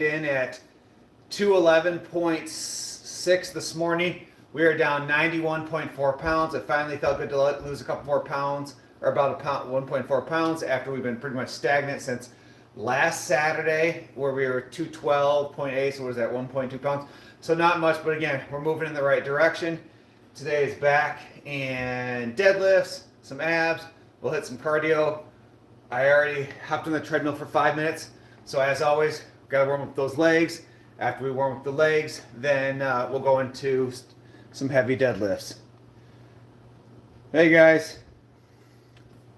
in at 211.6 this morning. We are down 91.4 pounds. It finally felt good to lose a couple more pounds, or about a pound, 1.4 pounds, after we've been pretty much stagnant since last Saturday, where we were 212.8. So what is that, 1.2 pounds? So not much, but again, we're moving in the right direction. Today is back and deadlifts, some abs. We'll hit some cardio. I already hopped on the treadmill for 5 minutes. So as always, gotta warm up those legs. After we warm up the legs, then we'll go into some heavy deadlifts. Hey guys,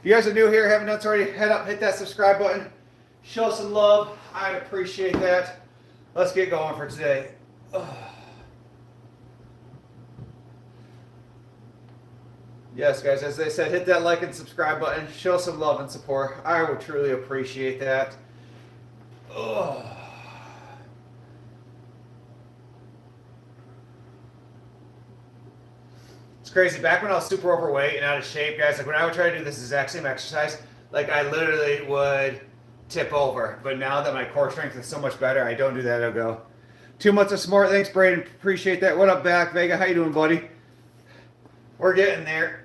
if you guys are new here, haven't done so already, head up, hit that subscribe button. Show some love, I'd appreciate that. Let's get going for today. Yes, guys, as they said, hit that like and subscribe button. Show some love and support. I would truly appreciate that. It's crazy. Back when I was super overweight and out of shape, guys, like when I would try to do this exact same exercise, like I literally would tip over. But now that my core strength is so much better, I don't do that. I'll go. 2 months of smart. Thanks, Braden. Appreciate that. What up, back? Vega, how you doing, buddy? We're getting there.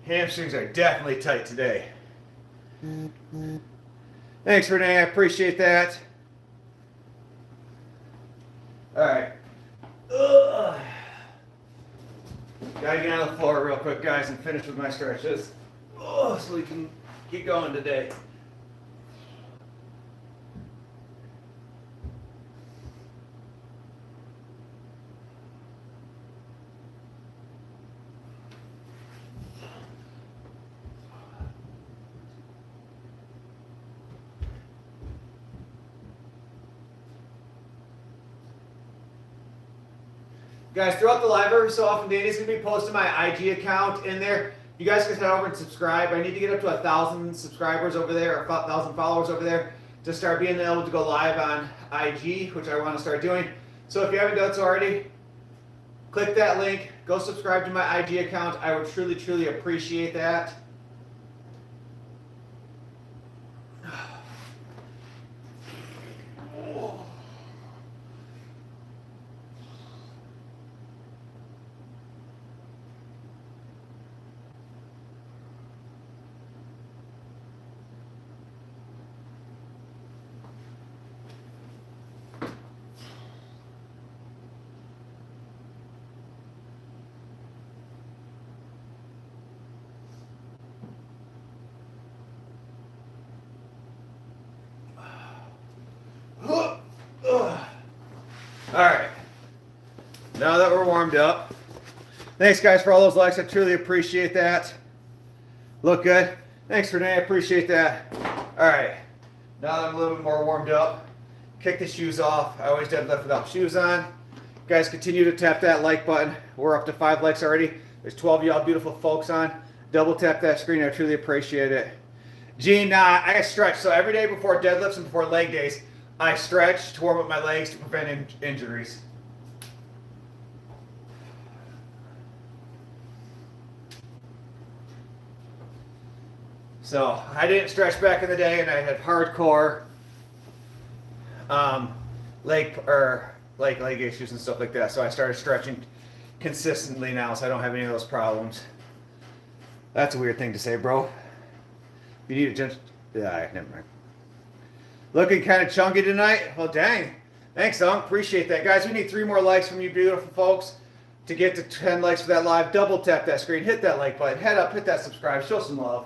Hamstrings are definitely tight today. Thanks, Renee. I appreciate that. All right. Gotta get on the floor real quick, guys, and finish with my stretches. So we can get going today. Guys, throughout the live every so often, Danny's going to be posting my IG account in there. You guys can head over and subscribe. I need to get up to 1,000 subscribers over there, or 1,000 followers over there, to start being able to go live on IG, which I want to start doing. So if you haven't done so already, click that link. Go subscribe to my IG account. I would truly, truly appreciate that. Alright, now that we're warmed up, thanks guys for all those likes, I truly appreciate that. Look good? Thanks Renee, I appreciate that. Alright, now that I'm a little bit more warmed up, kick the shoes off. I always deadlift without shoes on. Guys, continue to tap that like button. We're up to 5 likes already. There's 12 of y'all beautiful folks on. Double tap that screen, I truly appreciate it. Gene, I stretch, so every day before deadlifts and before leg days, I stretch to warm up my legs to prevent injuries. So I didn't stretch back in the day, and I had hardcore leg issues and stuff like that. So I started stretching consistently now, so I don't have any of those problems. That's a weird thing to say, bro. You need a never mind. Looking kind of chunky tonight? Well, dang. Thanks, Dunk. Appreciate that. Guys, we need 3 more likes from you beautiful folks to get to 10 likes for that live. Double tap that screen. Hit that like button. Head up. Hit that subscribe. Show some love.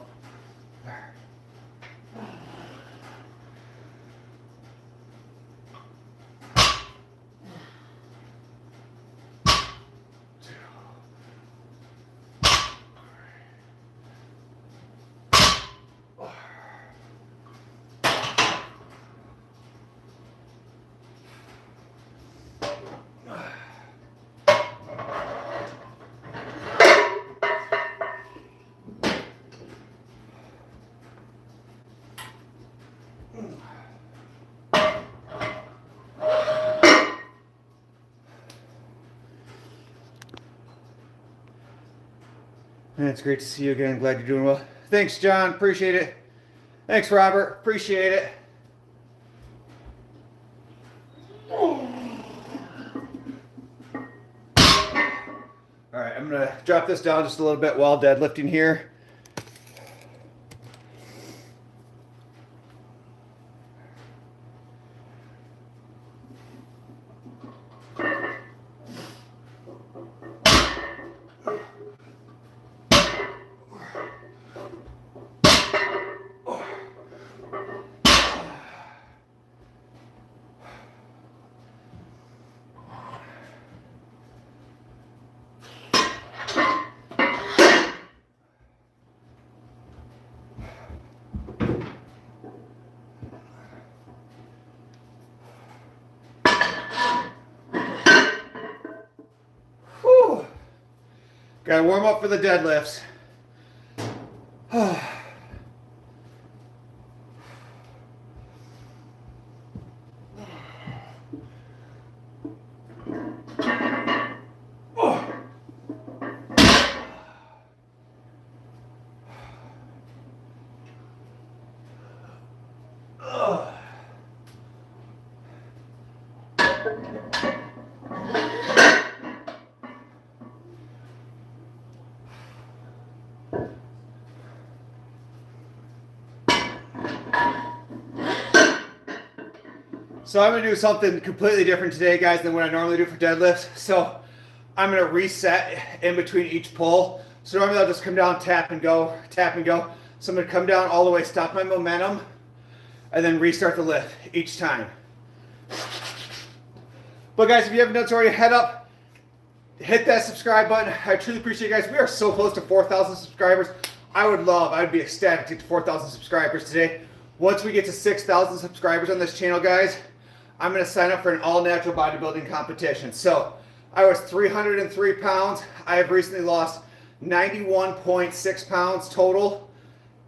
And it's great to see you again. Glad you're doing well. Thanks, John. Appreciate it. Thanks, Robert. Appreciate it. All right, I'm going to drop this down just a little bit while deadlifting here. Got to warm up for the deadlifts. So I'm going to do something completely different today, guys, than what I normally do for deadlifts. So I'm going to reset in between each pull. So normally I'll just come down, tap and go, tap and go. So I'm going to come down all the way, stop my momentum, and then restart the lift each time. But guys, if you haven't done so already, head up, hit that subscribe button. I truly appreciate you guys. We are so close to 4,000 subscribers. I'd be ecstatic to get to 4,000 subscribers today. Once we get to 6,000 subscribers on this channel, guys, I'm going to sign up for an all-natural bodybuilding competition. So I was 303 pounds. I have recently lost 91.6 pounds total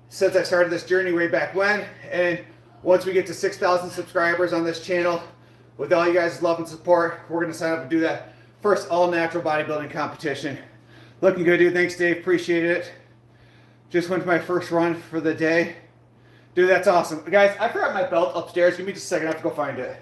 since I started this journey way back when. And once we get to 6,000 subscribers on this channel, with all you guys' love and support, we're going to sign up and do that first all-natural bodybuilding competition. Looking good, dude. Thanks, Dave. Appreciate it. Just went to my first run for the day. Dude, that's awesome. Guys, I forgot my belt upstairs. Give me just a second. I have to go find it.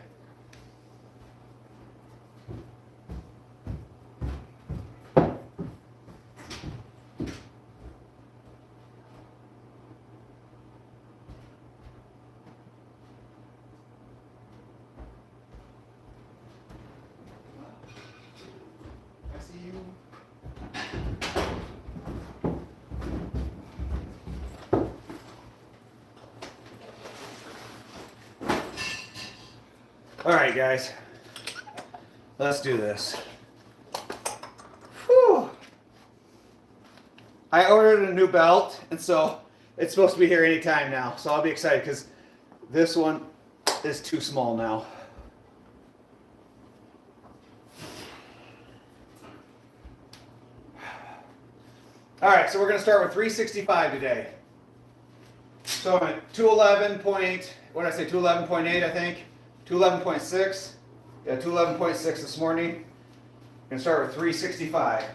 All right, guys, let's do this. Whew. I ordered a new belt, and so it's supposed to be here anytime now. So I'll be excited because this one is too small now. All right, so we're going to start with 365 today. So I'm at 211 point, what did I say, 211.8, I think. 211.6. Yeah, 211.6 this morning. I'm going to start with 365.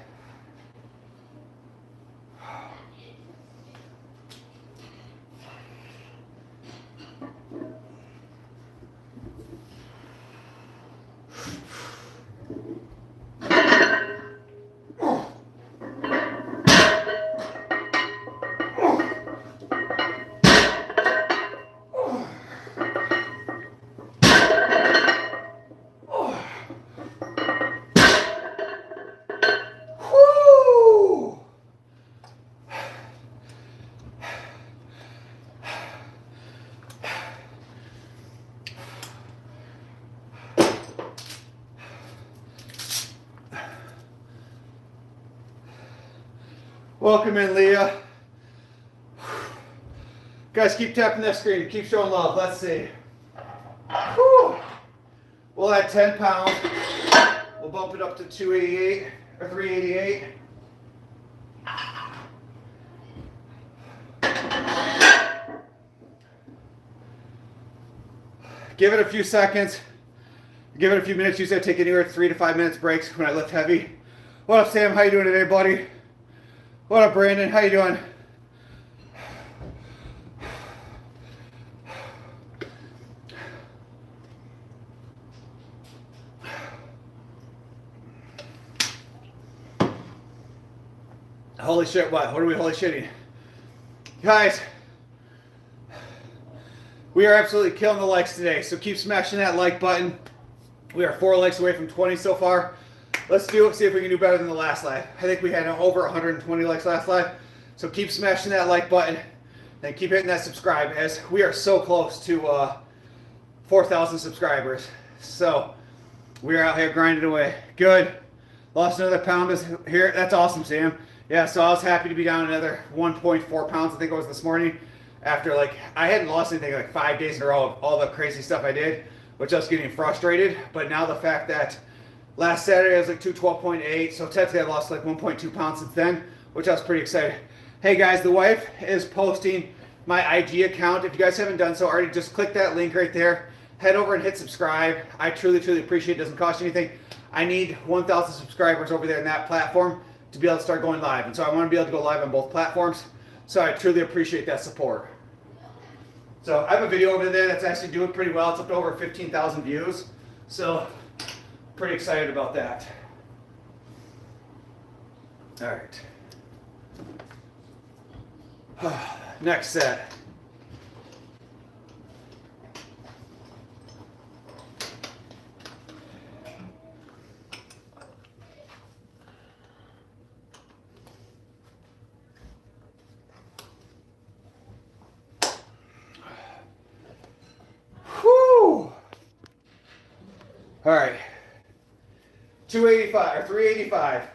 Welcome in, Leah. Guys, keep tapping that screen. Keep showing love. Let's see. Whew. We'll add 10 pounds. We'll bump it up to 288 or 388. Give it a few seconds. Give it a few minutes. Usually I take anywhere 3 to 5 minutes breaks when I lift heavy. What up, Sam? How you doing today, buddy? What up, Brandon? How you doing? Holy shit, what? What are we holy shitting? Guys, we are absolutely killing the likes today, so keep smashing that like button. We are 4 likes away from 20 so far. Let's do it, see if we can do better than the last live. I think we had over 120 likes last live, so keep smashing that like button and keep hitting that subscribe, as we are so close to 4,000 subscribers. So we are out here grinding away. Good. Lost another pound here. That's awesome, Sam. Yeah, so I was happy to be down another 1.4 pounds, I think it was this morning, after I hadn't lost anything 5 days in a row of all the crazy stuff I did, which I was getting frustrated. But now the fact that last Saturday I was 212.8, so technically I lost 1.2 pounds since then, which I was pretty excited. Hey guys, the wife is posting my IG account. If you guys haven't done so already, just click that link right there. Head over and hit subscribe. I truly, truly appreciate it. It doesn't cost you anything. I need 1,000 subscribers over there in that platform to be able to start going live. And so I want to be able to go live on both platforms. So I truly appreciate that support. So I have a video over there that's actually doing pretty well. It's up to over 15,000 views. So pretty excited about that. All right. Next set. All right, 285 or 385.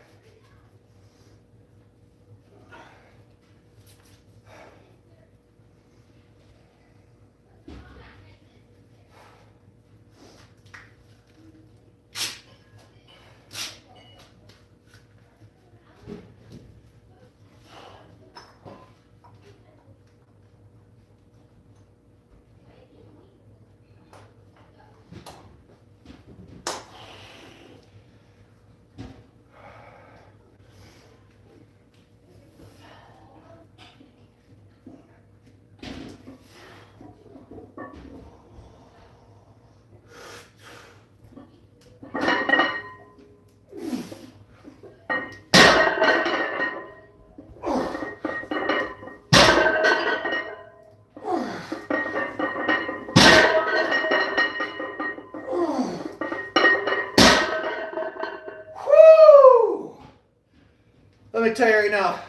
Let me tell you right now,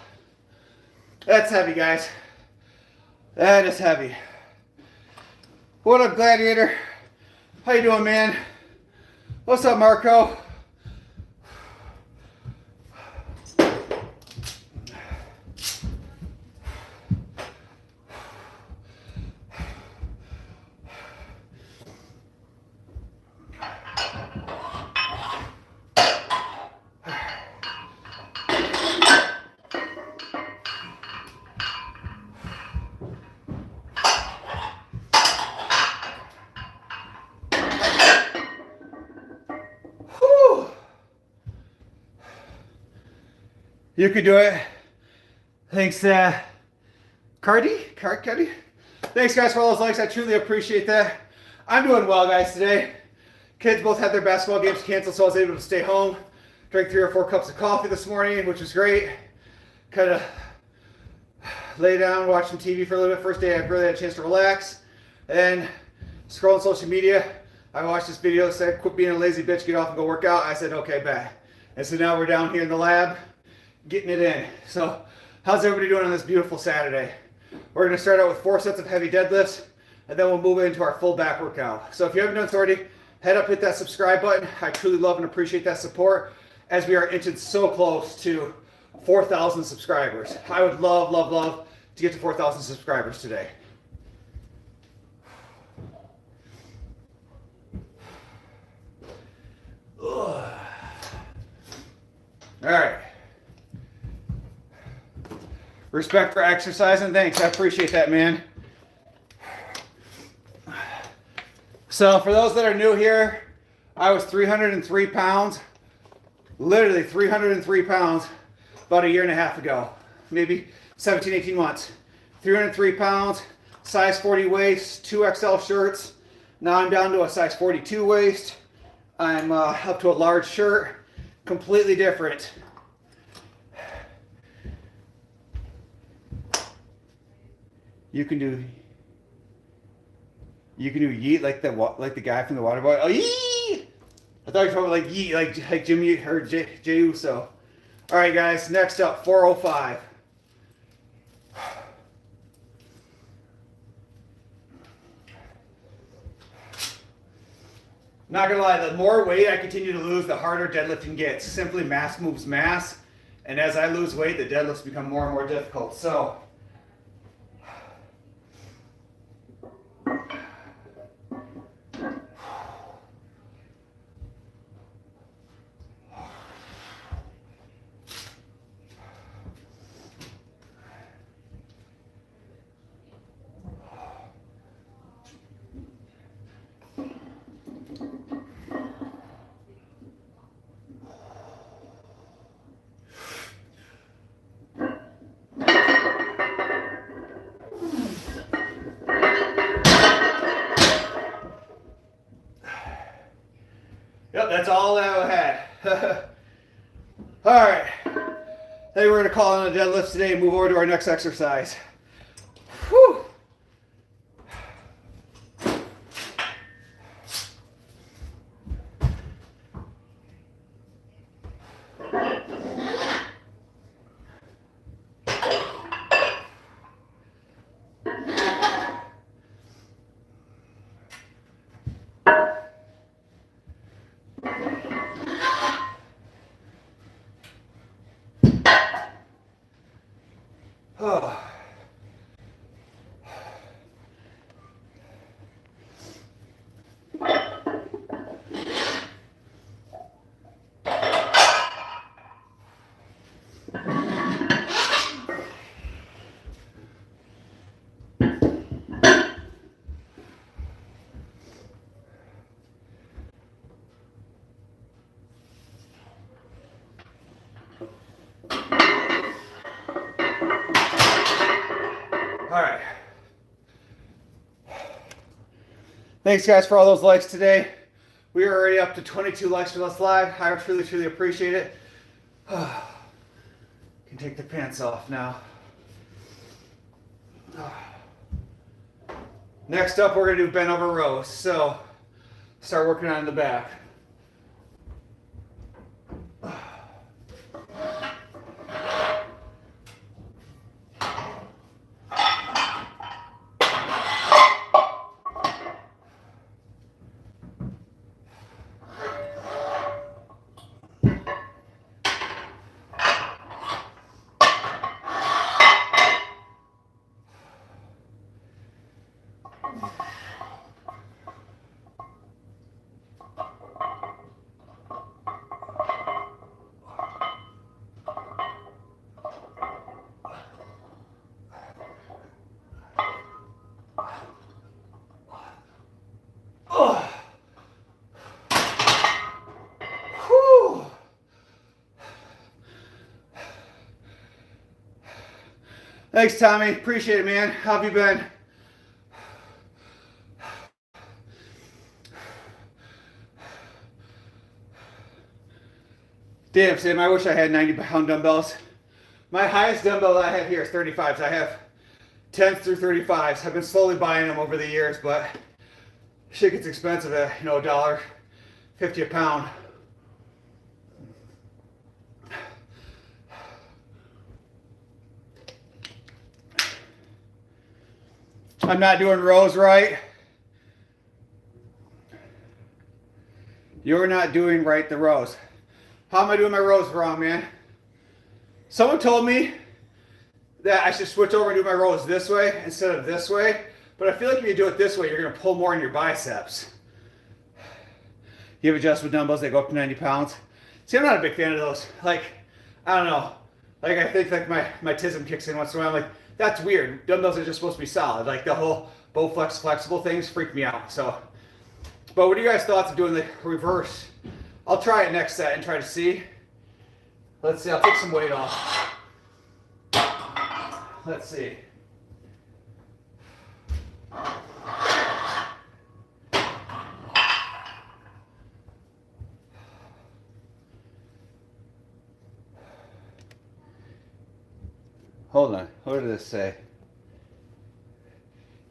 that's heavy, guys. That is heavy. What up, Gladiator? How you doing, man? What's up, Marco? You could do it. Thanks, Cardi? Thanks, guys, for all those likes. I truly appreciate that. I'm doing well, guys, today. Kids both had their basketball games canceled, so I was able to stay home. Drank 3 or 4 cups of coffee this morning, which was great. Kind of lay down, watch some TV for a little bit. First day I really had a chance to relax. And scrolling social media, I watched this video that said, quit being a lazy bitch, get off and go work out. I said, okay, bet. And so now we're down here in the lab, getting it in. So how's everybody doing on this beautiful Saturday? We're going to start out with 4 sets of heavy deadlifts, and then we'll move into our full back workout. So if you haven't done so already, head up, hit that subscribe button. I truly love and appreciate that support, as we are inching so close to 4,000 subscribers. I would love, love, love to get to 4,000 subscribers today. Ugh. All right. Respect for exercising. Thanks. I appreciate that, man. So for those that are new here, I was 303 pounds, literally 303 pounds about a year and a half ago. maybe 17, 18 months. 303 pounds, size 40 waist, 2XL shirts. Now I'm down to a size 42 waist. I'm up to a large shirt. Completely different. You can do yeet like the guy from the water boy. Oh, yee! I thought you were talking like yeet, like Jimmy or Jey Uso. All right, guys. Next up, 405. Not gonna lie, the more weight I continue to lose, the harder deadlifting gets. Simply mass moves mass, and as I lose weight, the deadlifts become more and more difficult. So. Yep, that's all that I had. All right. I think we're going to call on the deadlifts today and move over to our next exercise. Whew. Oh. All right. Thanks, guys, for all those likes today. We are already up to 22 likes for this live. I truly, truly appreciate it. Can take the pants off now. Next up, we're going to do bent over rows. So, start working on the back. Thanks, Tommy. Appreciate it, man. How have you been? Damn, Sam, I wish I had 90-pound dumbbells. My highest dumbbell that I have here is 35s. I have 10s through 35s. I've been slowly buying them over the years, but shit gets expensive at, $1.50 a pound. I'm not doing rows right. You're not doing right the rows. How am I doing my rows wrong, man? Someone told me that I should switch over and do my rows this way instead of this way, but I feel like if you do it this way, you're going to pull more in your biceps. You have adjustable dumbbells that go up to 90 pounds. See, I'm not a big fan of those. I don't know. I think my tism kicks in once in a while. I'm like, that's weird. Dumbbells are just supposed to be solid. The whole Bowflex flexible things freak me out. So, but what are you guys' thoughts of doing the reverse? I'll try it next set and try to see. Let's see. I'll take some weight off. let's see. Hold on, what did this say?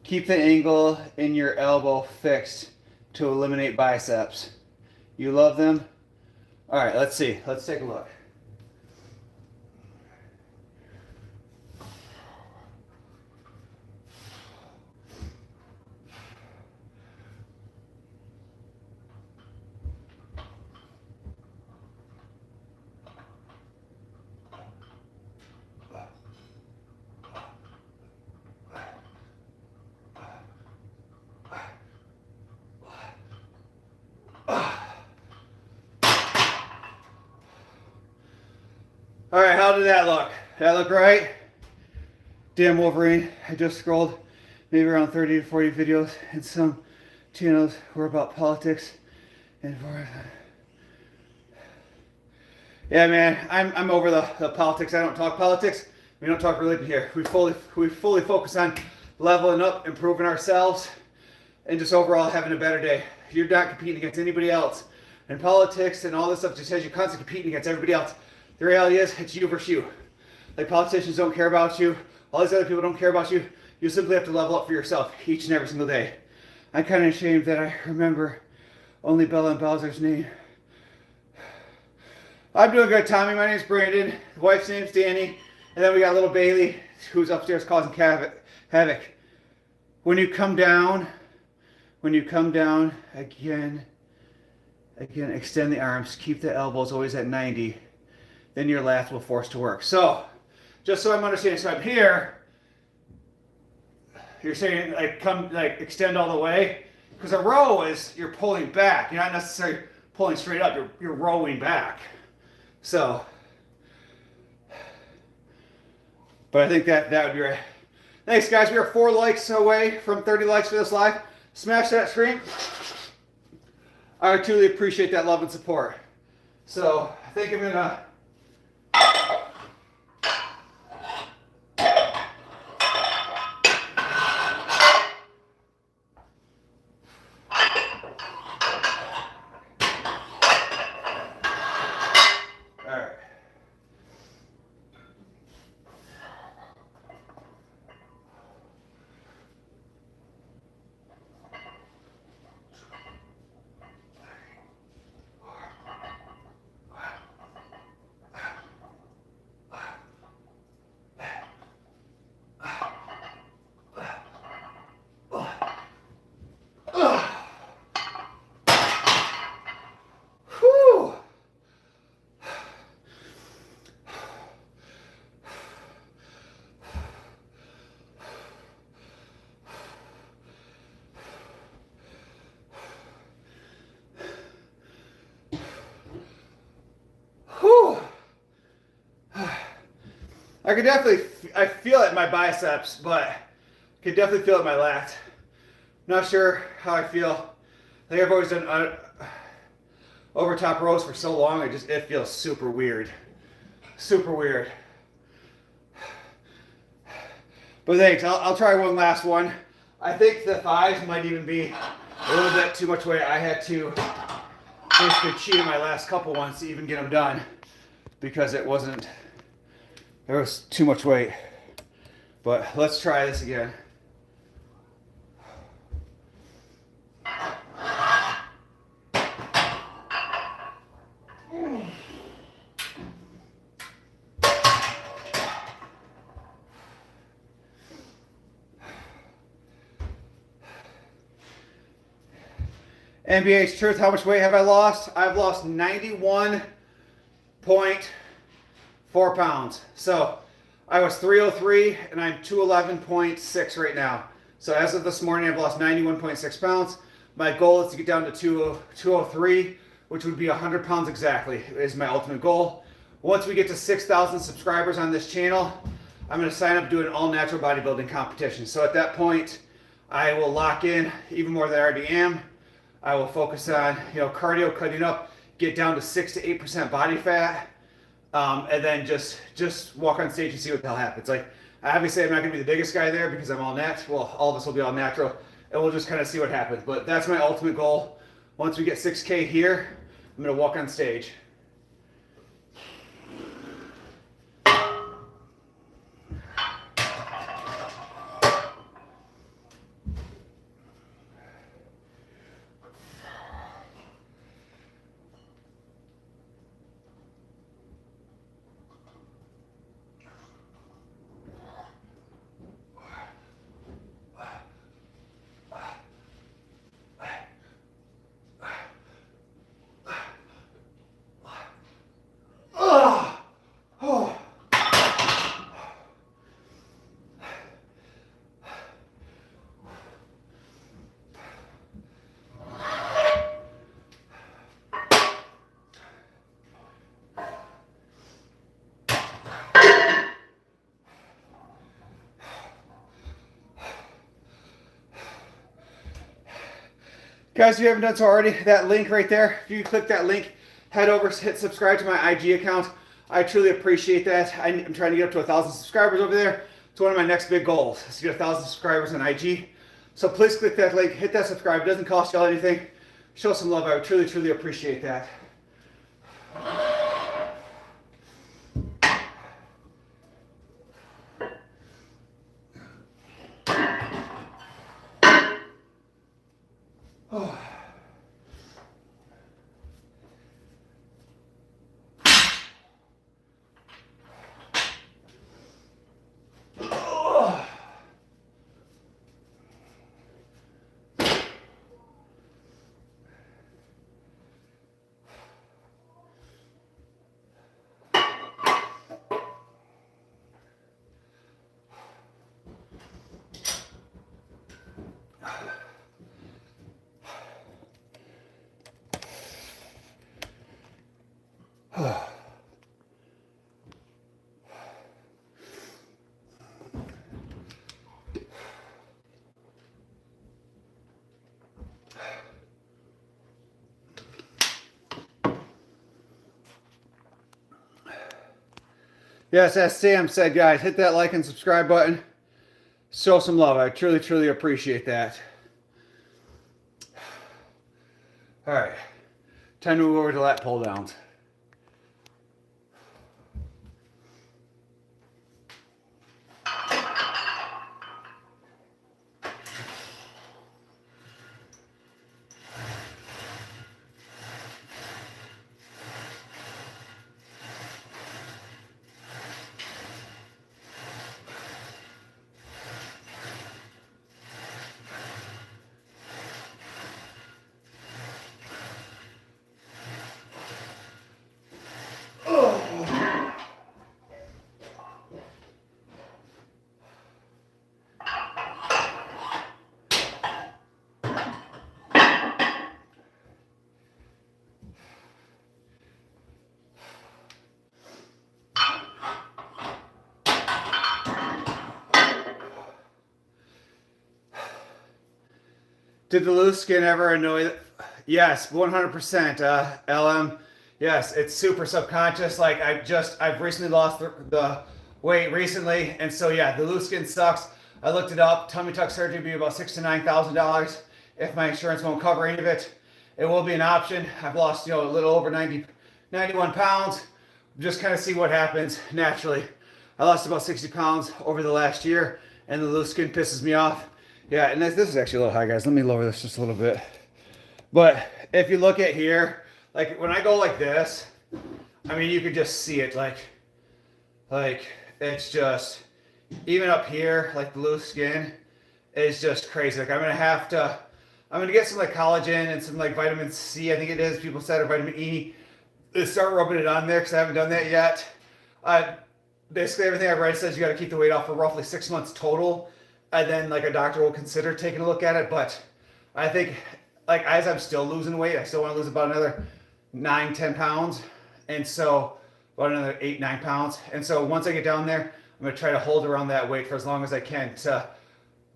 Keep the angle in your elbow fixed to eliminate biceps. You love them? All right, let's see. Let's take a look. All right, how did that look? Did that look right? Damn Wolverine. I just scrolled maybe around 30 to 40 videos, and some channels were about politics. And yeah, man, I'm over the politics. I don't talk politics. We don't talk religion here. We fully focus on leveling up, improving ourselves, and just overall having a better day. You're not competing against anybody else. And politics and all this stuff just has you constantly competing against everybody else. The reality is, it's you versus you. Like, politicians don't care about you. All these other people don't care about you. You simply have to level up for yourself each and every single day. I'm kind of ashamed that I remember only Bella and Bowser's name. I'm doing good, Tommy. My name's Brandon. The wife's name's Danny. And then we got little Bailey, who's upstairs causing havoc. When you come down, again, extend the arms. Keep the elbows always at 90. Then your lats will force to work. So, just so I'm understanding, so I'm here. You're saying extend all the way, because a row is you're pulling back. You're not necessarily pulling straight up. You're rowing back. So, but I think that would be right. Thanks, guys. We are 4 likes away from 30 likes for this live. Smash that screen. I truly appreciate that love and support. So I think I'm gonna. I feel it in my biceps, but I could definitely feel it in my lats. Not sure how I feel. I think I've always done over top rows for so long, it feels super weird. Super weird. But thanks, I'll try one last one. I think the thighs might even be a little bit too much weight. I had to basically cheat in my last couple ones to even get them done, because there was too much weight. But let's try this again. NBA's truth, how much weight have I lost? I've lost 91.4 pounds. So I was 303 and I'm 211.6 right now. So as of this morning, I've lost 91.6 pounds. My goal is to get down to 203, which would be 100 pounds exactly, is my ultimate goal. Once we get to 6,000 subscribers on this channel, I'm going to sign up to do an all-natural bodybuilding competition. So at that point, I will lock in even more than I already am. I will focus on, cardio, cutting up, get down to 6 to 8% body fat, and then just walk on stage and see what the hell happens. Like, Obviously, I'm not going to be the biggest guy there because I'm all natural. Well, all of us will be all natural, and we'll just kind of see what happens. But that's my ultimate goal. Once we get 6K here, I'm going to walk on stage. Guys, if you haven't done so already, that link right there, if you click that link, head over, hit subscribe to my IG account. I truly appreciate that. I'm trying to get up to 1,000 subscribers over there. It's one of my next big goals, is to get 1,000 subscribers on IG. So please click that link, hit that subscribe. It doesn't cost y'all anything. Show some love. I would truly, truly appreciate that. Oh. Yes, as Sam said, guys, hit that like and subscribe button. Show some love. I truly, truly appreciate that. All right, time to move over to lat pull downs. Did the loose skin ever annoy? Yes, 100%. LM. Yes, it's super subconscious. Like I've recently lost the weight recently, and so yeah, the loose skin sucks. I looked it up. Tummy tuck surgery would be about $6,000 to $9,000 if my insurance won't cover any of it. It will be an option. I've lost a little over 91 pounds. Just kind of see what happens naturally. I lost about 60 pounds over the last year, and the loose skin pisses me off. Yeah, and this is actually a little high, guys. Let me lower this just a little bit. But if you look at here, like when I go like this, I mean, you could just see it. Like it's just, even up here, like the loose skin is just crazy. Like I'm gonna get some like collagen and some like vitamin C, I think it is. People said, or vitamin E. Start rubbing it on there because I haven't done that yet. Basically everything I've read says you got to keep the weight off for roughly 6 months total. And then like a doctor will consider taking a look at it. But I think like as I'm still losing weight, I still want to lose about another 9-10 pounds. And so about another 8-9 pounds. And so once I get down there, I'm going to try to hold around that weight for as long as I can to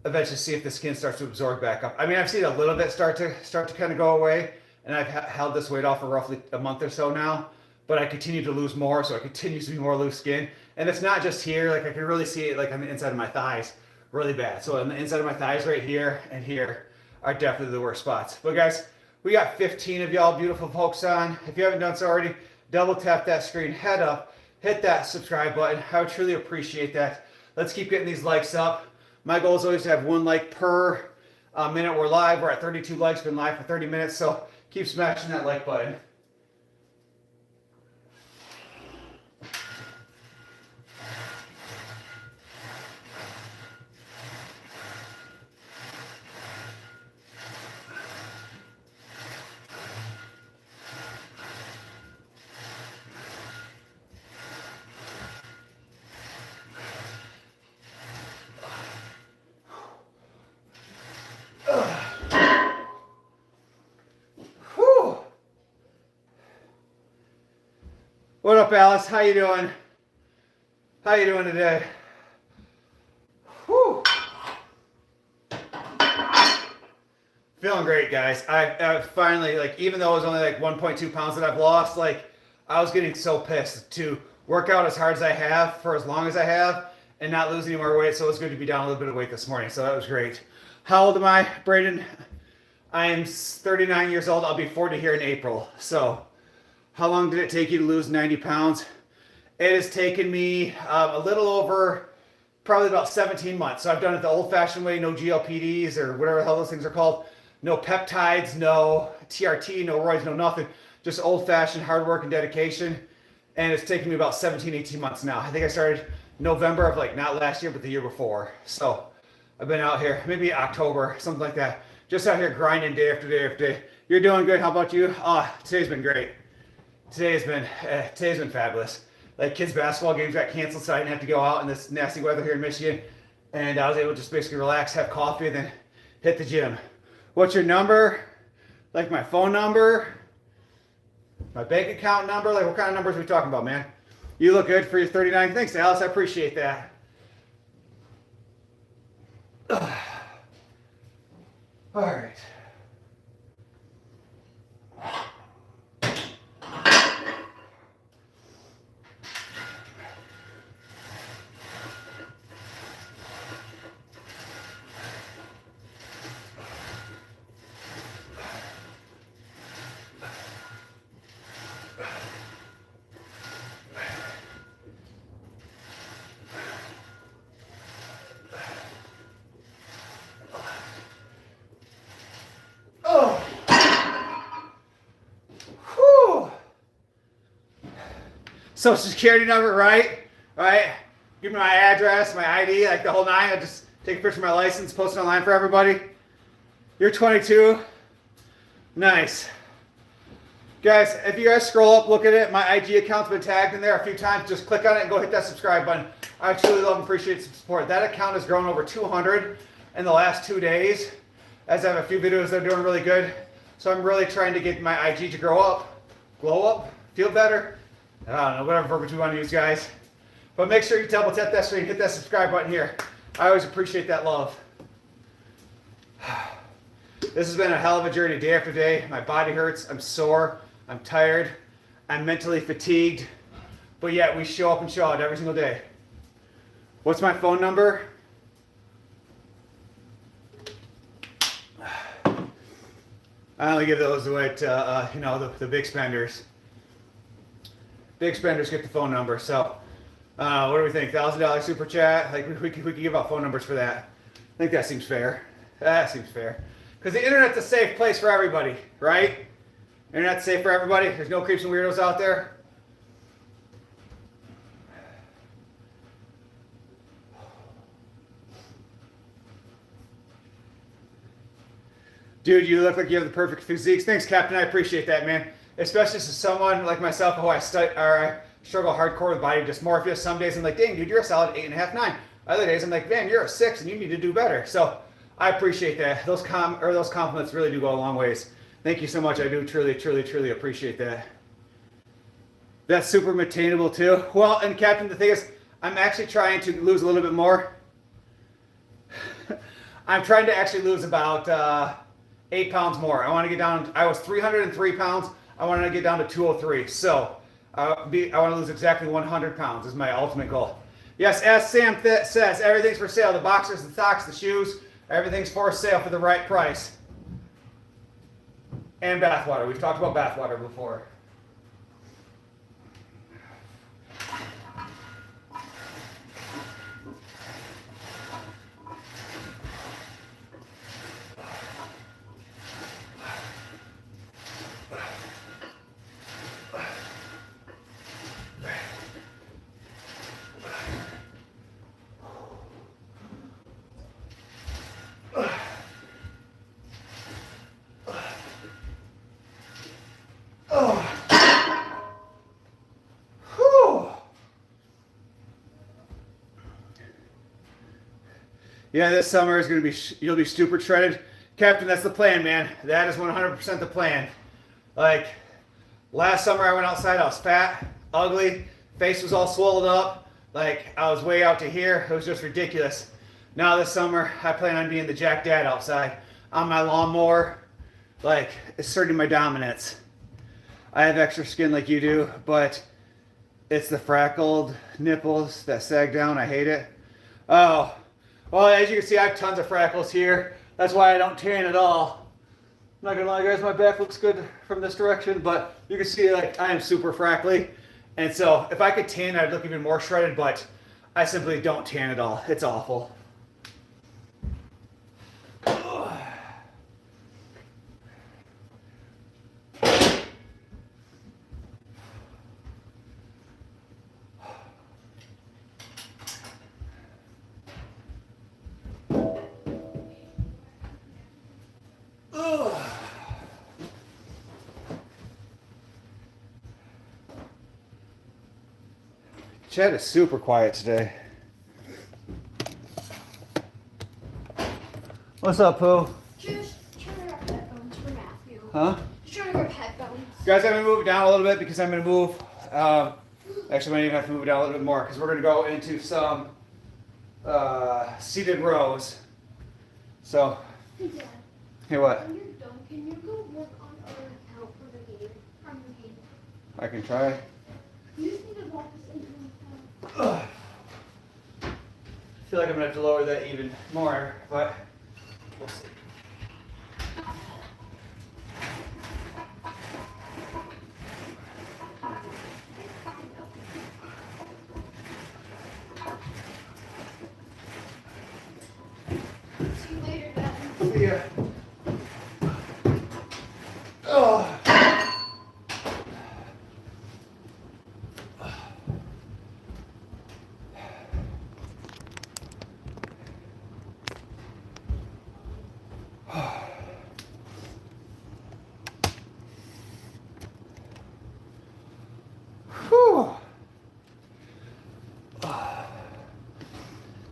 eventually see if the skin starts to absorb back up. I mean, I've seen a little bit start to kind of go away, and I've held this weight off for roughly a month or so now. but I continue to lose more, so it continues to be more loose skin. And it's not just here, like I can really see it like on the inside of my thighs really bad. So on the inside of my thighs right here and here are definitely the worst spots. But guys, we got 15 of y'all beautiful folks on. If you haven't done so already, double tap that screen, head up, hit that subscribe button. I would truly appreciate that. Let's keep getting these likes up. My goal is always to have 1 like per minute we're live. We're at 32 likes, been live for 30 minutes, so keep smashing that like button. What up, Alice? How you doing? How you doing today? Whew. Feeling great, guys. I finally, like, even though it was only like 1.2 pounds that I've lost, like, I was getting so pissed to work out as hard as I have for as long as I have and not lose any more weight. So it was good to be down a little bit of weight this morning. So that was great. How old am I, Brayden? I am 39 years old. I'll be 40 here in April. So how long did it take you to lose 90 pounds? It has taken me a little over, probably about 17 months. So I've done it the old-fashioned way, no GLPDs or whatever the hell those things are called. No peptides, no TRT, no roids, no nothing. Just old-fashioned hard work and dedication. And it's taken me about 17, 18 months now. I think I started November of, like, not last year, but the year before. So I've been out here, maybe October, something like that. Just out here grinding day after day after day. You're doing good. How about you? Today's been great. Today's been fabulous. Like, kids' basketball games got canceled, so I didn't have to go out in this nasty weather here in Michigan. And I was able to just basically relax, have coffee, and then hit the gym. What's your number? Like my phone number? My bank account number? Like, what kind of numbers are we talking about, man? You look good for your 39. Thanks, Alice. I appreciate that. All right. Social security number, right? Right? Give me my address, my ID, like the whole nine. I just take a picture of my license, post it online for everybody. You're 22. Nice. Guys, if you guys scroll up, look at it. My IG account's been tagged in there a few times. Just click on it and go hit that subscribe button. I truly love and appreciate some support. That account has grown over 200 in the last 2 days, as I have a few videos that are doing really good. So I'm really trying to get my IG to grow up, glow up, feel better. I don't know, whatever verbiage we want to use, guys. But make sure you double tap that screen, hit that subscribe button here. I always appreciate that love. This has been a hell of a journey day after day. My body hurts, I'm sore, I'm tired, I'm mentally fatigued, but yet we show up and show out every single day. What's my phone number? I only give those away to, the big spenders. Big spenders get the phone number. So, what do we think? $1,000 super chat? Like, we could give out phone numbers for that. I think that seems fair. That seems fair. Because the internet's a safe place for everybody, right? Internet's safe for everybody. There's no creeps and weirdos out there. Dude, you look like you have the perfect physiques. Thanks, Captain. I appreciate that, man. Especially to someone like myself who I struggle hardcore with body dysmorphia. Some days I'm like, dang, dude, you're a solid 8.5, 9. Other days I'm like, man, you're a 6 and you need to do better. So I appreciate that. Those compliments really do go a long ways. Thank you so much. I do truly, truly, truly appreciate that. That's super attainable too. Well, and Captain, the thing is, I'm actually trying to lose a little bit more. I'm trying to actually lose about 8 pounds more. I want to get down. I was 303 pounds. I wanted to get down to 203. So I want to lose exactly 100 pounds is my ultimate goal. Yes, as Sam says, everything's for sale. The boxers, the socks, the shoes, everything's for sale for the right price. And bathwater. We've talked about bathwater before. Yeah, this summer is going to be, you'll be super shredded. Captain, that's the plan, man. That is 100% the plan. Like, last summer I went outside, I was fat, ugly, face was all swollen up. Like, I was way out to here. It was just ridiculous. Now this summer, I plan on being the Jack Dad outside on my lawnmower, like, asserting my dominance. I have extra skin like you do, but it's the freckled nipples that sag down. I hate it. Oh. Well, as you can see, I have tons of freckles here. That's why I don't tan at all. I'm not gonna lie, guys, my back looks good from this direction, but you can see, like, I am super freckly. And so if I could tan, I'd look even more shredded, but I simply don't tan at all. It's awful. Chad is super quiet today. What's up, Pooh? Just trying to grab headphones for Matthew. Huh? Just trying to grab headphones. Guys, I'm going to move it down a little bit because I'm going to move. Actually, I might even have to move it down a little bit more because we're going to go into some seated rows. So, Hey, Dad. hey, what? When you're done, can you go work on our account for the game? On the game. I can try. You just need to walk us into the account. I feel like I'm going to have to lower that even more, but we'll see. See you later, Dad. See ya. Oh. Whew.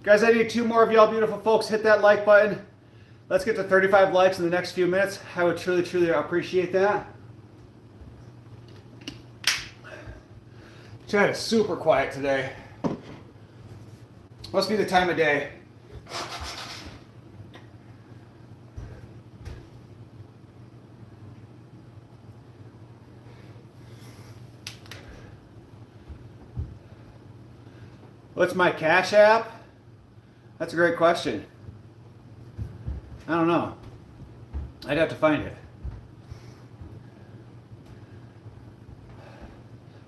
Guys, I need 2 more of y'all beautiful folks. Hit that like button. Let's get to 35 likes in the next few minutes. I would truly, truly appreciate that. Chad is super quiet today. Must be the time of day. What's my Cash App? That's a great question. I don't know. I'd have to find it.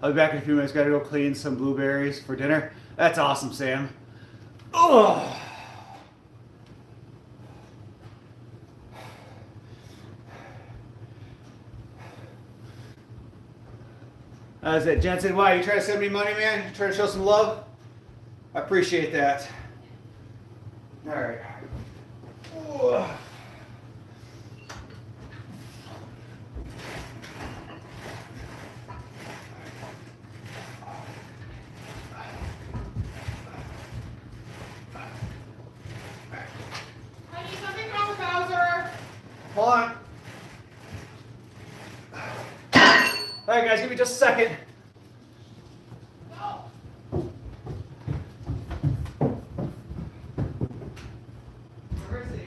I'll be back in a few minutes. Gotta go clean some blueberries for dinner. That's awesome, Sam. Oh. How's it, Jensen? Why, you trying to send me money, man? You trying to show some love? I appreciate that. All right. Ooh. I need something from Bowser. Hold on. All right, guys, give me just a second. Go. Where is he?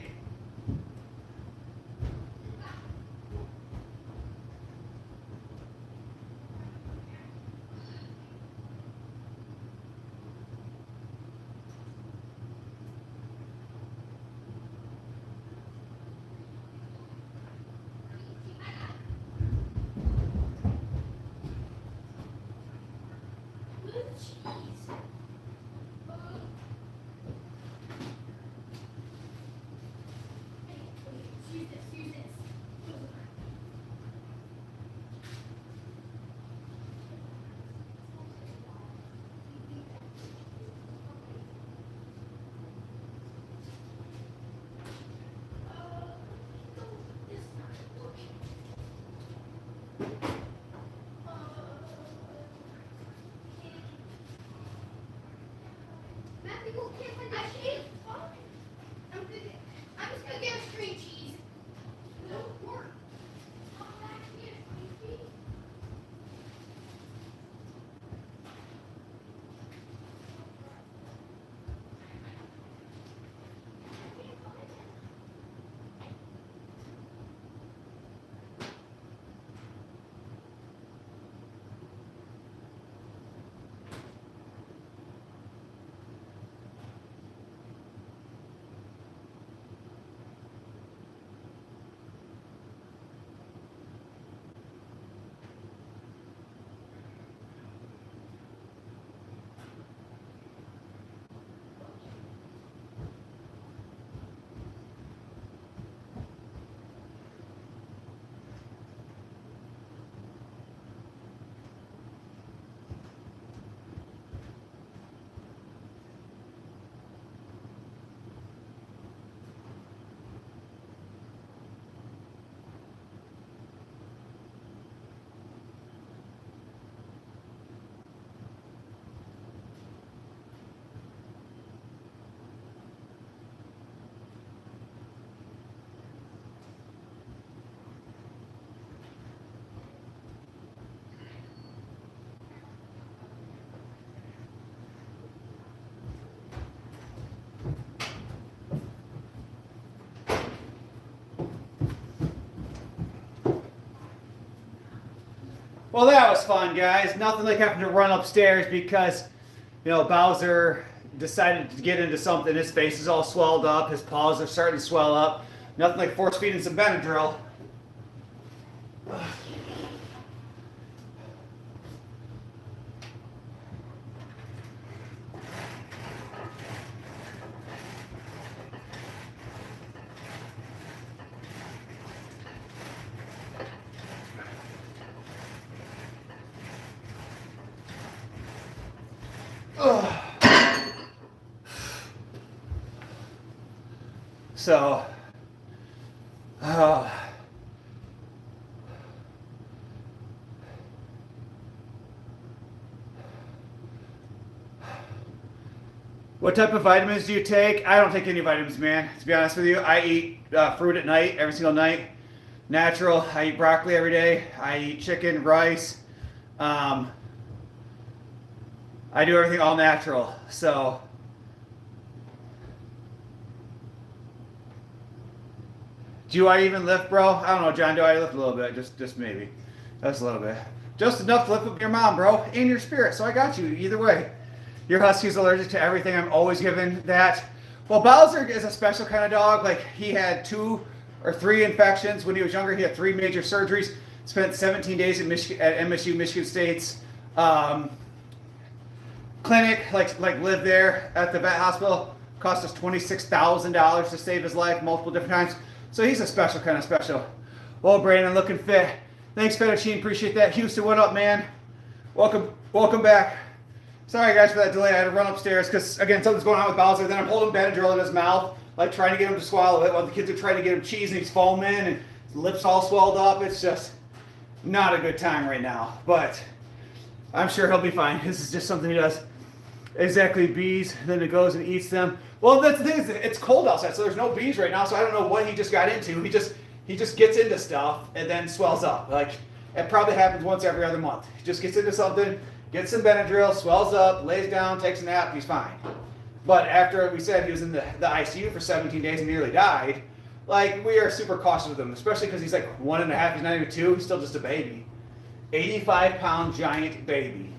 Well, that was fun, guys. Nothing like having to run upstairs because, Bowser decided to get into something. His face is all swelled up. His paws are starting to swell up. Nothing like force feeding some Benadryl. So, what type of vitamins do you take? I don't take any vitamins, man. To be honest with you, I eat fruit at night, every single night. Natural. I eat broccoli every day. I eat chicken, rice. I do everything all natural. So, do I even lift, bro? I don't know, John. Do I lift a little bit? Just maybe. Just a little bit. Just enough to lift up your mom, bro, and your spirit. So I got you either way. Your husky's allergic to everything. I'm always giving that. Well, Bowser is a special kind of dog. Like, he had 2 or 3 infections when he was younger. He had 3 major surgeries. Spent 17 days at MSU, Michigan State's clinic. Like lived there at the vet hospital. Cost us $26,000 to save his life multiple different times. So he's a special kind of special. Well, Brandon, looking fit. Thanks, Fettuccine. Appreciate that. Houston, what up, man? Welcome back. Sorry, guys, for that delay. I had to run upstairs because, again, something's going on with Bowser. Then I'm holding Benadryl in his mouth, like trying to get him to swallow it while the kids are trying to get him cheese and he's foaming and his lips all swelled up. It's just not a good time right now. But I'm sure he'll be fine. This is just something he does. Exactly, bees. Then it goes and eats them. Well, that's the thing is, it's cold outside, so there's no bees right now. So I don't know what he just got into. He just gets into stuff and then swells up. Like, it probably happens once every other month. He just gets into something, gets some Benadryl, swells up, lays down, takes a nap, he's fine. But after we said he was in the ICU for 17 days and nearly died, like, we are super cautious with him, especially because he's like 1.5, he's not even 2, he's still just a baby. 85-pound giant baby.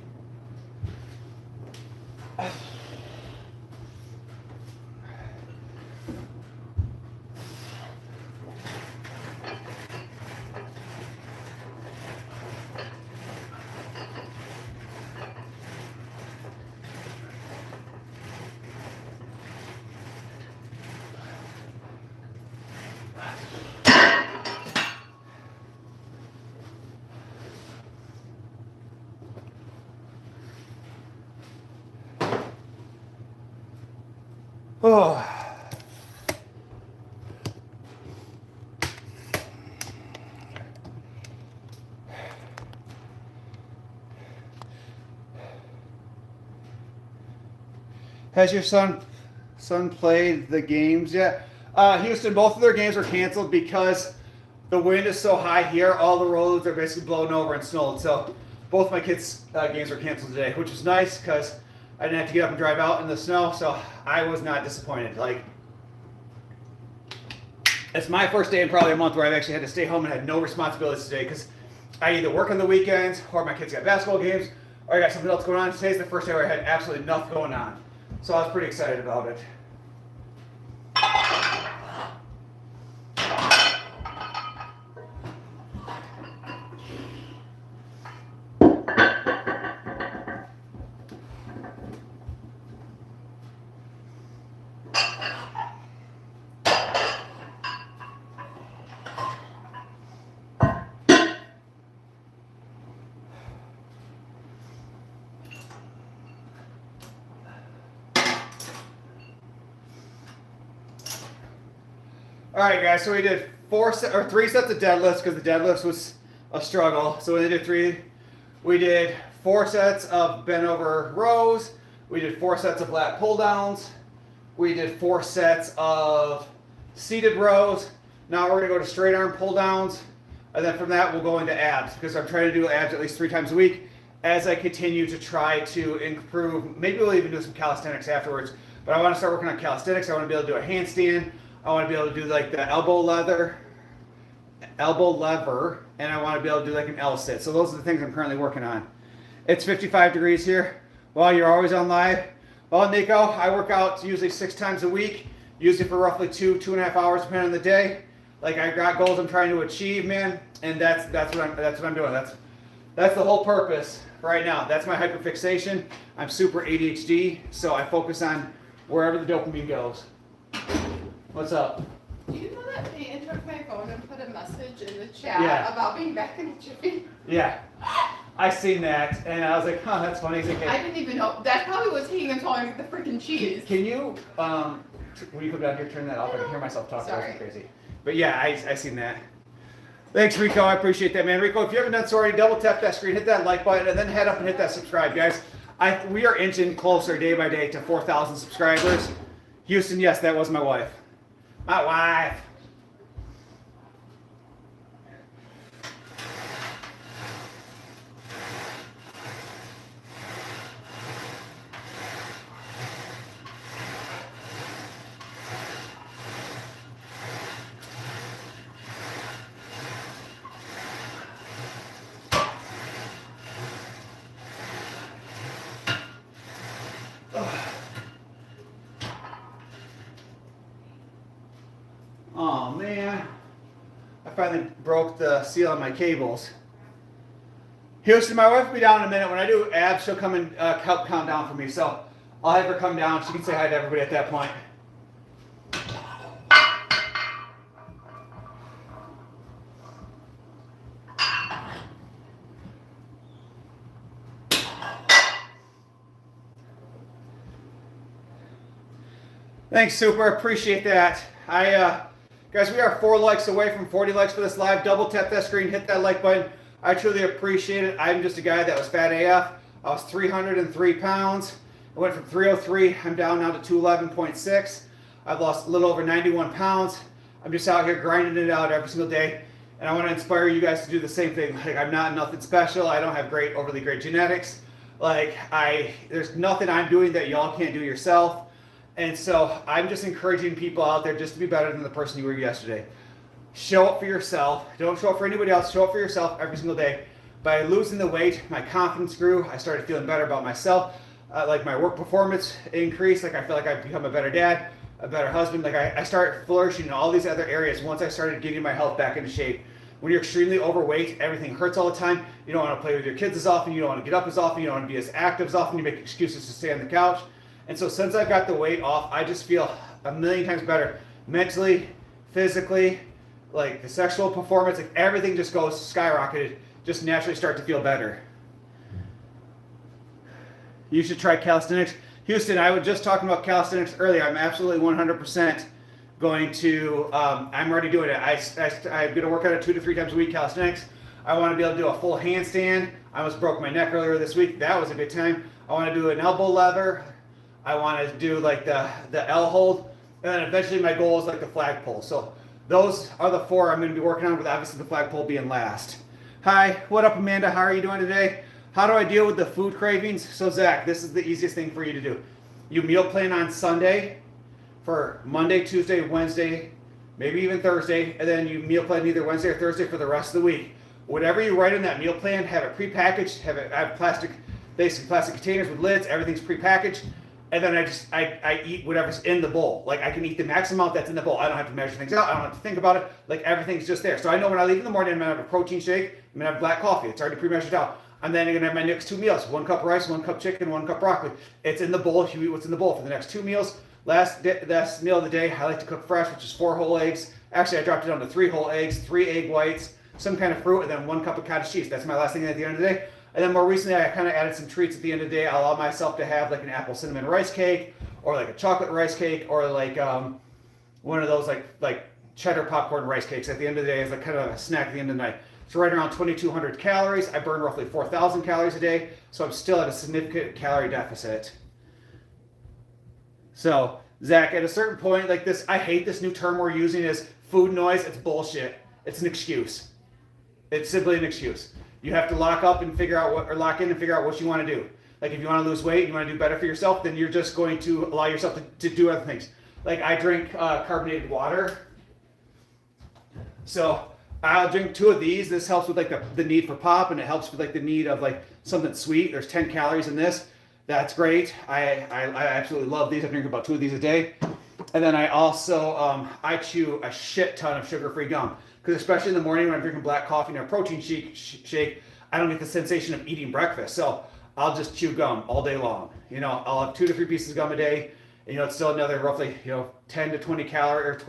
Oh. Has your son played the games yet? Houston, both of their games were canceled because the wind is so high here. All the roads are basically blown over and snowed. So both my kids' games were canceled today, which is nice because I didn't have to get up and drive out in the snow. So I was not disappointed. Like, it's my first day in probably a month where I've actually had to stay home and had no responsibilities today because I either work on the weekends or my kids got basketball games or I got something else going on. Today's the first day where I had absolutely nothing going on. So I was pretty excited about it. All right, guys. So we did 3 sets of deadlifts because the deadlifts was a struggle. So we did 3. We did 4 sets of bent over rows. We did 4 sets of lat pull downs. We did 4 sets of seated rows. Now we're gonna go to straight arm pull downs, and then from that we'll go into abs because I'm trying to do abs at least 3 times a week as I continue to try to improve. Maybe we'll even do some calisthenics afterwards. But I want to start working on calisthenics. I want to be able to do a handstand. I want to be able to do like the elbow lever and I want to be able to do like an L sit. So those are the things I'm currently working on. It's 55 degrees here. Well, you're always on live. Well, Nico, I work out usually 6 times a week, usually for roughly 2.5 hours depending on the day. Like I got goals I'm trying to achieve, man, and that's what I'm doing. That's the whole purpose right now. That's my hyperfixation. I'm super ADHD, so I focus on wherever the dopamine goes. What's up? Do you know that Peyton took my phone and put a message in the chat Yeah. about being back in Jiffy? Yeah, I seen that, and I was like, huh, that's funny. He's like, I didn't even know. That probably was he until I got the freaking cheese. can you, when you come down here, turn that off? I can hear myself talk. Sorry. That's crazy. But yeah, I seen that. Thanks, Rico. I appreciate that, man. Rico, if you haven't done so already, double tap that screen, hit that like button, and then head up and hit that subscribe, guys. We are inching closer day by day to 4,000 subscribers. Houston, yes, that was my wife. My wife. Oh man, I finally broke the seal on my cables. Houston, my wife will be down in a minute. When I do abs, she'll come and help count down for me. So I'll have her come down. She can say hi to everybody at that point. Thanks, Super. Appreciate that. Guys, we are 4 likes away from 40 likes for this live. Double tap that screen, hit that like button. I truly appreciate it. I'm just a guy that was fat AF. I was 303 pounds. I went from 303. I'm down now to 211.6. I've lost a little over 91 pounds. I'm just out here grinding it out every single day. And I want to inspire you guys to do the same thing. Like, I'm not nothing special. I don't have overly great genetics. Like, there's nothing I'm doing that y'all can't do yourself. And so I'm just encouraging people out there just to be better than the person you were yesterday. Show up for yourself. Don't show up for anybody else. Show up for yourself every single day. By losing the weight, my confidence grew. I started feeling better about myself. Like my work performance increased. Like I feel like I've become a better dad, a better husband. Like I started flourishing in all these other areas once I started getting my health back into shape. When you're extremely overweight, everything hurts all the time. You don't want to play with your kids as often. You don't want to get up as often. You don't want to be as active as often. You make excuses to stay on the couch. And so since I've got the weight off, I just feel a million times better mentally, physically, like the sexual performance, like everything just goes skyrocketed, just naturally start to feel better. You should try calisthenics. Houston, I was just talking about calisthenics earlier. I'm absolutely 100% going to, I'm already doing it. I'm going to work out it 2 to 3 times a week, calisthenics. I want to be able to do a full handstand. I almost broke my neck earlier this week. That was a good time. I want to do an elbow lever. I want to do like the L hold, and then eventually my goal is like the flag pull. So those are the 4 I'm going to be working on, with obviously the flag pull being last. Hi, what up, Amanda? How are you doing today? How do I deal with the food cravings? So Zach, this is the easiest thing for you to do. You meal plan on Sunday for Monday, Tuesday, Wednesday, maybe even Thursday, and then you meal plan either Wednesday or Thursday for the rest of the week. Whatever you write in that meal plan, have it prepackaged, have basic plastic containers with lids, everything's prepackaged. And then I eat whatever's in the bowl. Like I can eat the max amount that's in the bowl. I don't have to measure things out. I don't have to think about it. Like everything's just there. So I know when I leave in the morning, I'm gonna have a protein shake. I'm gonna have black coffee. It's already pre-measured out. I'm then gonna have my next 2 meals. 1 cup rice, 1 cup chicken, 1 cup broccoli. It's in the bowl. You eat what's in the bowl for the next 2 meals. Last meal of the day, I like to cook fresh, which is 4 whole eggs. Actually, I dropped it down to 3 whole eggs, 3 egg whites, some kind of fruit, and then 1 cup of cottage cheese. That's my last thing at the end of the day. And then more recently, I kind of added some treats at the end of the day. I allow myself to have like an apple cinnamon rice cake, or like a chocolate rice cake, or like one of those like cheddar popcorn rice cakes at the end of the day as like kind of a snack at the end of the night. So right around 2,200 calories. I burn roughly 4,000 calories a day, so I'm still at a significant calorie deficit. So Zach, at a certain point like this, I hate this new term we're using is food noise. It's bullshit. It's an excuse. It's simply an excuse. You have to lock in and figure out what you want to do. Like if you want to lose weight, you want to do better for yourself, then you're just going to allow yourself to do other things. Like I drink carbonated water. So I'll drink 2 of these. This helps with like the need for pop, and it helps with like the need of like something sweet. There's 10 calories in this. That's great. I absolutely love these. I drink about 2 of these a day. And then I also I chew a shit ton of sugar-free gum, because especially in the morning when I'm drinking black coffee and a protein shake, I don't get the sensation of eating breakfast. So I'll just chew gum all day long. You know, I'll have 2 to 3 pieces of gum a day. And, you know, it's still another roughly 10 to 20 calories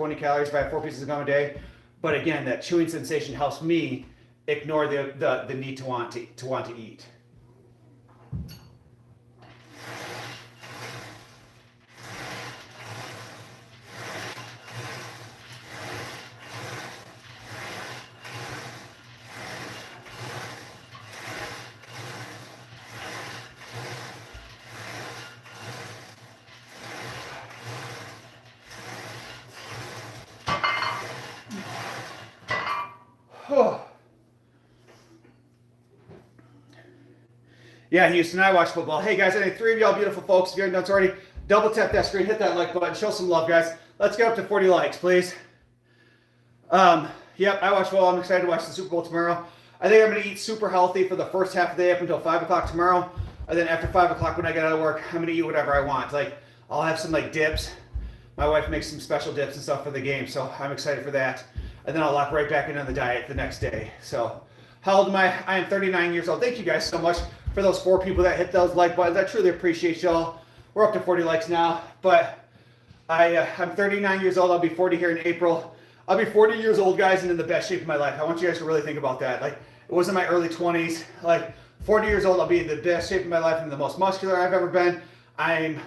if I have 4 pieces of gum a day. But again, that chewing sensation helps me ignore the need to want to eat. Yeah, Houston, I watch football. Hey guys, I need 3 of y'all beautiful folks. If you haven't done so already, double tap that screen, hit that like button, show some love, guys. Let's get up to 40 likes, please. Yep, I watch football. I'm excited to watch the Super Bowl tomorrow. I think I'm going to eat super healthy for the first half of the day up until 5 o'clock tomorrow. And then after 5 o'clock when I get out of work, I'm going to eat whatever I want. Like, I'll have some like dips. My wife makes some special dips and stuff for the game, so I'm excited for that. And then I'll lock right back into the diet the next day. So, how old am I? I am 39 years old. Thank you guys so much for those 4 people that hit those like buttons. I truly appreciate y'all. We're up to 40 likes now, but I'm 39 years old. I'll be 40 here in April. I'll be 40 years old, guys, and in the best shape of my life. I want you guys to really think about that. Like, it was in my early 20s. Like, 40 years old, I'll be in the best shape of my life and the most muscular I've ever been. I'm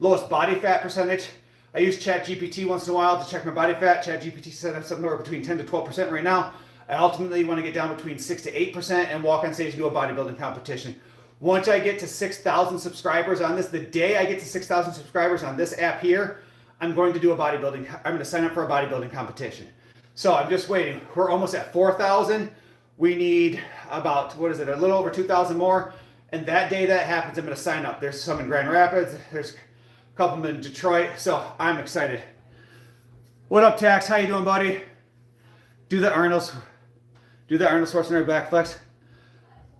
lowest body fat percentage. I use ChatGPT once in a while to check my body fat. ChatGPT said I'm somewhere between 10 to 12% right now. I ultimately want to get down between 6 to 8% and walk on stage and do a bodybuilding competition. Once I get to 6,000 subscribers on this, the day I get to 6,000 subscribers on this app here, I'm going to do a bodybuilding. I'm going to sign up for a bodybuilding competition. So I'm just waiting. We're almost at 4,000. We need about, a little over 2,000 more. And that day that happens, I'm going to sign up. There's some in Grand Rapids. There's a couple in Detroit. So I'm excited. What up, Tax? How you doing, buddy? Do the Arnold Schwarzenegger back flex.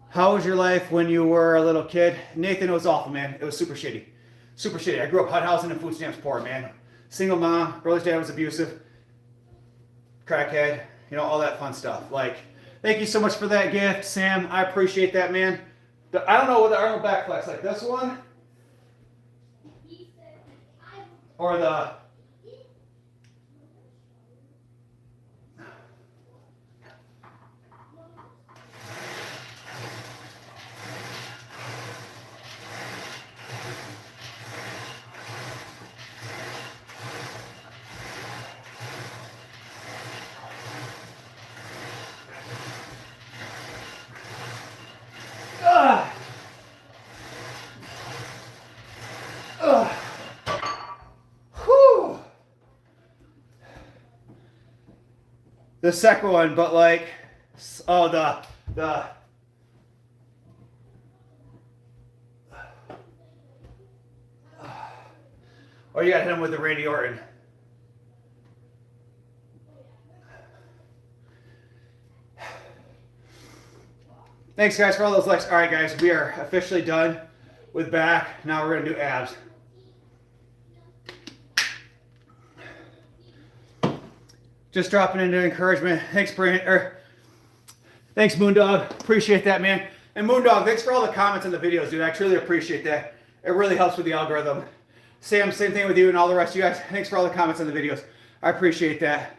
How was your life when you were a little kid? Nathan, it was awful, man. It was super shitty. Super shitty. I grew up hot housing and food stamps poor, man. Single mom, brother's dad was abusive, crackhead, all that fun stuff. Like, thank you so much for that gift, Sam. I appreciate that, man. I don't know what the Arnold back flex, like this one? Or the... The second one, but like, oh, oh, you got him with the Randy Orton. Thanks, guys, for all those likes. All right, guys, we are officially done with back. Now we're going to do abs. Just dropping into encouragement. Thanks, thanks, Moondog. Appreciate that, man. And Moondog, thanks for all the comments on the videos, dude. I truly appreciate that. It really helps with the algorithm. Sam, same thing with you and all the rest of you guys. Thanks for all the comments on the videos. I appreciate that.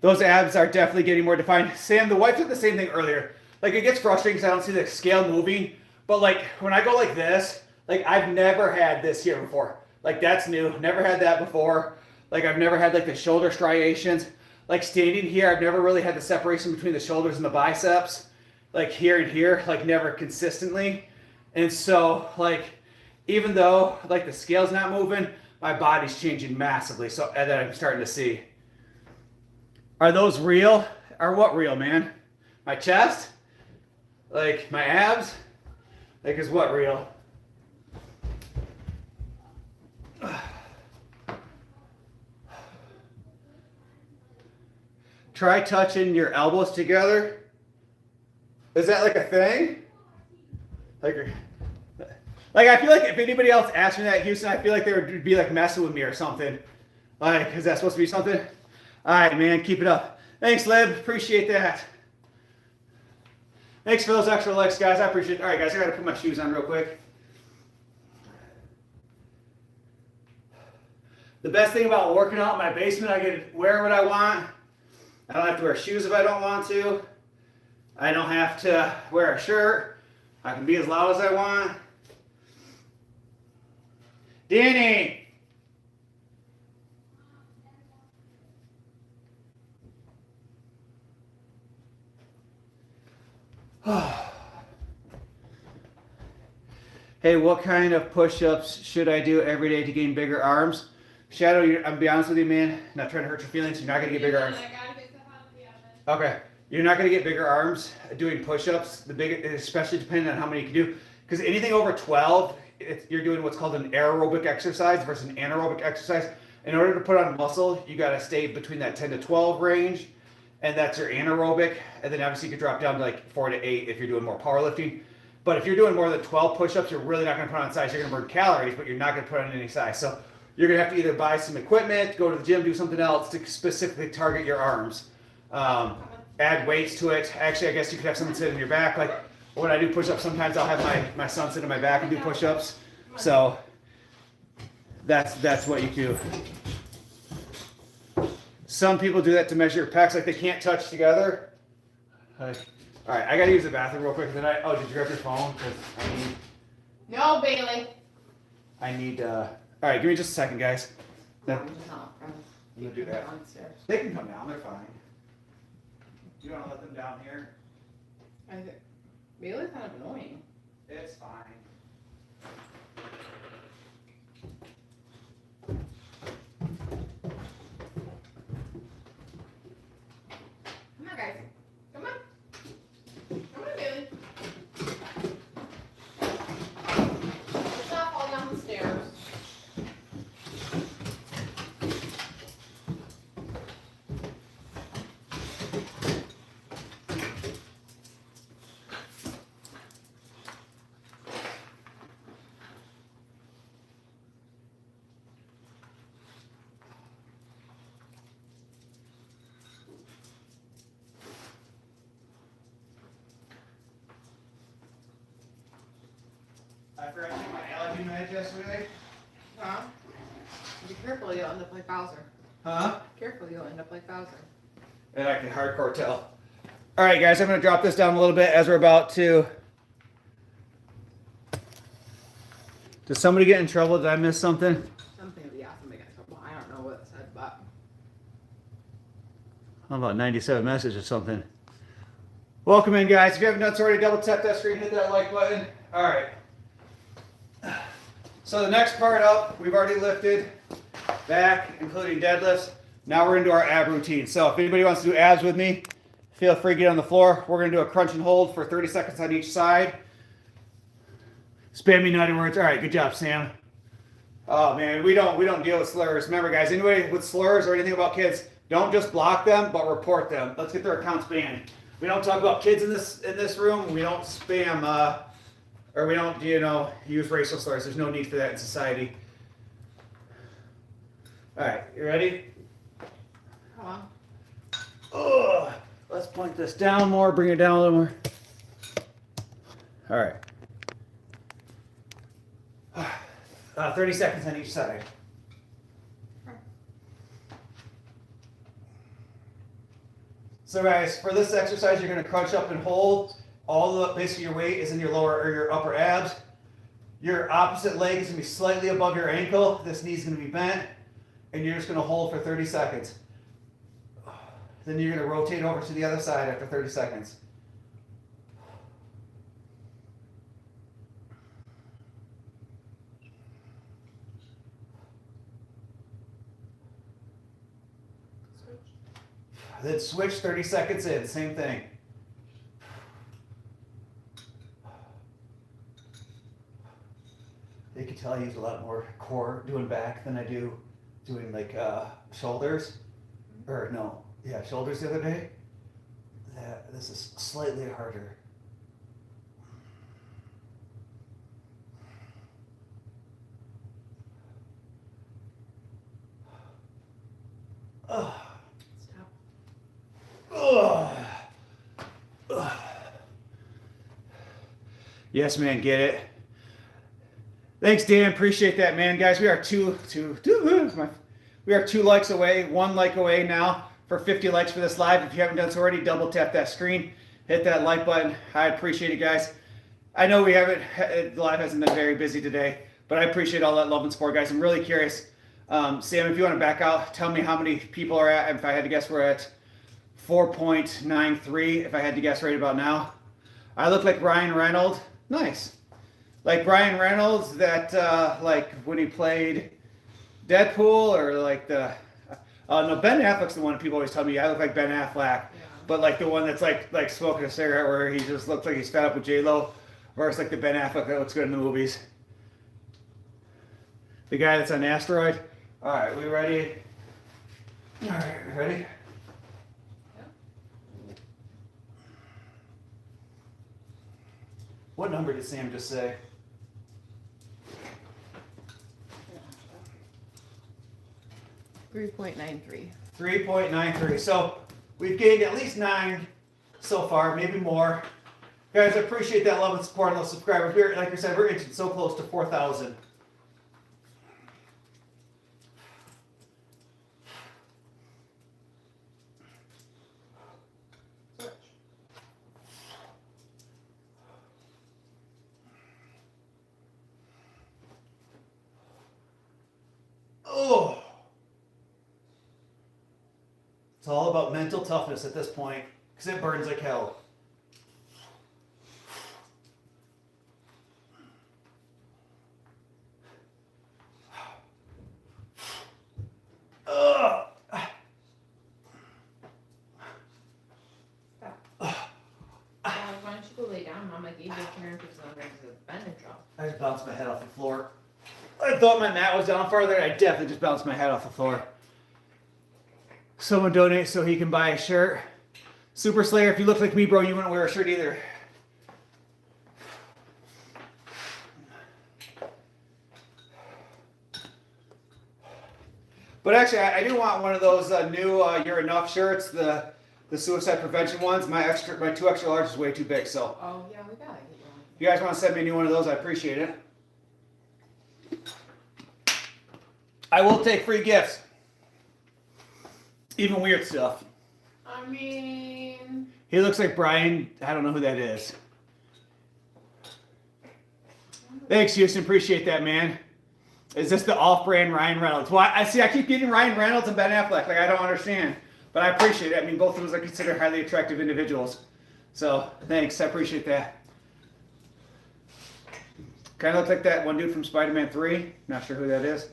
Those abs are definitely getting more defined. Sam, the wife did the same thing earlier. Like, it gets frustrating because I don't see the scale moving. But, like, when I go like this, like, I've never had this here before. Like, that's new. Never had that before. Like, I've never had, like, the shoulder striations. Like, standing here, I've never really had the separation between the shoulders and the biceps. Like, here and here, like, never consistently. And so, like, even though, like, the scale's not moving, my body's changing massively. So, and then I'm starting to see. Are those real? Are what real, man? My chest? Like, my abs? Like, is what real? try touching your elbows together. Is that like a thing? Like I feel like if anybody else asked me that in Houston, I feel like they would be like messing with me or something. Like, is that supposed to be something? All right, man, keep it up. Thanks, Lib. Appreciate that. Thanks for those extra likes, guys. I appreciate it. All right, guys, I gotta put my shoes on real quick. The best thing about working out in my basement, I can wear what I want. I don't have to wear shoes if I don't want to. I don't have to wear a shirt. I can be as loud as I want. Danny! Hey, what kind of push-ups should I do every day to gain bigger arms? Shadow, I'm gonna be honest with you, man. Not trying to hurt your feelings. You're not gonna get bigger arms. Okay, you're not gonna get bigger arms doing push-ups. Especially depending on how many you can do. Because anything over 12, you're doing what's called an aerobic exercise versus an anaerobic exercise. In order to put on muscle, you gotta stay between that 10 to 12 range, and that's your anaerobic. And then obviously you could drop down to like 4 to 8 if you're doing more powerlifting. But if you're doing more than 12 push-ups, you're really not gonna put on size. You're gonna burn calories, but you're not gonna put on any size. So you're gonna have to either buy some equipment, go to the gym, do something else to specifically target your arms. Add weights to it. Actually, I guess you could have someone sit in your back. Like when I do push-ups, sometimes I'll have my son sit in my back and do push-ups. So that's what you do. Some people do that to measure your pecs, like they can't touch together. All right, I gotta use the bathroom real quick. Did you grab your phone? 'Cause No, Bailey. I need. All right, give me just a second, guys. No, I'm gonna do that. They can come down. They're fine. You don't let them down here. Bailey's kind of annoying. It's fine. Come on, guys. Come on. Come on, Bailey. Let's not fall down the stairs. I forgot to take my allergy meds yesterday. Huh? Be careful, you'll end up like Bowser. Huh? Careful, you'll end up like Bowser. And I can hardcore tell. All right, guys, I'm going to drop this down a little bit as we're about to. Did somebody get in trouble? Did I miss something? Something would be awesome to get in trouble. I don't know what it said, but. How about 97 message or something? Welcome in, guys. If you haven't done so already, double tap that screen, hit that like button. All right. So the next part up, we've already lifted back, including deadlifts. Now we're into our ab routine. So if anybody wants to do abs with me, feel free to get on the floor. We're going to do a crunch and hold for 30 seconds on each side. Spam me nutty words. All right, good job, Sam. Oh man, we don't deal with slurs. Remember, guys, anybody with slurs or anything about kids, don't just block them, but report them. Let's get their accounts banned. We don't talk about kids in this room. We don't spam or we don't use racial slurs. There's no need for that in society. All right, you ready? Come on. Oh, let's point this down more. Bring it down a little more. All right. 30 seconds on each side. So guys, for this exercise, you're going to crunch up and hold. Basically your weight is in your lower or your upper abs. Your opposite leg is going to be slightly above your ankle. This knee is going to be bent. And you're just going to hold for 30 seconds. Then you're going to rotate over to the other side after 30 seconds. Then switch 30 seconds in, same thing. You can tell I use a lot more core doing back than I do doing like shoulders. Or no, Yeah, shoulders the other day. This is slightly harder. Ugh. Stop. Ugh. Ugh. Yes, man, get it. Thanks, Dan. Appreciate that, man. Guys, we are we are 2 likes away, 1 like away now for 50 likes for this live. If you haven't done so already, double tap that screen, hit that like button. I appreciate it, guys. I know the live hasn't been very busy today, but I appreciate all that love and support, guys. I'm really curious. Sam, if you want to back out, tell me how many people are at. If I had to guess, we're at 4.93. If I had to guess right about now, I look like Ryan Reynolds. Nice, like Ryan Reynolds that like when he played Deadpool, or like the no, Ben Affleck's the one people always tell me I look like Ben Affleck, Yeah. but like the one that's like smoking a cigarette where he just looks like he's fed up with J-Lo, versus like the Ben Affleck that looks good in the movies. The guy that's on Asteroid. All right, we ready? All right, ready? What number did Sam just say? 3.93. 3.93. So we've gained at least 9 so far, maybe more. Guys, I appreciate that love and support and those subscribers. We're, like I said, we're inching so close to 4,000. Oh, it's all about mental toughness at this point, because it burns like hell. Ugh. Stop. Why don't you go lay down? Mama gave you a turn for some reason to bend and drop. I just bounced my head off the floor. I thought my mat was down farther. I definitely just bounced my head off the floor. Someone donate so he can buy a shirt. Super Slayer, if you look like me, bro, you wouldn't wear a shirt either. But actually, I do want one of those new You're Enough shirts, the suicide prevention ones. My 2 extra large is way too big, so. Oh, yeah, we got it. If you guys want to send me a new one of those, I appreciate it. I will take free gifts. Even weird stuff. I mean... He looks like Brian. I don't know who that is. Thanks, Houston. Appreciate that, man. Is this the off-brand Ryan Reynolds? Well, I keep getting Ryan Reynolds and Ben Affleck. Like, I don't understand. But I appreciate it. I mean, both of those are considered highly attractive individuals. So, thanks. I appreciate that. Kind of looks like that one dude from Spider-Man 3. Not sure who that is.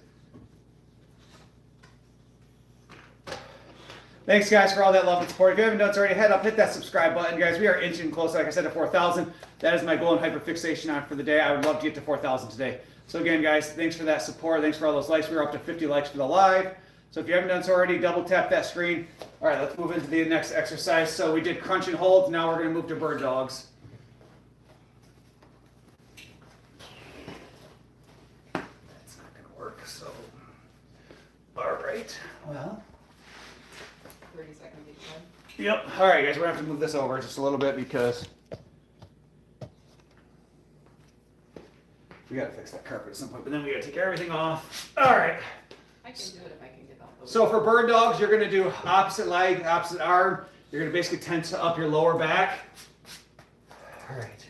Thanks, guys, for all that love and support. If you haven't done so already, head up, hit that subscribe button. Guys, we are inching close, like I said, to 4,000. That is my goal and hyperfixation on for the day. I would love to get to 4,000 today. So again, guys, thanks for that support. Thanks for all those likes. We were up to 50 likes for the live. So if you haven't done so already, double tap that screen. All right, let's move into the next exercise. So we did crunch and holds. Now we're going to move to bird dogs. That's not going to work, so. All right, well. 30 seconds each time. Yep. All right, guys, we're going to have to move this over just a little bit because we got to fix that carpet at some point, but then we got to take everything off. All right. I can do it if I can get off the So for bird dogs, you're going to do opposite leg, opposite arm. You're going to basically tense up your lower back. All right.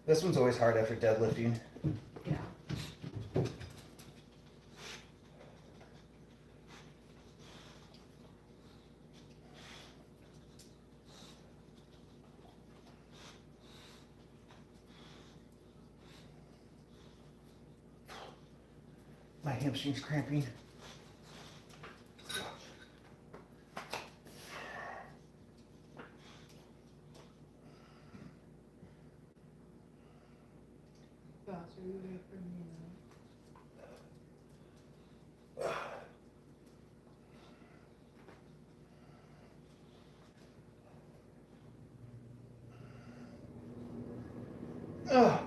This one's always hard after deadlifting. Yeah. My hamstring's cramping. Faster you do it for me now. Ugh.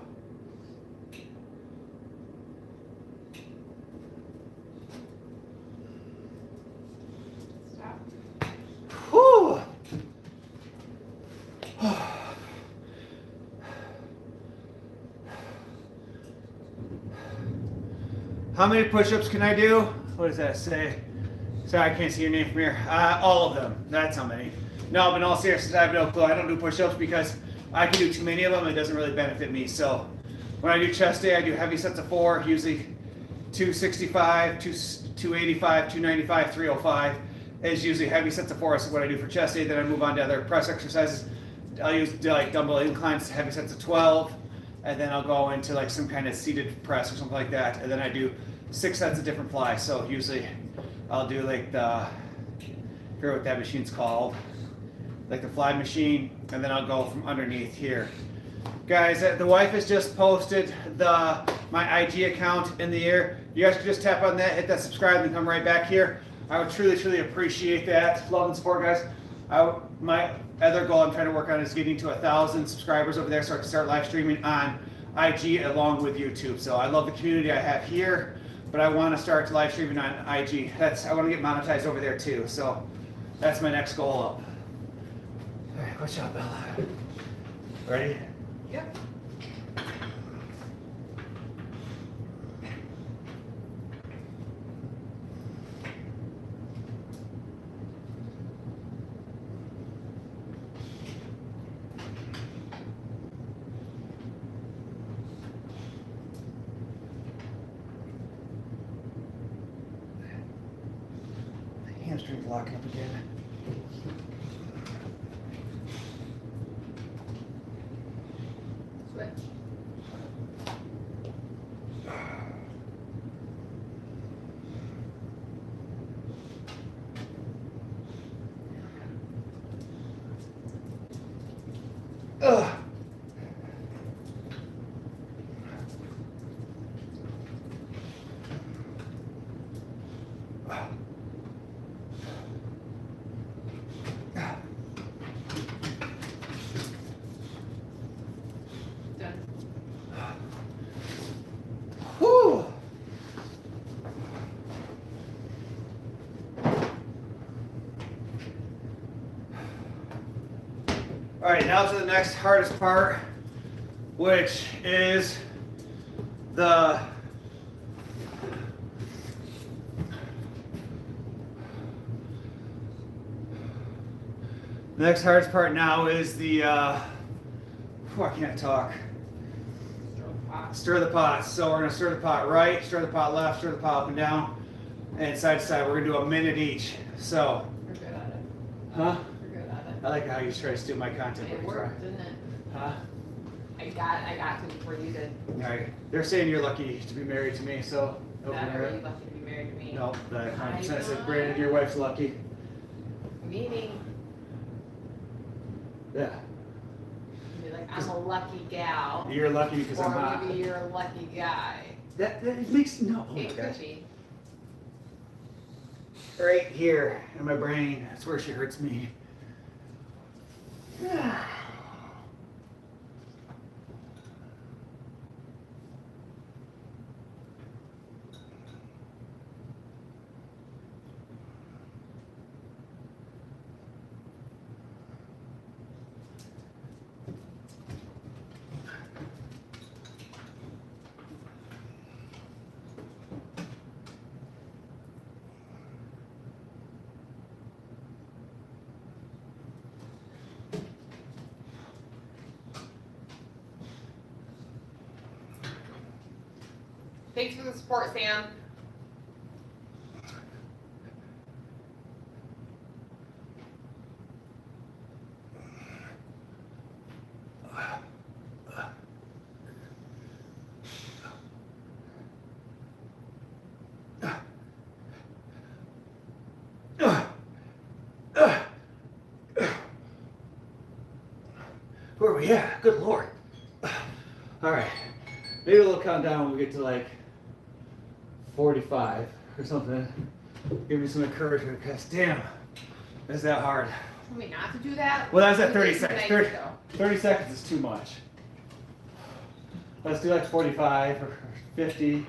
Stop. Whew. How many push-ups can I do? What does that say? Sorry, I can't see your name from here. All of them. That's how many. No, but in all seriousness, I have no clue. I don't do push-ups because I can do too many of them. It doesn't really benefit me. So when I do chest day, I do heavy sets of 4, usually 265, 285, 295, 305 is usually heavy sets of 4. So what I do for chest day, then I move on to other press exercises. I'll use like dumbbell inclines, heavy sets of 12, and then I'll go into like some kind of seated press or something like that. And then I do 6 sets of different flies. So usually I'll do like the, I forget what that machine's called, like the fly machine, and then I'll go from underneath here. Guys, the wife has just posted my IG account in the air. You guys can just tap on that, hit that subscribe, and come right back here. I would truly, truly appreciate that. Love and support, guys. My other goal I'm trying to work on is getting to 1,000 subscribers over there so I can start live streaming on IG along with YouTube. So I love the community I have here, but I want to start live streaming on IG. I want to get monetized over there too. So that's my next goal up. All right, watch out, Bella. Ready? Yep. Hamstring's locking up again. Switch. Ugh. Done. Whew. All right, now to the next hardest part, which is the next hardest part now is the whew, I can't talk. Stir the pot. So we're gonna stir the pot right, stir the pot left, stir the pot up and down, and side to side. We're gonna do a minute each. So, We're good at it. huh? We're good at I like how you try to steal my content. it. It worked, didn't it? Huh? I got to before you did. All right. They're saying you're lucky to be married to me, so. That are you lucky to be married to me? No, that 100% said I Brandon, your wife's lucky. Meaning, Yeah. be like, I'm a lucky gal. You're lucky because I'm Or hot. maybe you're a lucky guy. That it makes no. Oh my It gosh. could be. Right here in my brain. That's where she hurts me. Thanks for the support, Sam. Where are we at? Good Lord. All right. Maybe a little countdown when we get to like 45 or something. Give me some encouragement because damn, is that hard. Tell me not to do that. Well, that's at You 30 did seconds. tonight, 30, though. 30 seconds is too much. Let's do like 45 or 50,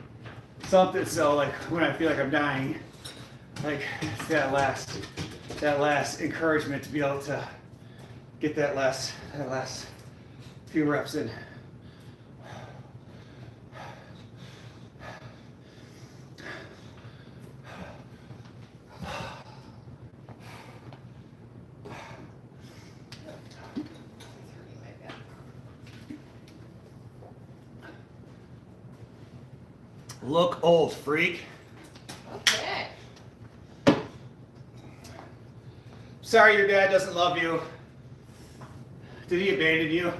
something. So like when I feel like I'm dying, like it's that last encouragement to be able to get that last few reps in. Look old, freak. Okay. Sorry your dad doesn't love you. Did he abandon you?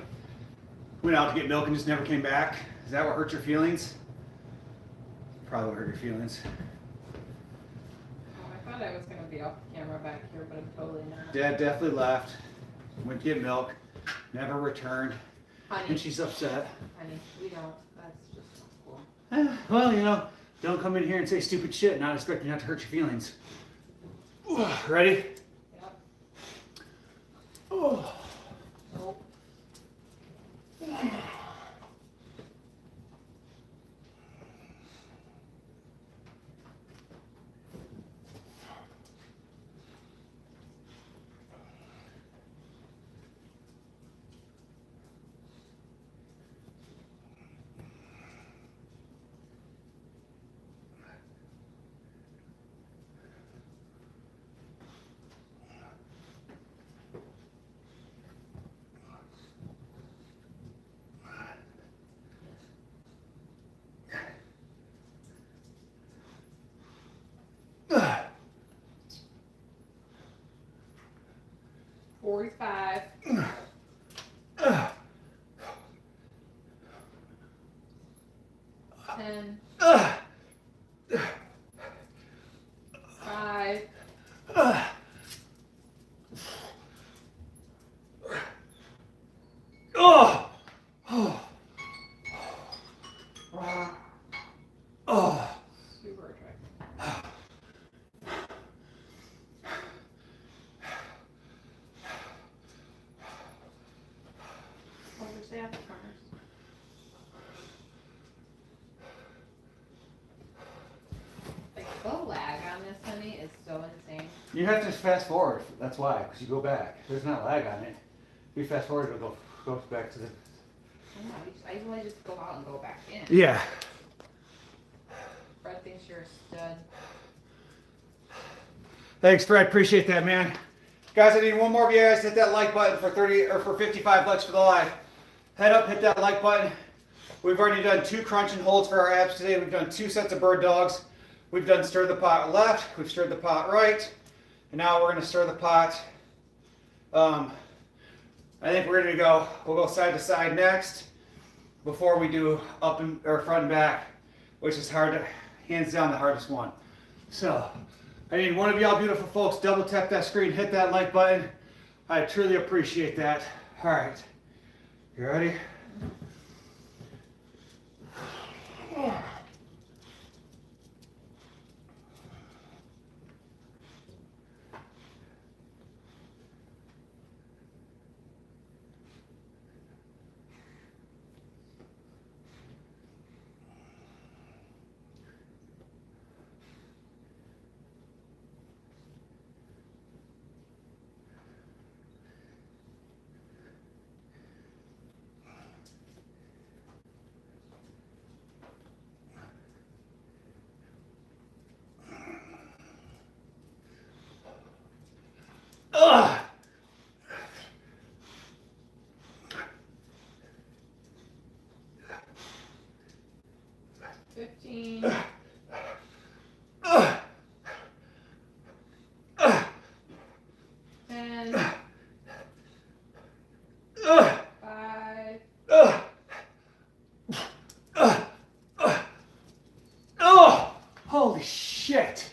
Went out to get milk and just never came back? Is that what hurt your feelings? Probably what hurt your feelings. Oh, I thought I was gonna be off camera back here, but I'm totally not. Dad definitely left. Went to get milk. Never returned. Honey, And she's upset. honey, we don't. That's just not cool. Well, you know, don't come in here and say stupid shit, not expecting not to hurt your feelings. Ready? Yep. Oh. Nope. Ugh. 45. Ugh. 10. Ugh. 5. Ugh. Oh. Oh. Oh. Super attractive. Oh, there's the apple corners. Like, the lag on this, honey, is so insane. You have to fast forward. That's why, because you go back. There's not lag on it. If you fast forward, it'll go back to the. I don't know, I usually just go out and go back in. Yeah. Fred thinks you're a stud. Thanks, Fred. Appreciate that, man. Guys, I need one more of you guys to hit that like button for 30 or for 55 likes for the live. Head up, hit that like button. We've already done 2 crunch and holds for our abs today. We've done 2 sets of bird dogs. We've done stir the pot left. We've stirred the pot right. And now we're going to stir the pot. I think we're going to go, we'll go side to side next before we do up and or front and back, which is hard to, hands down the hardest one. So I need one of y'all beautiful folks double tap that screen, hit that like button. I truly appreciate that. All right, you ready? Ugh. 15. 10. 5. Oh, holy shit.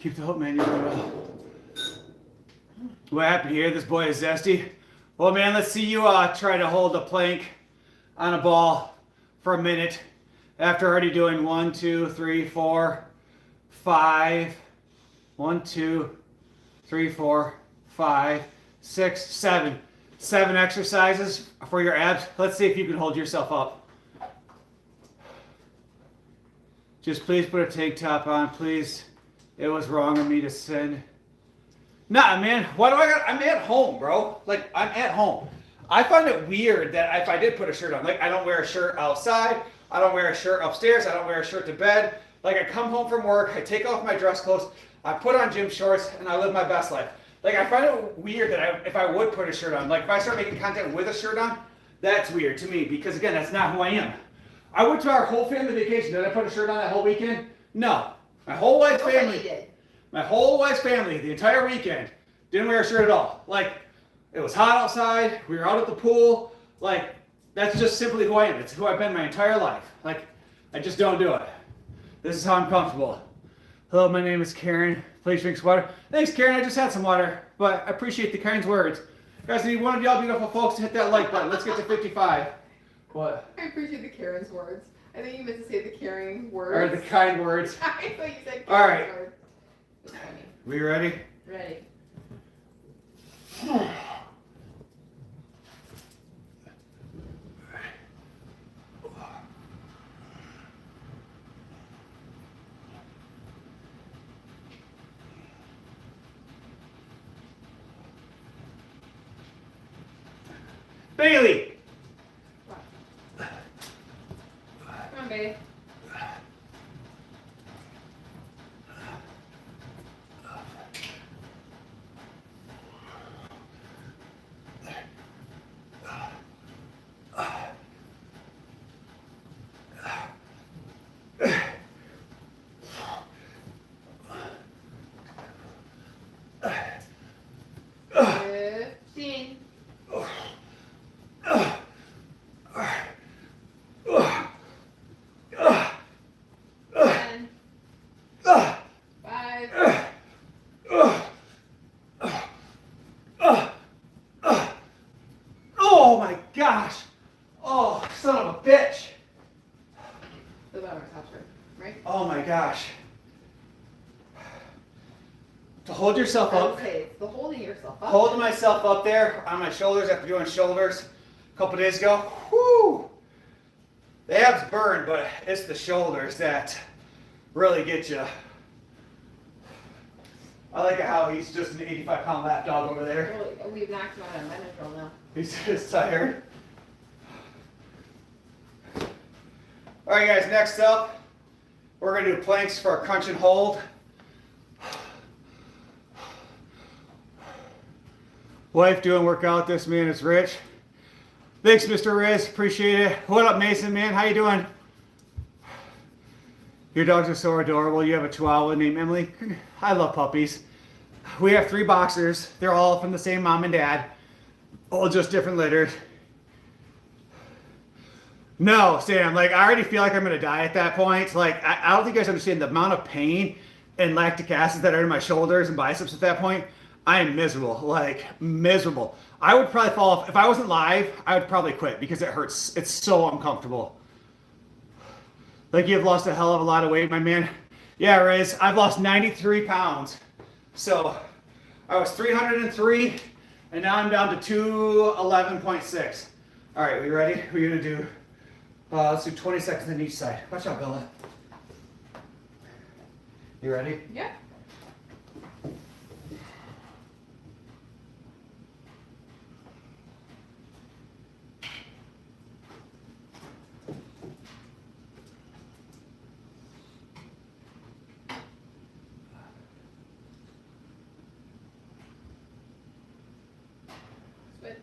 Keep the hope, man. You're doing well. What happened here? This boy is zesty. Well, man, let's see you try to hold a plank on a ball for a minute after already doing 1, 2, 3, 4, 5. 1, 2, 3, 4, 5, 6, 7. 7 exercises for your abs. Let's see if you can hold yourself up. Just please put a tank top on, please. It was wrong of me to send. Nah, man, why do I got? I'm at home, bro. Like, I'm at home. I find it weird that if I did put a shirt on, like, I don't wear a shirt outside. I don't wear a shirt upstairs. I don't wear a shirt to bed. Like, I come home from work, I take off my dress clothes, I put on gym shorts, and I live my best life. Like, I find it weird that if I would put a shirt on, like, if I start making content with a shirt on, that's weird to me because, again, that's not who I am. I went to our whole family vacation. Did I put a shirt on that whole weekend? No. My whole wife's family did. My whole wife's family, the entire weekend, didn't wear a shirt at all. Like, it was hot outside. We were out at the pool. Like, that's just simply who I am. It's who I've been my entire life. Like, I just don't do it. This is how I'm comfortable. Hello, my name is Karen. Please drink some water. Thanks, Karen. I just had some water, but I appreciate the kind words. Guys, I need one of y'all beautiful folks to hit that like button. Let's get to 55. What? I appreciate the Karen's words. I think you meant to say the caring words. Or the kind words. I thought you said Karen's All right. words. It's funny. We ready? Ready. Bailey! Come on, babe. Oh my gosh! Oh, son of a bitch! The bottom top shirt, right? Oh my gosh. To hold yourself I would up. say it's the holding yourself up. Holding myself up there on my shoulders after doing shoulders a couple days ago. Whoo! The abs burn, but it's the shoulders that really get you. I like how he's just an 85-pound lap dog over there. Well, we've knocked him out on Benadryl now. He's just tired. All right, guys, next up, we're going to do planks for a crunch and hold. Wife doing workout this, man. It's Rich. Thanks, Mr. Riz. Appreciate it. What up, Mason, man? How you doing? Your dogs are so adorable. You have a Chihuahua named Emily. I love puppies. We have 3 boxers. They're all from the same mom and dad. All just different litters. No, Sam, like, I already feel like I'm going to die at that point. Like, I don't think you guys understand the amount of pain and lactic acid that are in my shoulders and biceps at that point. I am miserable, like, miserable. I would probably fall off. If I wasn't live, I would probably quit because it hurts. It's so uncomfortable. Like, you've lost a hell of a lot of weight, my man. Yeah, Riz, I've lost 93 pounds. So, I was 303, and now I'm down to 211.6. All right, we ready? We're going to do, let's do 20 seconds on each side. Watch out, Bella. You ready? Yeah. Switch.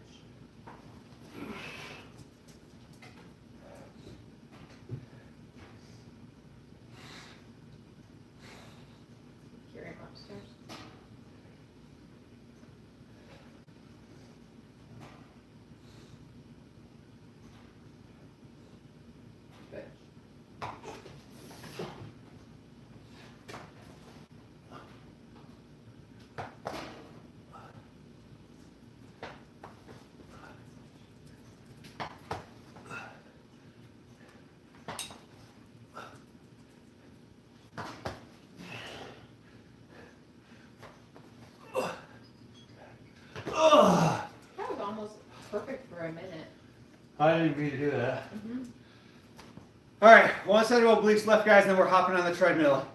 I didn't agree to do that. Mm-hmm. All right, one set of obliques left, guys, and then we're hopping on the treadmill.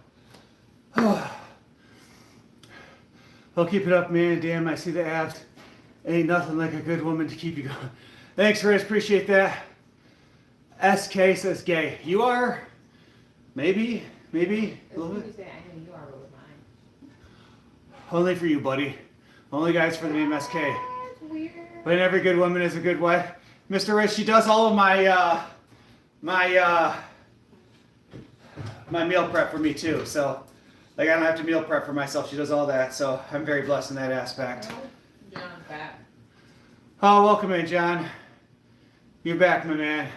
I'll keep it up, man. Damn, I see the abs. Ain't nothing like a good woman to keep you going. Thanks, Riz. Appreciate that. SK says gay. You are? Maybe a little bit. You say I know you are with mine. Only for you, buddy. Only guys for the name SK. That's weird. But every good woman is a good wife. Mr. Riz, she does all of my my meal prep for me too. So, like, I don't have to meal prep for myself. She does all that. So I'm very blessed in that aspect. John's back. Oh, welcome in, John. You're back, my man.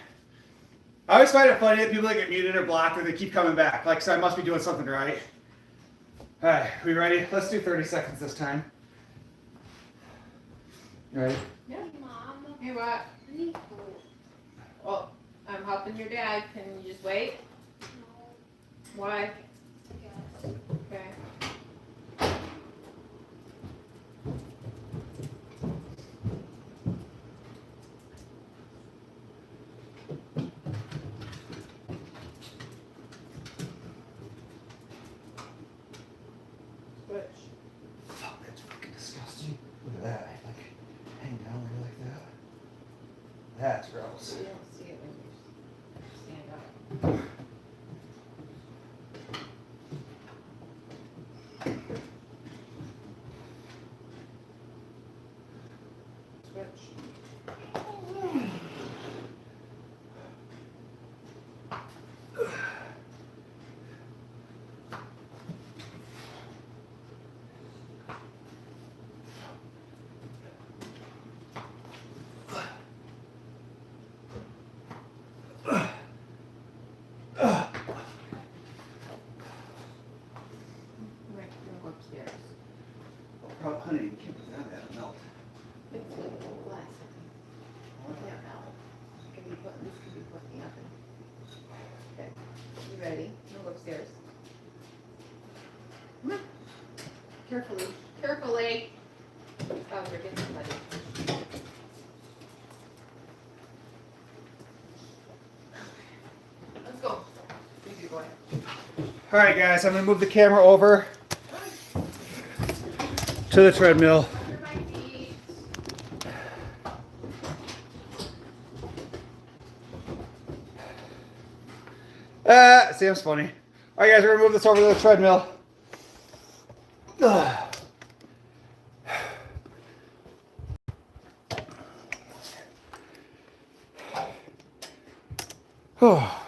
I always find it funny that people that get muted or blocked and they keep coming back. Like, so I must be doing something right. All right, we ready? Let's do 30 seconds this time. Ready? Yeah. Mom, Hey, what? I need food. Well, I'm helping your dad. Can you just wait? No, Why? I guess. Okay. Switch. Fuck, that's fucking disgusting. Look at that. Like, hang down there like that. That's gross. You don't see it when you stand up. Switch. Right, go upstairs. Oh, honey, you can't put that on that melt. It's a little glass. Yeah, no. Can be put, this can be put in the oven. Okay, you ready? Go upstairs. Come on. Carefully. Carefully. Oh, you're getting somebody. Let's go. You do go ahead. All right, guys, I'm gonna move the camera over to the treadmill. Under my feet. Sam's funny. All right, guys, we're gonna move this over to the treadmill. Oh.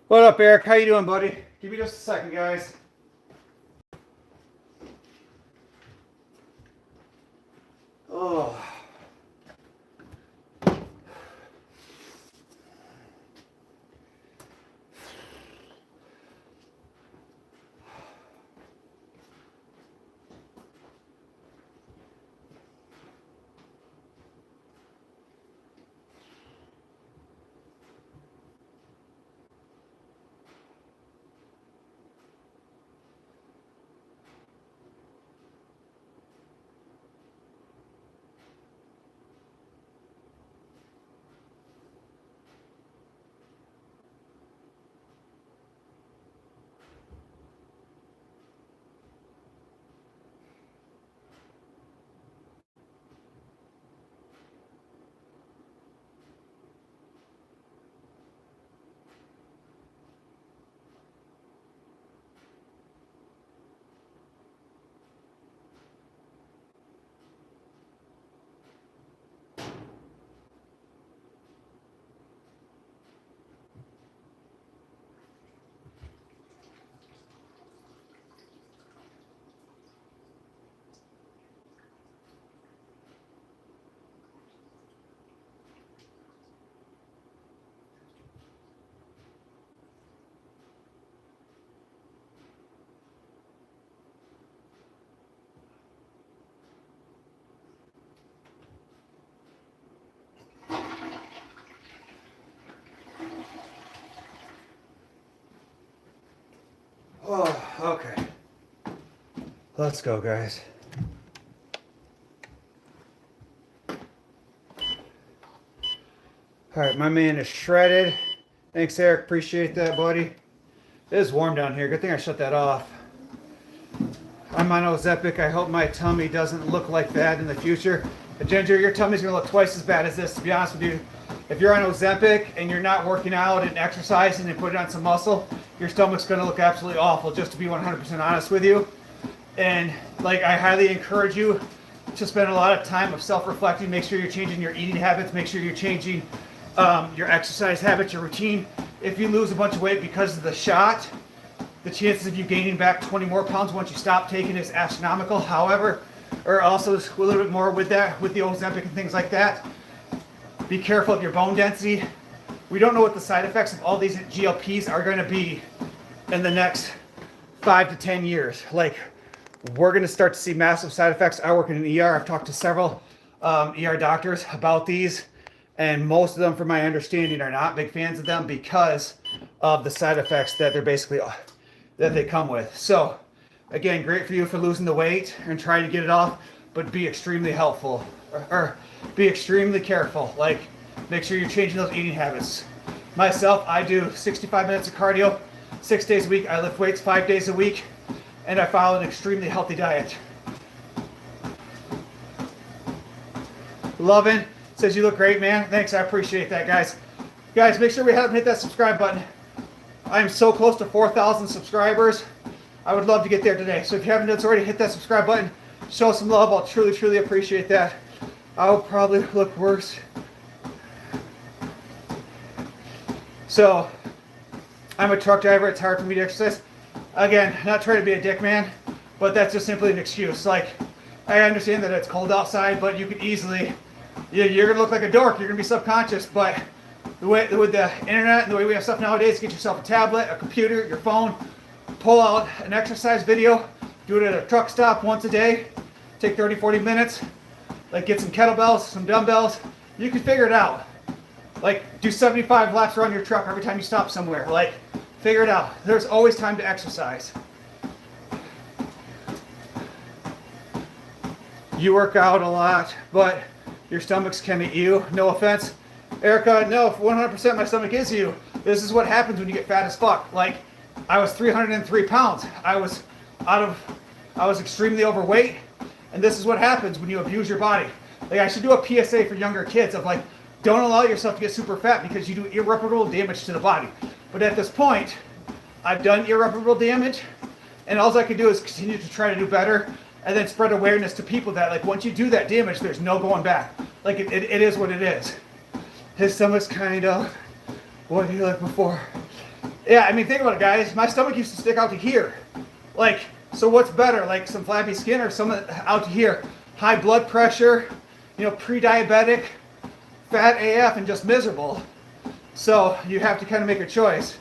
What up, Eric? How you doing, buddy? Give me just a second, guys. Oh. Let's go, guys. All right, my man is shredded. Thanks, Eric. Appreciate that, buddy. It is warm down here. Good thing I shut that off. I'm on Ozempic. I hope my tummy doesn't look like that in the future. Ginger, your tummy's gonna look twice as bad as this, to be honest with you. If you're on Ozempic and you're not working out and exercising and putting on some muscle, your stomach's gonna look absolutely awful, just to be 100% honest with you. And like, I highly encourage you to spend a lot of time of self-reflecting. Make sure you're changing your eating habits. Make sure you're changing your exercise habits, your routine. If you lose a bunch of weight because of the shot, the chances of you gaining back 20 more pounds once you stop taking is astronomical. However, or also a little bit more with that, with the Ozempic and things like that, be careful of your bone density. We don't know what the side effects of all these GLPs are going to be in the next 5 to 10 years. Like, we're going to start to see massive side effects. I work in an ER. I've talked to several ER doctors about these, and most of them, from my understanding, are not big fans of them because of the side effects that they're basically that they come with. So, again, great for you for losing the weight and trying to get it off, but be extremely helpful or be extremely careful. Like, make sure you're changing those eating habits. Myself, I do 65 minutes of cardio 6 days a week. I lift weights 5 days a week, and I follow an extremely healthy diet. Lovin' says you look great, man. Thanks, I appreciate that, guys. Guys, make sure we have hit that subscribe button. I am so close to 4,000 subscribers. I would love to get there today. So if you haven't done so already, hit that subscribe button. Show some love. I'll truly, truly appreciate that. I'll probably look worse. So, I'm a truck driver. It's hard for me to exercise. Again, not trying to be a dick, man, but that's just simply an excuse. Like, I understand that it's cold outside, but you could easily, you're going to look like a dork. You're going to be subconscious, but the way with the internet and the way we have stuff nowadays, get yourself a tablet, a computer, your phone, pull out an exercise video, do it at a truck stop once a day, take 30, 40 minutes, like get some kettlebells, some dumbbells, you can figure it out. Like, do 75 laps around your truck every time you stop somewhere. Like, figure it out. There's always time to exercise. You work out a lot, but your stomach's can eat you. No offense. Erica, no, 100% my stomach is you. This is what happens when you get fat as fuck. Like, I was 303 pounds. I was extremely overweight, and this is what happens when you abuse your body. Like, I should do a PSA for younger kids of like, don't allow yourself to get super fat because you do irreparable damage to the body. But at this point, I've done irreparable damage, and all I can do is continue to try to do better and then spread awareness to people that, like, once you do that damage, there's no going back. Like, it is what it is. His stomach's kind of what he like before. Yeah, I mean, think about it, guys. My stomach used to stick out to here. Like, so what's better? Like, some flabby skin or some out to here? High blood pressure, you know, pre-diabetic, fat AF, and just miserable. So you have to kind of make a choice.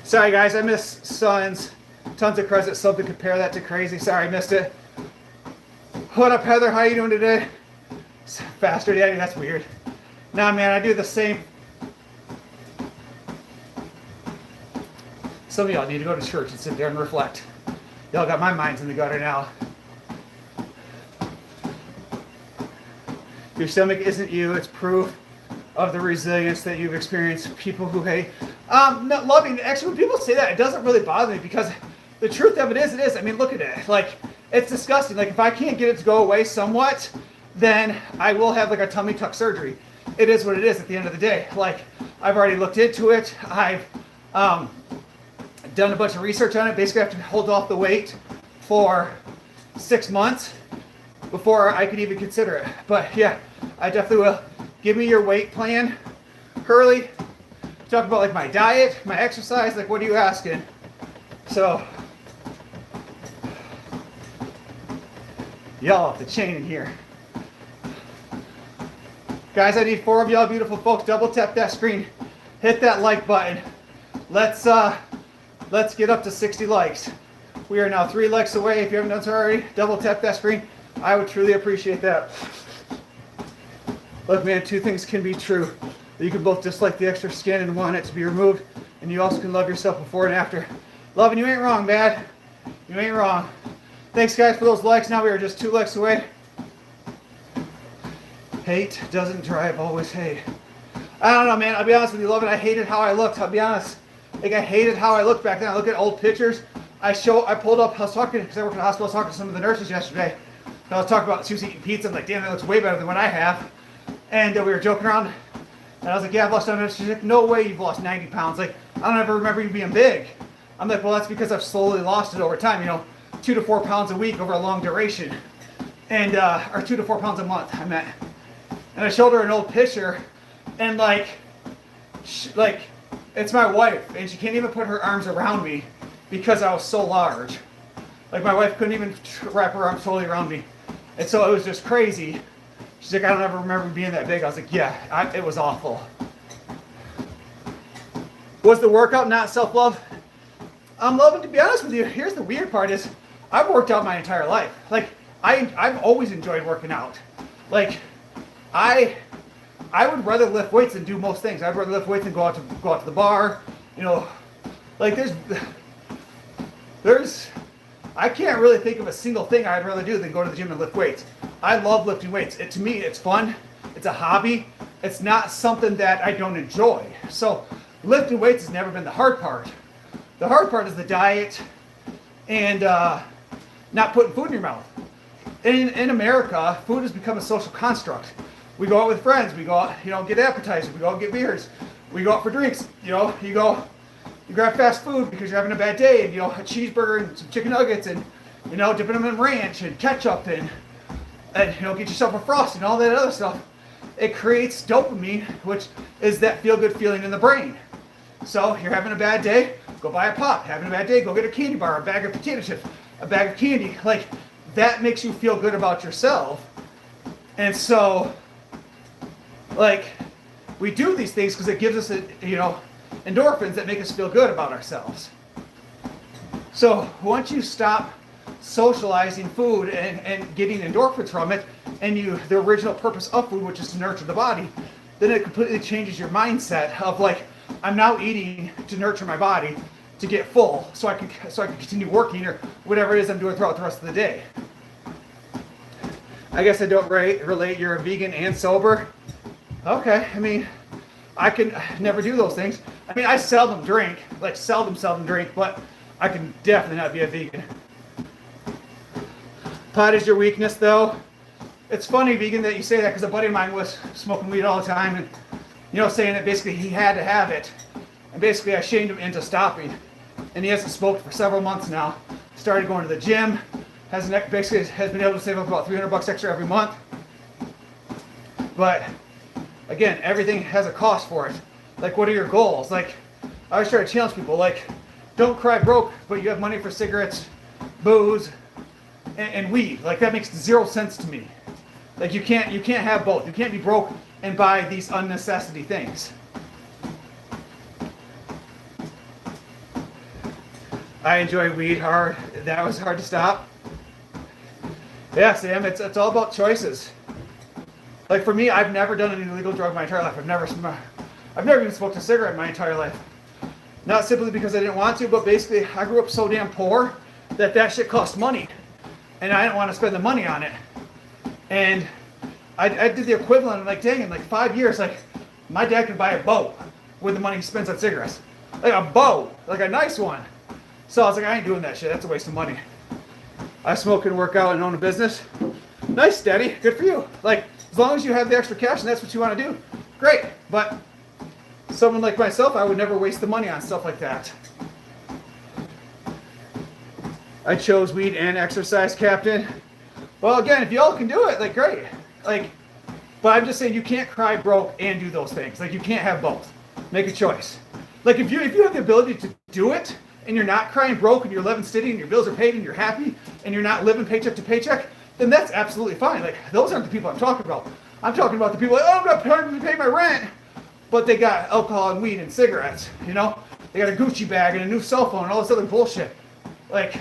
Sorry, guys, I missed Sons. Tons of credit. Something compare that to crazy. Sorry, I missed it. What up, Heather? How you doing today? Faster, Daddy. That's weird. Nah, man, I do the same. Some of y'all need to go to church and sit there and reflect. Y'all got my minds in the gutter now. Your stomach isn't you. It's proof of the resilience that you've experienced. People who hate, no, loving. Actually, when people say that, it doesn't really bother me because the truth of it is. I mean, look at it. Like, it's disgusting. Like, if I can't get it to go away somewhat, then I will have like a tummy tuck surgery. It is what it is at the end of the day. Like, I've already looked into it. I've done a bunch of research on it. Basically, I have to hold off the weight for 6 months before I could even consider it. But yeah, I definitely will. Give me your weight plan, Hurley. Talk about like my diet, my exercise. Like, what are you asking? So, y'all off the chain in here. Guys, I need 4 of y'all beautiful folks. Double tap that screen. Hit that like button. Let's get up to 60 likes. We are now 3 likes away. If you haven't done so already, double tap that screen. I would truly appreciate that. Look, man, 2 things can be true. You can both dislike the extra skin and want it to be removed, And you also can love yourself before and after. Loving you ain't wrong, man. You ain't wrong. Thanks, guys, for those likes. Now we are just 2 likes away. Hate doesn't drive, always hate. I don't know, man. I'll be honest with you, Lovin'. I hated how I looked. I'll be honest. Like, I hated how I looked back then. I look at old pictures. I pulled up, I was talking, because I work in the hospital, I was talking to some of the nurses yesterday. I was talking about she was eating pizza. I'm like, damn, that looks way better than what I have. And we were joking around. And I was like, yeah, I've lost 100. She's like, no way you've lost 90 pounds. Like, I don't ever remember you being big. I'm like, well, that's because I've slowly lost it over time, 2 to 4 pounds a week over a long duration. And, or 2 to 4 pounds a month, I meant. And I showed her an old picture, and it's my wife, and she can't even put her arms around me because I was so large. Like, my wife couldn't even wrap her arms totally around me. And so it was just crazy. She's like, I don't ever remember being that big. I was like, yeah, it was awful. Was the workout not self-love? I'm loving, to be honest with you, here's the weird part is, I've worked out my entire life. Like, I've always enjoyed working out. Like, I would rather lift weights than do most things. I'd rather lift weights than go out to the bar. Like there's I can't really think of a single thing I'd rather do than go to the gym and lift weights. I love lifting weights. To me, it's fun. It's a hobby. It's not something that I don't enjoy. So lifting weights has never been the hard part. The hard part is the diet and not putting food in your mouth. In America, food has become a social construct. We go out with friends. We go out, get appetizers. We go out and get beers. We go out for drinks. You grab fast food because you're having a bad day, and a cheeseburger and some chicken nuggets, and dipping them in ranch and ketchup, and get yourself a Frosty and all that other stuff. It creates dopamine, which is that feel-good feeling in the brain. So you're having a bad day, go buy a pop. Having a bad day, go get a candy bar, a bag of potato chips, a bag of candy. Like, that makes you feel good about yourself. And so, like, we do these things because it gives us, endorphins that make us feel good about ourselves. So once you stop socializing food and getting endorphins from it, and the original purpose of food, which is to nurture the body, then it completely changes your mindset of like, I'm now eating to nurture my body to get full, so I can continue working or whatever it is I'm doing throughout the rest of the day. I guess I don't relate. You're a vegan and sober. Okay, I can never do those things. I seldom drink, seldom drink, but I can definitely not be a vegan. Pot is your weakness, though. It's funny, vegan, that you say that, because a buddy of mine was smoking weed all the time, and saying that basically he had to have it, and basically I shamed him into stopping, and he hasn't smoked for several months now. Started going to the gym, has been able to save up about $300 extra every month, but again, everything has a cost for it. Like, what are your goals? Like, I always try to challenge people, like, don't cry broke, but you have money for cigarettes, booze, and weed. Like, that makes 0 sense to me. Like, you can't have both. You can't be broke and buy these unnecessary things. I enjoy weed hard. That was hard to stop. Yeah, Sam, it's all about choices. Like, for me, I've never done an illegal drug my entire life. I've never even smoked a cigarette in my entire life. Not simply because I didn't want to, but basically I grew up so damn poor that shit cost money. And I didn't want to spend the money on it. And I did the equivalent of, like, dang, in like 5 years, like, my dad could buy a boat with the money he spends on cigarettes. Like a boat, like a nice one. So I was like, I ain't doing that shit. That's a waste of money. I smoke and work out and own a business. Nice, Daddy. Good for you. Like, as long as you have the extra cash and that's what you want to do, great. But someone like myself, I would never waste the money on stuff like that. I chose weed and exercise, Captain. Well, again, if y'all can do it, like, great. Like, but I'm just saying you can't cry broke and do those things. Like, you can't have both. Make a choice. Like, if you have the ability to do it and you're not crying broke and you're living steady and your bills are paid and you're happy and you're not living paycheck to paycheck, then that's absolutely fine. Like, those aren't the people I'm talking about. I'm talking about the people like, oh, I'm not trying to pay my rent, but they got alcohol and weed and cigarettes, They got a Gucci bag and a new cell phone and all this other bullshit. Like,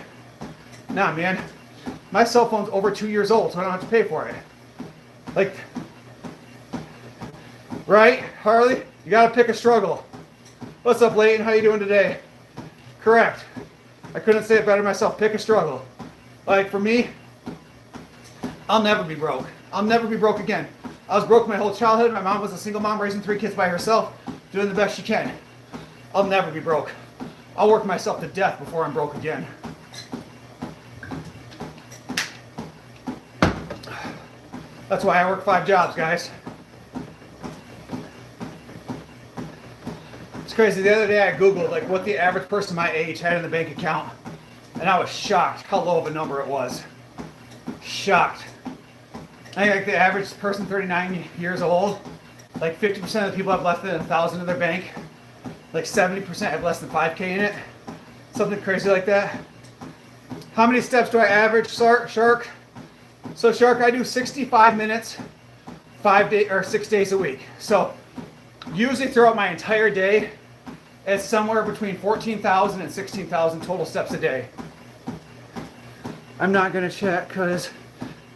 nah, man. My cell phone's over 2 years old, so I don't have to pay for it. Like, right, Harley? You gotta pick a struggle. What's up, Layton? How you doing today? Correct. I couldn't say it better myself. Pick a struggle. Like for me, I'll never be broke. I'll never be broke again. I was broke my whole childhood. My mom was a single mom raising 3 kids by herself, doing the best she can. I'll never be broke. I'll work myself to death before I'm broke again. That's why I work 5 jobs, guys. It's crazy. The other day I Googled like what the average person my age had in the bank account, and I was shocked how low of a number it was. Shocked. I think like the average person 39 years old, like 50% of the people have less than 1,000 in their bank. Like 70% have less than 5K in it. Something crazy like that. How many steps do I average, Shark? So Shark, I do 65 minutes, 6 days a week. So usually throughout my entire day, it's somewhere between 14,000 and 16,000 total steps a day. I'm not gonna chat because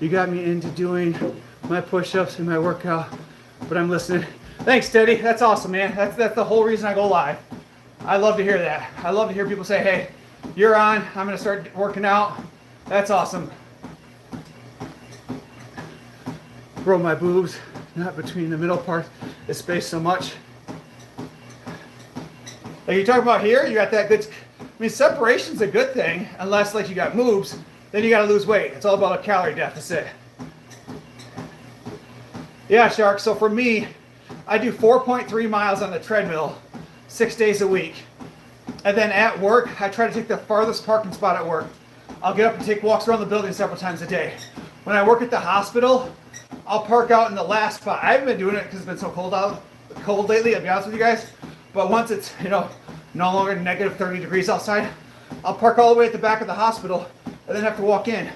you got me into doing my push-ups and my workout, but I'm listening. Thanks, Teddy. That's awesome, man. That's the whole reason I go live. I love to hear that. I love to hear people say, hey, you're on, I'm gonna start working out. That's awesome. Grow my boobs, not between the middle part, is spaced so much. Like you talking about here, you got that good, I mean, separation's a good thing, unless like you got moves, then you gotta lose weight. It's all about a calorie deficit. Yeah, Shark, so for me, I do 4.3 miles on the treadmill 6 days a week. And then at work, I try to take the farthest parking spot at work. I'll get up and take walks around the building several times a day. When I work at the hospital, I'll park out in the last spot. I haven't been doing it because it's been so cold lately, I'll be honest with you guys. But once it's, no longer negative 30 degrees outside, I'll park all the way at the back of the hospital and then have to walk in.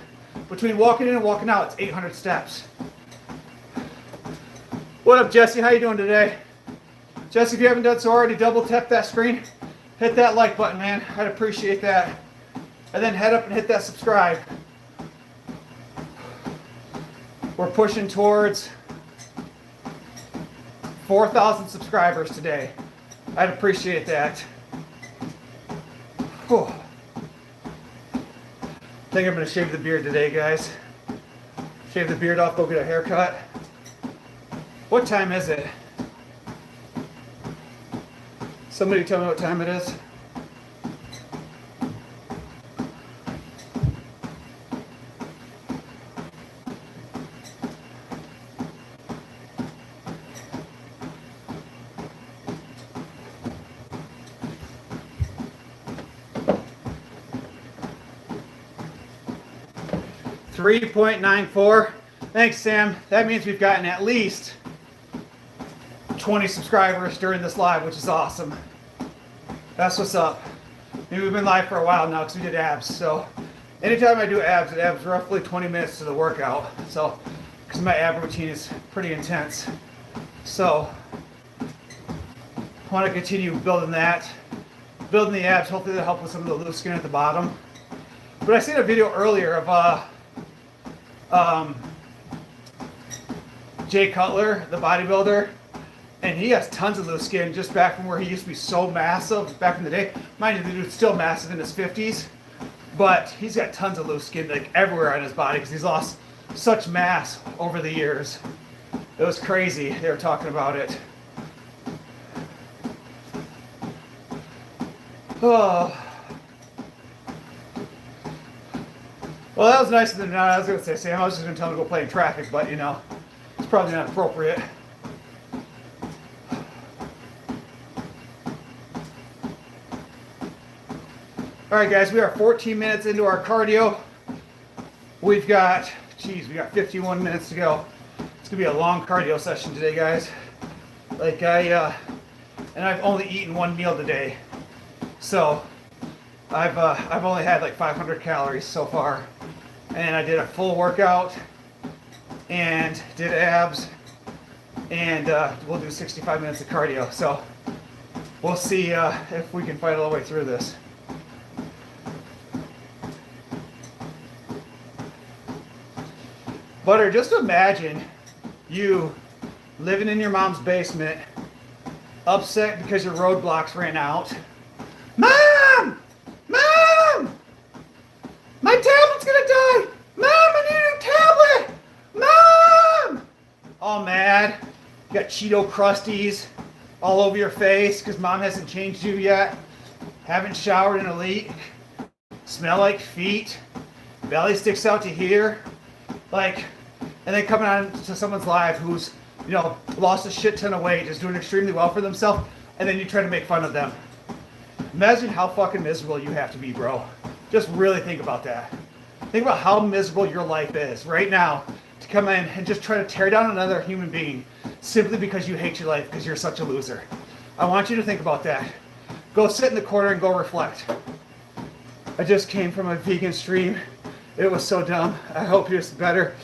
Between walking in and walking out, it's 800 steps. What up, Jesse? How you doing today? Jesse, if you haven't done so already, double tap that screen. Hit that like button, man. I'd appreciate that. And then head up and hit that subscribe. We're pushing towards 4,000 subscribers today. I'd appreciate that. Whew. I think I'm going to shave the beard today, guys. Shave the beard off, go get a haircut. What time is it? Somebody tell me what time it is. $3.94. Thanks, Sam. That means we've gotten at least 20 subscribers during this live, which is awesome. That's what's up. Maybe we've been live for a while now because we did abs. So anytime I do abs, it abs roughly 20 minutes to the workout. So because my ab routine is pretty intense. So I want to continue building that. Building the abs, hopefully that'll help with some of the loose skin at the bottom. But I seen a video earlier of Jay Cutler, the bodybuilder, and he has tons of loose skin just back from where he used to be so massive back in the day. Mind you, the dude's still massive in his 50s, but he's got tons of loose skin like everywhere on his body because he's lost such mass over the years. It was crazy. They were talking about it. Oh. Well, that was nicer than I was going to say, Sam. I was just going to tell him to go play in traffic, but it's probably not appropriate. All right, guys, we are 14 minutes into our cardio. We got 51 minutes to go. It's gonna be a long cardio session today, guys. Like and I've only eaten one meal today, so I've only had like 500 calories so far, and I did a full workout and did abs, and we'll do 65 minutes of cardio. So we'll see if we can fight all the way through this. Butter, just imagine you living in your mom's basement upset because your roadblocks ran out. Mom! Mom! My tablet's gonna die! Mom, I need a tablet! Mom! All mad. You got Cheeto crusties all over your face because mom hasn't changed you yet. Haven't showered in a week. Smell like feet. Belly sticks out to here. Like, and then coming on to someone's live who's, you know, lost a shit ton of weight, is doing extremely well for themselves, and then you try to make fun of them. Imagine how fucking miserable you have to be, bro. Just really think about that. Think about how miserable your life is right now to come in and just try to tear down another human being simply because you hate your life because you're such a loser. I want you to think about that. Go sit in the corner and go reflect. I just came from a vegan stream. It was so dumb. I hope it's better.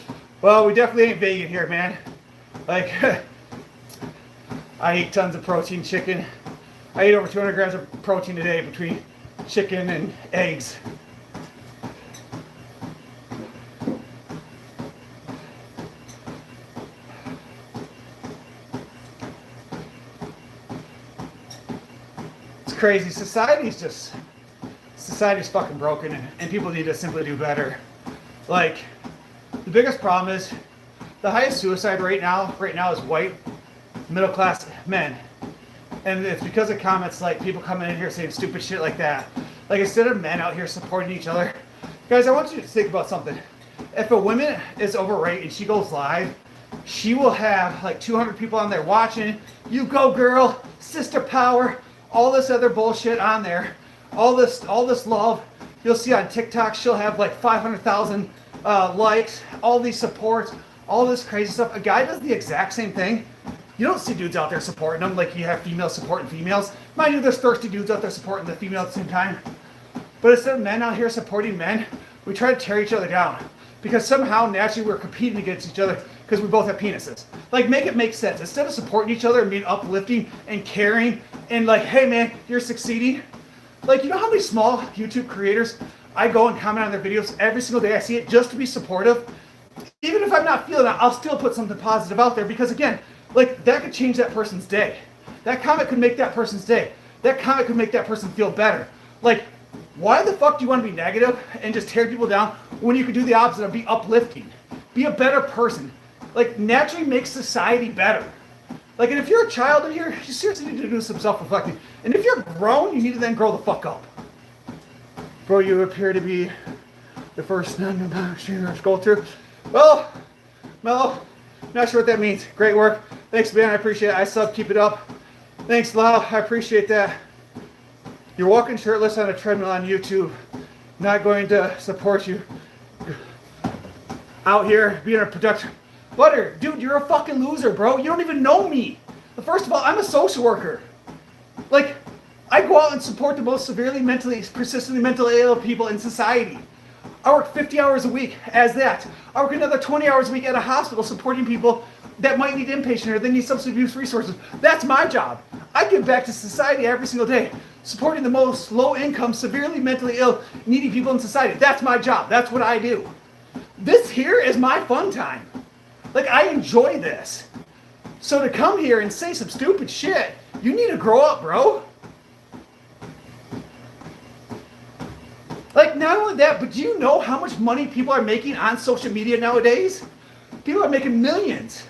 Well, we definitely ain't vegan here, man. Like, I eat tons of protein chicken. I eat over 200 grams of protein a day between chicken and eggs. It's crazy. Society's fucking broken, and people need to simply do better. Like, the biggest problem is the highest suicide rate now is white middle class men. And it's because of comments like people coming in here saying stupid shit like that. Like, instead of men out here supporting each other, guys, I want you to think about something. If a woman is overweight and she goes live, she will have like 200 people on there watching. You go, girl, sister power, all this other bullshit on there. All this love. You'll see on TikTok, she'll have like 500,000 likes, all these supports, all this crazy stuff. A guy does the exact same thing. You don't see dudes out there supporting them like you have females supporting females. Mind you, there's thirsty dudes out there supporting the female at the same time. But instead of men out here supporting men, we try to tear each other down. Because somehow, naturally, we're competing against each other because we both have penises. Like, make it make sense. Instead of supporting each other and being uplifting and caring and like, hey man, you're succeeding. Like, you know how many small YouTube creators I go and comment on their videos every single day? I see it just to be supportive. Even if I'm not feeling it, I'll still put something positive out there because, again, like, that could change that person's day. That comment could make that person's day. That comment could make that person feel better. Like, why the fuck do you want to be negative and just tear people down when you could do the opposite of be uplifting? Be a better person. Like, naturally make society better. Like, and if you're a child in here, you seriously need to do some self-reflecting. And if you're grown, you need to then grow the fuck up. Bro, you appear to be the first non-streamer to go through. Well, Mel, not sure what that means. Great work. Thanks, man. I appreciate it. I sub. Keep it up. Thanks, Lau. I appreciate that. You're walking shirtless on a treadmill on YouTube. Not going to support you. Out here being a production. Butter, dude, you're a fucking loser, bro. You don't even know me. First of all, I'm a social worker. Like, I go out and support the most persistently mentally ill people in society. I work 50 hours a week as that. I work another 20 hours a week at a hospital supporting people that might need inpatient or they need substance abuse resources. That's my job. I give back to society every single day, supporting the most low-income, severely mentally ill, needy people in society. That's my job. That's what I do. This here is my fun time. Like, I enjoy this. So to come here and say some stupid shit, you need to grow up, bro. Like, not only that, but do you know how much money people are making on social media nowadays? People are making millions.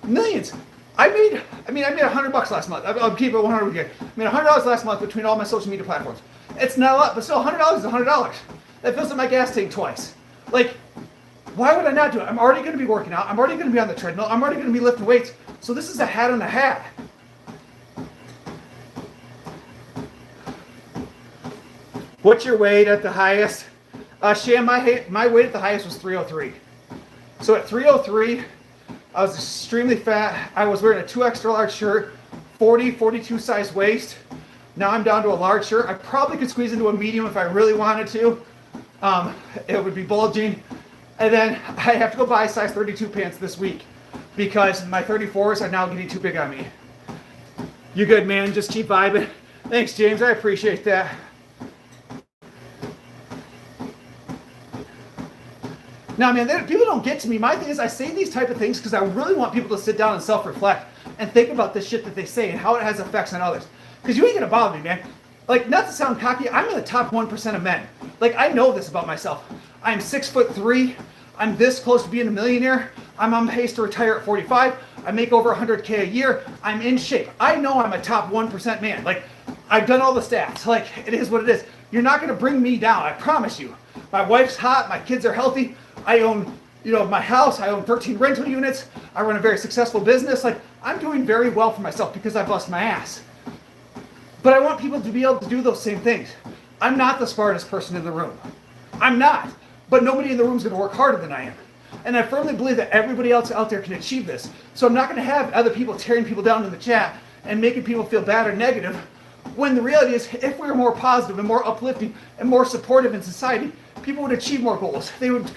Millions. I made $100 last month. I'll keep it 100 again. I made $100 last month between all my social media platforms. It's not a lot, but still $100 is $100. That fills up my gas tank twice. Like, why would I not do it? I'm already going to be working out. I'm already going to be on the treadmill. I'm already going to be lifting weights. So this is a hat on a hat. What's your weight at the highest? Shan, my weight at the highest was 303. So at 303, I was extremely fat. I was wearing a 2 extra large shirt, 42 size waist. Now I'm down to a large shirt. I probably could squeeze into a medium if I really wanted to. It would be bulging. And then I have to go buy size 32 pants this week because my 34s are now getting too big on me. You good, man? Just keep vibing. Thanks, James. I appreciate that. Now, man, people don't get to me. My thing is I say these type of things because I really want people to sit down and self-reflect and think about the shit that they say and how it has effects on others. Because you ain't gonna bother me, man. Like, not to sound cocky, I'm in the top 1% of men. Like, I know this about myself. I'm 6'3". I'm this close to being a millionaire. I'm on pace to retire at 45. I make over 100K a year. I'm in shape. I know I'm a top 1% man. Like, I've done all the stats. Like, it is what it is. You're not gonna bring me down, I promise you. My wife's hot, my kids are healthy. I own, my house. I own 13 rental units. I run a very successful business. Like, I'm doing very well for myself because I bust my ass. But I want people to be able to do those same things. I'm not the smartest person in the room. I'm not. But nobody in the room is going to work harder than I am. And I firmly believe that everybody else out there can achieve this. So I'm not going to have other people tearing people down in the chat and making people feel bad or negative, when the reality is, if we were more positive and more uplifting and more supportive in society, people would achieve more goals. They would,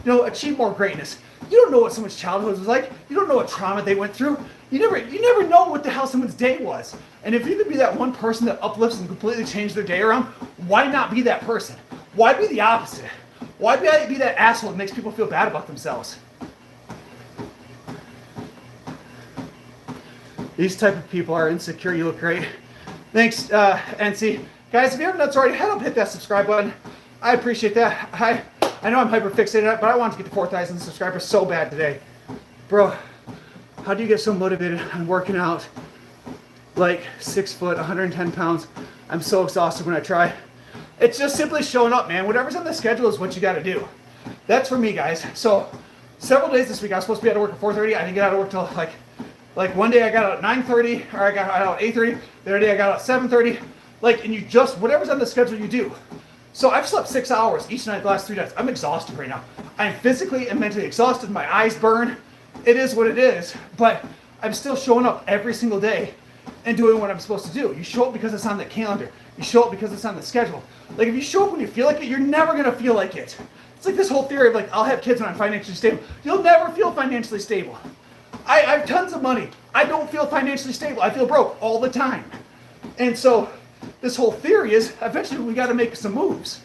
achieve more greatness. You don't know what someone's childhood was like. You don't know what trauma they went through. You never know what the hell someone's day was. And if you could be that one person that uplifts and completely change their day around, why not be that person? Why be the opposite? Why be that asshole that makes people feel bad about themselves? These type of people are insecure. You look great. Thanks, NC. Guys, if you haven't done so already, head up and hit that subscribe button. I appreciate that. I know I'm hyper fixated on it, but I want to get to 4,000 subscribers so bad today. Bro, how do you get so motivated on working out like 6 foot, 110 pounds? I'm so exhausted when I try. It's just simply showing up, man. Whatever's on the schedule is what you got to do. That's for me, guys. So several days this week, I was supposed to be out of work at 4:30. I didn't get out of work till like one day I got out at 9:30, or I got out at 8:30. The other day I got out at 7:30. And you just, whatever's on the schedule, you do. So I've slept 6 hours each night the last 3 nights. I'm exhausted right now. I'm physically and mentally exhausted. My eyes burn. It is what it is. But I'm still showing up every single day and doing what I'm supposed to do. You show up because it's on the calendar. You show up because it's on the schedule. Like, if you show up when you feel like it, you're never going to feel like it. It's like this whole theory of I'll have kids when I'm financially stable. You'll never feel financially stable. I have tons of money. I don't feel financially stable. I feel broke all the time. And so this whole theory is, eventually we got to make some moves.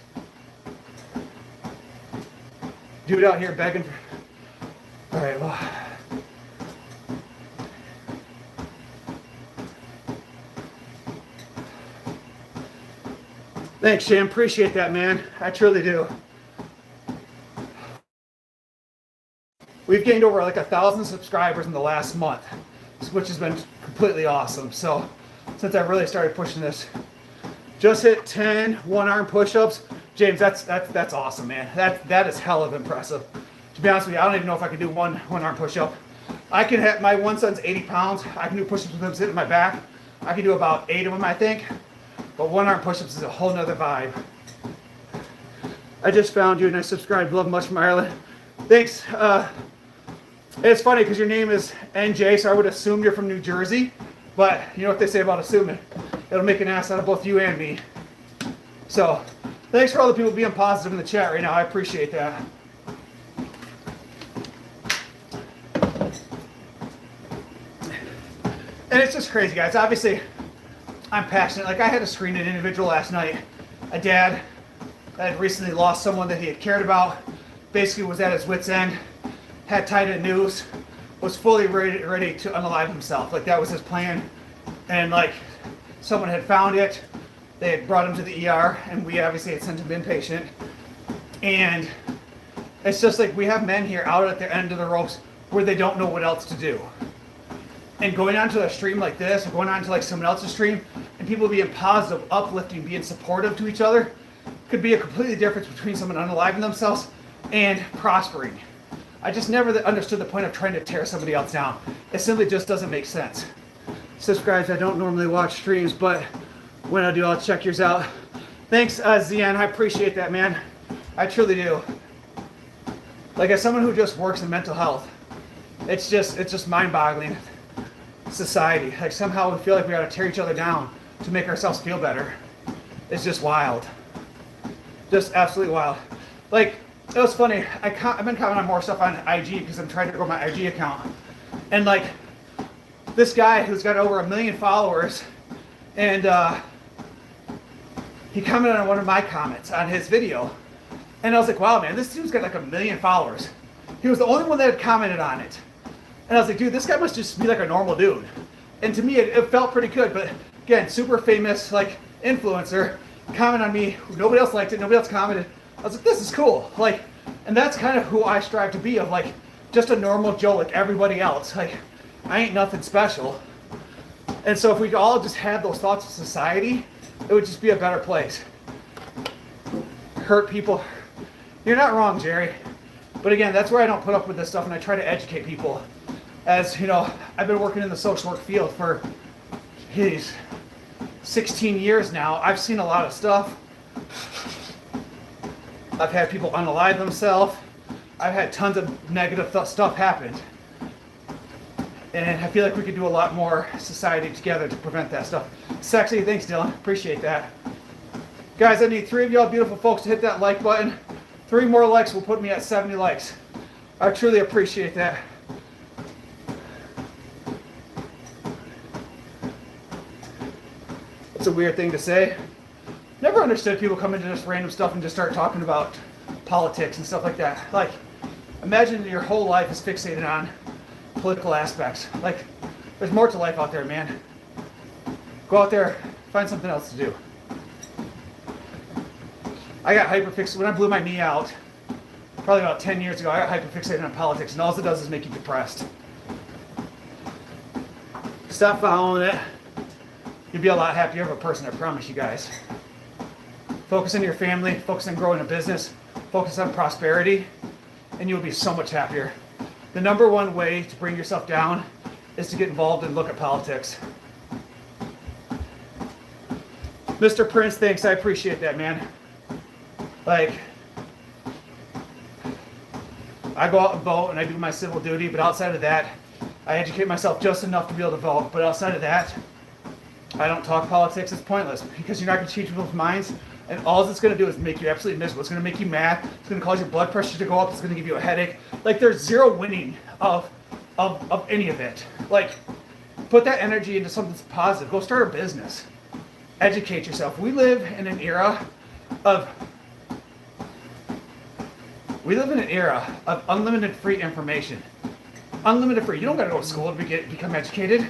Dude out here begging for... All right, well... Thanks, Sham. Appreciate that, man. I truly do. We've gained over 1,000 subscribers in the last month, which has been completely awesome. So, since I really started pushing this, just hit 10 one-arm push-ups. James, that's awesome, man. That is hell of impressive. To be honest with you, I don't even know if I can do one-arm push-up. I can hit, my one son's 80 pounds. I can do push-ups with him sitting on my back. I can do about 8 of them, I think. But one-arm push-ups is a whole nother vibe. I just found you and I subscribed. Love much from Ireland. Thanks. It's funny because your name is NJ, so I would assume you're from New Jersey. But you know what they say about assuming. It'll make an ass out of both you and me. So, thanks for all the people being positive in the chat right now. I appreciate that. And it's just crazy, guys. Obviously, I'm passionate. I had to screen an individual last night. A dad that had recently lost someone that he had cared about. Basically was at his wit's end. Had tied a noose. Was fully ready to unalive himself. That was his plan. And someone had found it. They had brought him to the ER, and we obviously had sent him inpatient. And it's just we have men here out at the end of the ropes where they don't know what else to do. And going onto a stream like this, or going onto someone else's stream, and people being positive, uplifting, being supportive to each other, could be a completely difference between someone unaliving themselves and prospering. I just never understood the point of trying to tear somebody else down. It simply just doesn't make sense. Subscribes, I don't normally watch streams, but when I do, I'll check yours out. Thanks, Zian. I appreciate that, man. I truly do. As someone who just works in mental health, it's just mind-boggling. Society. Somehow we feel like we gotta tear each other down to make ourselves feel better. It's just wild. Just absolutely wild. It was funny. I've been commenting on more stuff on IG because I'm trying to grow my IG account. And this guy who's got over 1 million followers, and he commented on one of my comments on his video. And I was like, wow, man, this dude's got 1 million followers. He was the only one that had commented on it. And I was like, dude, this guy must just be like a normal dude. And to me, it felt pretty good. But again, super famous, like, influencer, comment on me. Nobody else liked it. Nobody else commented. I was like, this is cool. Like, and that's kind of who I strive to be, of like, just a normal Joe like everybody else. Like, I ain't nothing special. And so if we all just had those thoughts of society, it would just be a better place. Hurt people. You're not wrong, Jerry. But again, that's where I don't put up with this stuff, and I try to educate people. As you know, I've been working in the social work field for, 16 years now. I've seen a lot of stuff. I've had people unalive themselves. I've had tons of negative stuff happen. And I feel like we could do a lot more society together to prevent that stuff. Sexy, thanks Dylan, appreciate that. Guys, I need 3 of y'all beautiful folks to hit that like button. 3 more likes will put me at 70 likes. I truly appreciate that. It's a weird thing to say. Never understood people come into this random stuff and just start talking about politics and stuff like that. Like, imagine your whole life is fixated on political aspects. Like, there's more to life out there, man. Go out there, find something else to do. I got hyperfixated when I blew my knee out, probably about 10 years ago. I got hyperfixated on politics, and all it does is make you depressed. Stop following it. You'll be a lot happier of a person, I promise you guys. Focus on your family, focus on growing a business, focus on prosperity, and you'll be so much happier. The number one way to bring yourself down is to get involved and look at politics. Mr. Prince, thanks, I appreciate that, man. Like, I go out and vote and I do my civil duty, but outside of that, I educate myself just enough to be able to vote. But outside of that, I don't talk politics. It's pointless because you're not going to change people's minds, and all it's going to do is make you absolutely miserable. It's going to make you mad. It's going to cause your blood pressure to go up. It's going to give you a headache. Like, there's zero winning of any of it. Like, put that energy into something that's positive. Go start a business. Educate yourself. We live in an era of unlimited free information. Unlimited free. You don't got to go to school to become educated.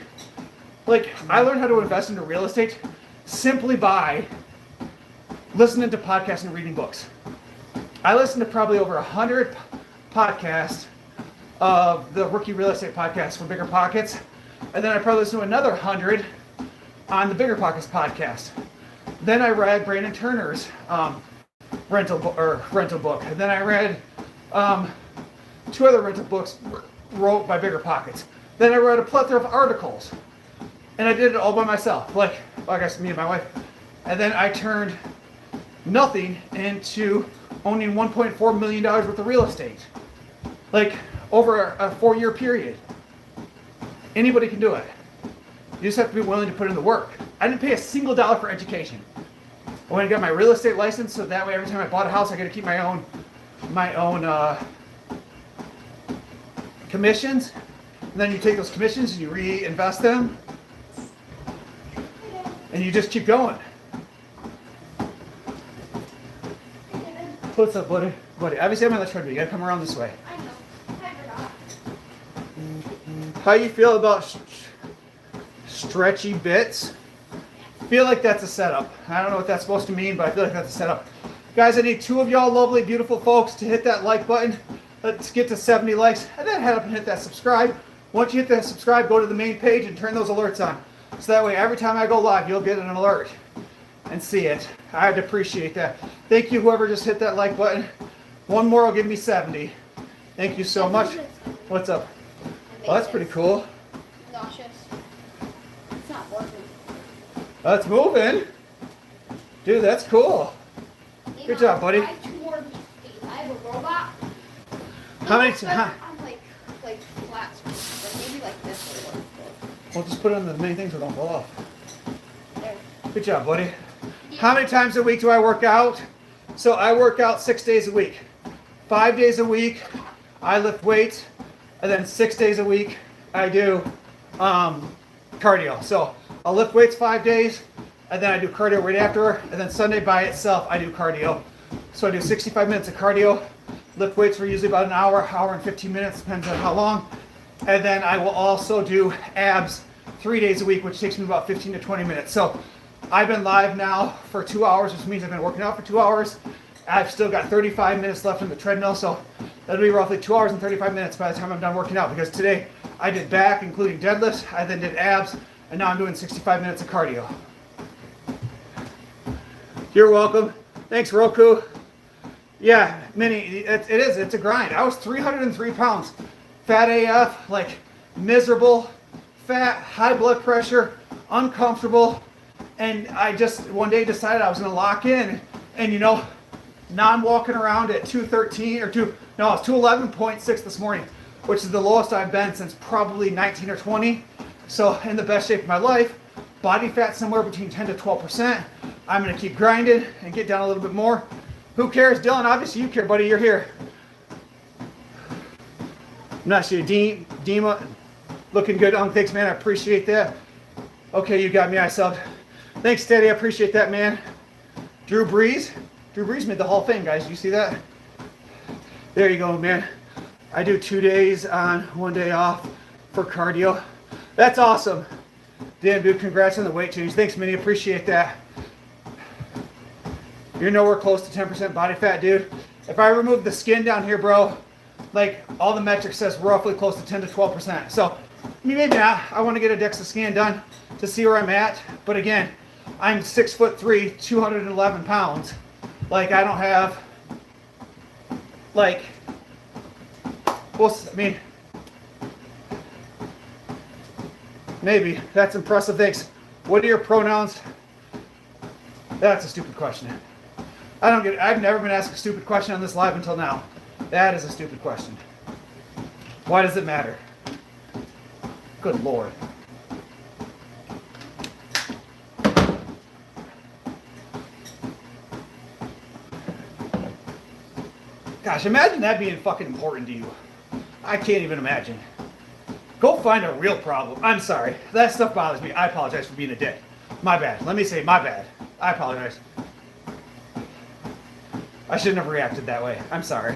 Like, I learned how to invest into real estate simply by listening to podcasts and reading books. I listened to probably over 100 podcasts of the Rookie Real Estate podcast for Bigger Pockets, and then I probably listened to another 100 on the Bigger Pockets podcast. Then I read Brandon Turner's rental book, and then I read 2 other rental books wrote by Bigger Pockets. Then I read a plethora of articles. And I did it all by myself, like, well, I guess me and my wife. And then I turned nothing into owning $1.4 million worth of real estate. Like, over a 4-year period. Anybody can do it. You just have to be willing to put in the work. I didn't pay a single dollar for education. I went and got my real estate license, so that way every time I bought a house, I got to keep my own commissions. And then you take those commissions and you reinvest them. And you just keep going. What's up, buddy? Obviously I'm on the treadmill. You gotta come around this way. I know. I forgot. How you feel about stretchy bits? Feel like that's a setup. I don't know what that's supposed to mean, but I feel like that's a setup. Guys, I need 2 of y'all lovely, beautiful folks to hit that like button. Let's get to 70 likes, and then head up and hit that subscribe. Once you hit that subscribe, go to the main page and turn those alerts on. So that way, every time I go live, you'll get an alert and see it. I'd appreciate that. Thank you, whoever just hit that like button. 1 more will give me 70. Thank you so much. What's up? Oh, that's pretty cool. Nauseous. It's not working. Oh, it's moving. Dude, that's cool. Good job, buddy. I have 2 more of these things. I have a robot. How many I'm like flat screen, but maybe like this would work. We'll just put it on the main things so they don't fall off. There. Good job, buddy. How many times a week do I work out? So I work out 6 days a week. 5 days a week, I lift weights, and then 6 days a week, I do cardio. So I'll lift weights 5 days, and then I do cardio right after, and then Sunday by itself, I do cardio. So I do 65 minutes of cardio. Lift weights for usually about an hour, hour and 15 minutes, depends on how long. And then I will also do abs 3 days a week, which takes me about 15 to 20 minutes. So I've been live now for 2 hours, which means I've been working out for 2 hours. I've still got 35 minutes left on the treadmill, so that'll be roughly 2 hours and 35 minutes by the time I'm done working out, because today I did back, including deadlifts, I then did abs, and now I'm doing 65 minutes of cardio. You're welcome. Thanks, Roku. Yeah, Minnie, it is. It's a grind. I was 303 pounds. Fat AF, like miserable, fat, high blood pressure, uncomfortable. And I just one day decided I was going to lock in. And now I'm walking around at 213 it's 211.6 this morning, which is the lowest I've been since probably 19 or 20. So in the best shape of my life, body fat somewhere between 10 to 12%. I'm going to keep grinding and get down a little bit more. Who cares? Dylan, obviously you care, buddy. You're here. I'm not sure. Dima, looking good. Thanks, man. I appreciate that. Okay, you got me. I subbed. Thanks, Teddy. I appreciate that, man. Drew Brees. Drew Brees made the Hall of Fame, guys. You see that? There you go, man. I do 2 days on, 1 day off for cardio. That's awesome. Damn, dude. Congrats on the weight change. Thanks, Minnie. Appreciate that. You're nowhere close to 10% body fat, dude. If I remove the skin down here, bro, like all the metrics says roughly close to 10 to 12%. So maybe not. I want to get a DEXA scan done to see where I'm at. But again, I'm 6'3", 211 pounds. Like I don't have, like, well, I mean, maybe. That's impressive. Thanks. What are your pronouns? That's a stupid question. I don't get it. I've never been asked a stupid question on this live until now. That is a stupid question. Why does it matter? Good Lord. Gosh, imagine that being fucking important to you. I can't even imagine. Go find a real problem. I'm sorry. That stuff bothers me. I apologize for being a dick. My bad. Let me say my bad. I apologize. I shouldn't have reacted that way. I'm sorry.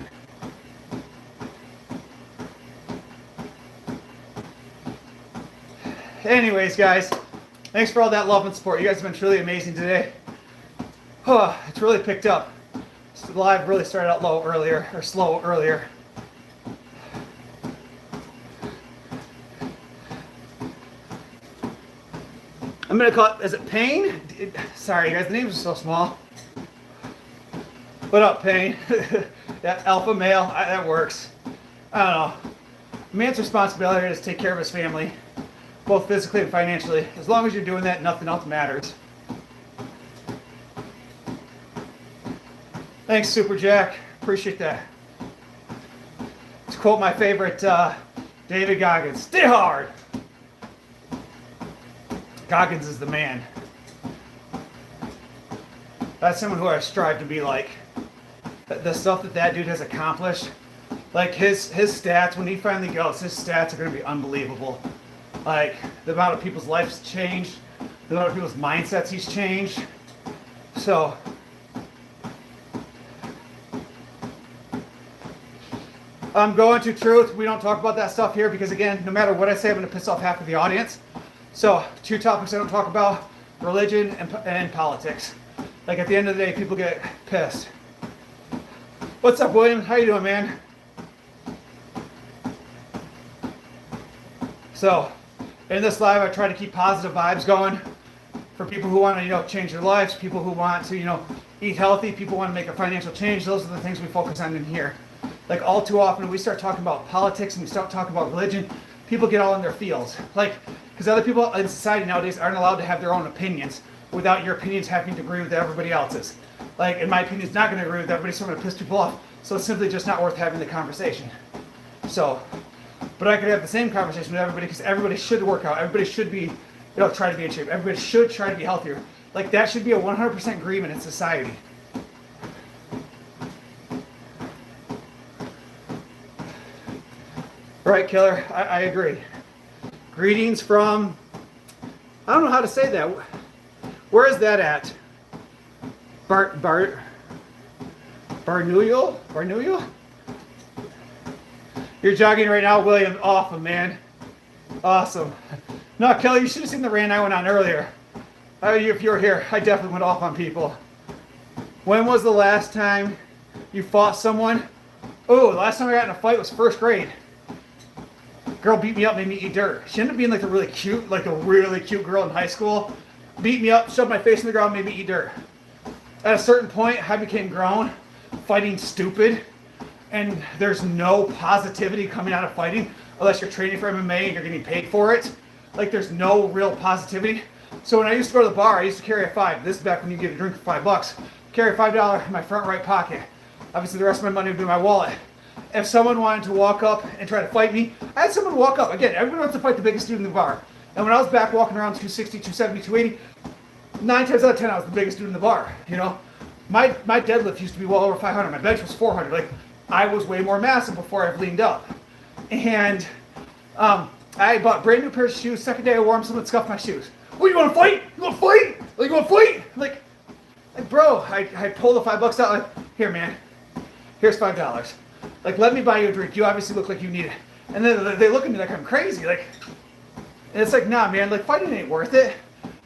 Anyways, guys, thanks for all that love and support. You guys have been truly amazing today. Oh, it's really picked up. The live really started out slow earlier. I'm gonna call it, is it Pain? Sorry guys, the names are so small. What up, Pain? Yeah, alpha male, that works. I don't know. A man's responsibility is to take care of his family, both physically and financially. As long as you're doing that, nothing else matters. Thanks, Super Jack. Appreciate that. To quote my favorite David Goggins, stay hard. Goggins is the man. That's someone who I strive to be like. The stuff that dude has accomplished, like his stats, when he finally goes, his stats are going to be unbelievable. Like the amount of people's lives changed, the amount of people's mindsets he's changed. So I'm going to truth. We don't talk about that stuff here because again, no matter what I say, I'm going to piss off half of the audience. So 2 topics I don't talk about: religion and politics. Like at the end of the day, people get pissed. What's up, William? How you doing, man? So, in this live, I try to keep positive vibes going for people who want to, change their lives, people who want to, eat healthy, people want to make a financial change. Those are the things we focus on in here. Like all too often, we start talking about politics and we start talking about religion, people get all in their feels. Like, because other people in society nowadays aren't allowed to have their own opinions without your opinions having to agree with everybody else's. Like, and my opinion's not going to agree with everybody, so I'm going to piss people off. So it's simply just not worth having the conversation. So, but I could have the same conversation with everybody because everybody should work out. Everybody should be, try to be in shape. Everybody should try to be healthier. Like, that should be a 100% agreement in society. Right, Killer? I agree. Greetings from, I don't know how to say that. Where is that at? Barnuyal? You're jogging right now, William. Awesome, man. Awesome. No, Kelly, you should have seen the rant I went on earlier. If you were here, I definitely went off on people. When was the last time you fought someone? Oh, the last time I got in a fight was first grade. Girl beat me up, made me eat dirt. She ended up being like a really cute girl in high school. Beat me up, shoved my face in the ground, made me eat dirt. At a certain point, I became grown, fighting stupid, and there's no positivity coming out of fighting unless you're training for MMA and you're getting paid for it. Like, there's no real positivity. So when I used to go to the bar, I used to carry a $5. This is back when you get a drink for $5. Carry a $5 in my front right pocket. Obviously, the rest of my money would be in my wallet. If someone wanted to walk up and try to fight me, I had someone walk up. Again, everyone wants to fight the biggest dude in the bar. And when I was back walking around 260, 270, 280, 9 times out of 10, I was the biggest dude in the bar. You know, my deadlift used to be well over 500. My bench was 400. Like, I was way more massive before I leaned up. And I bought brand new pairs of shoes. Second day I wore them, someone scuffed my shoes. What, you want to fight? You want to fight? Like, you want to fight? Like, bro, I pulled the $5 out. Like, here, man. Here's $5. Like, let me buy you a drink. You obviously look like you need it. And then they look at me like I'm crazy. Like, and it's like, nah, man. Like, fighting ain't worth it.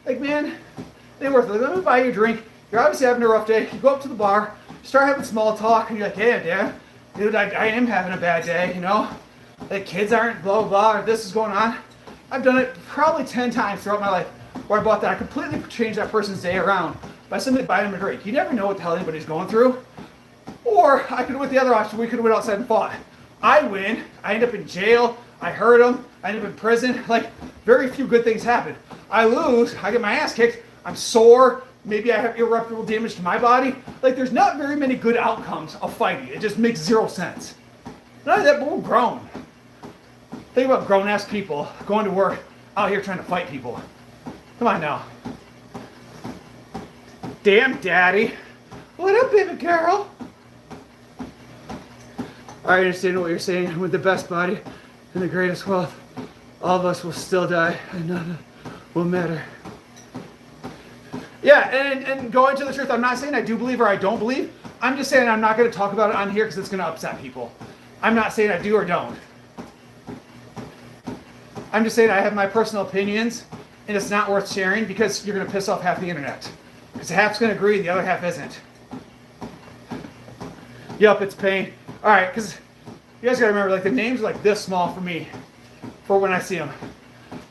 Like, man, it ain't worth it. Like, let me buy you a drink. You're obviously having a rough day. You go up to the bar, start having small talk, and you're like, hey, Dad, dude, I am having a bad day, you know? Like, kids aren't blah, blah, blah, or this is going on. I've done it probably 10 times throughout my life where I bought that. I completely changed that person's day around by simply buying them a drink. You never know what the hell anybody's going through. Or I could have went the other option. We could have went outside and fought. I win. I end up in jail. I hurt him. I end up in prison. Like, very few good things happen. I lose. I get my ass kicked. I'm sore. Maybe I have irreparable damage to my body. Like, there's not very many good outcomes of fighting. It just makes zero sense. Not only that, but we're grown. Think about grown-ass people going to work out here trying to fight people. Come on now. Damn, Daddy. What up, baby girl? I understand what you're saying. With the best body and the greatest wealth, all of us will still die and none will matter. Yeah, and going to the truth, I'm not saying I do believe or I don't believe. I'm just saying I'm not going to talk about it on here because it's going to upset people. I'm not saying I do or don't. I'm just saying I have my personal opinions, and it's not worth sharing because you're going to piss off half the internet. Because half's going to agree, the other half isn't. Yup, it's pain. All right, because you guys got to remember, like, the names are like this small for me, for when I see them.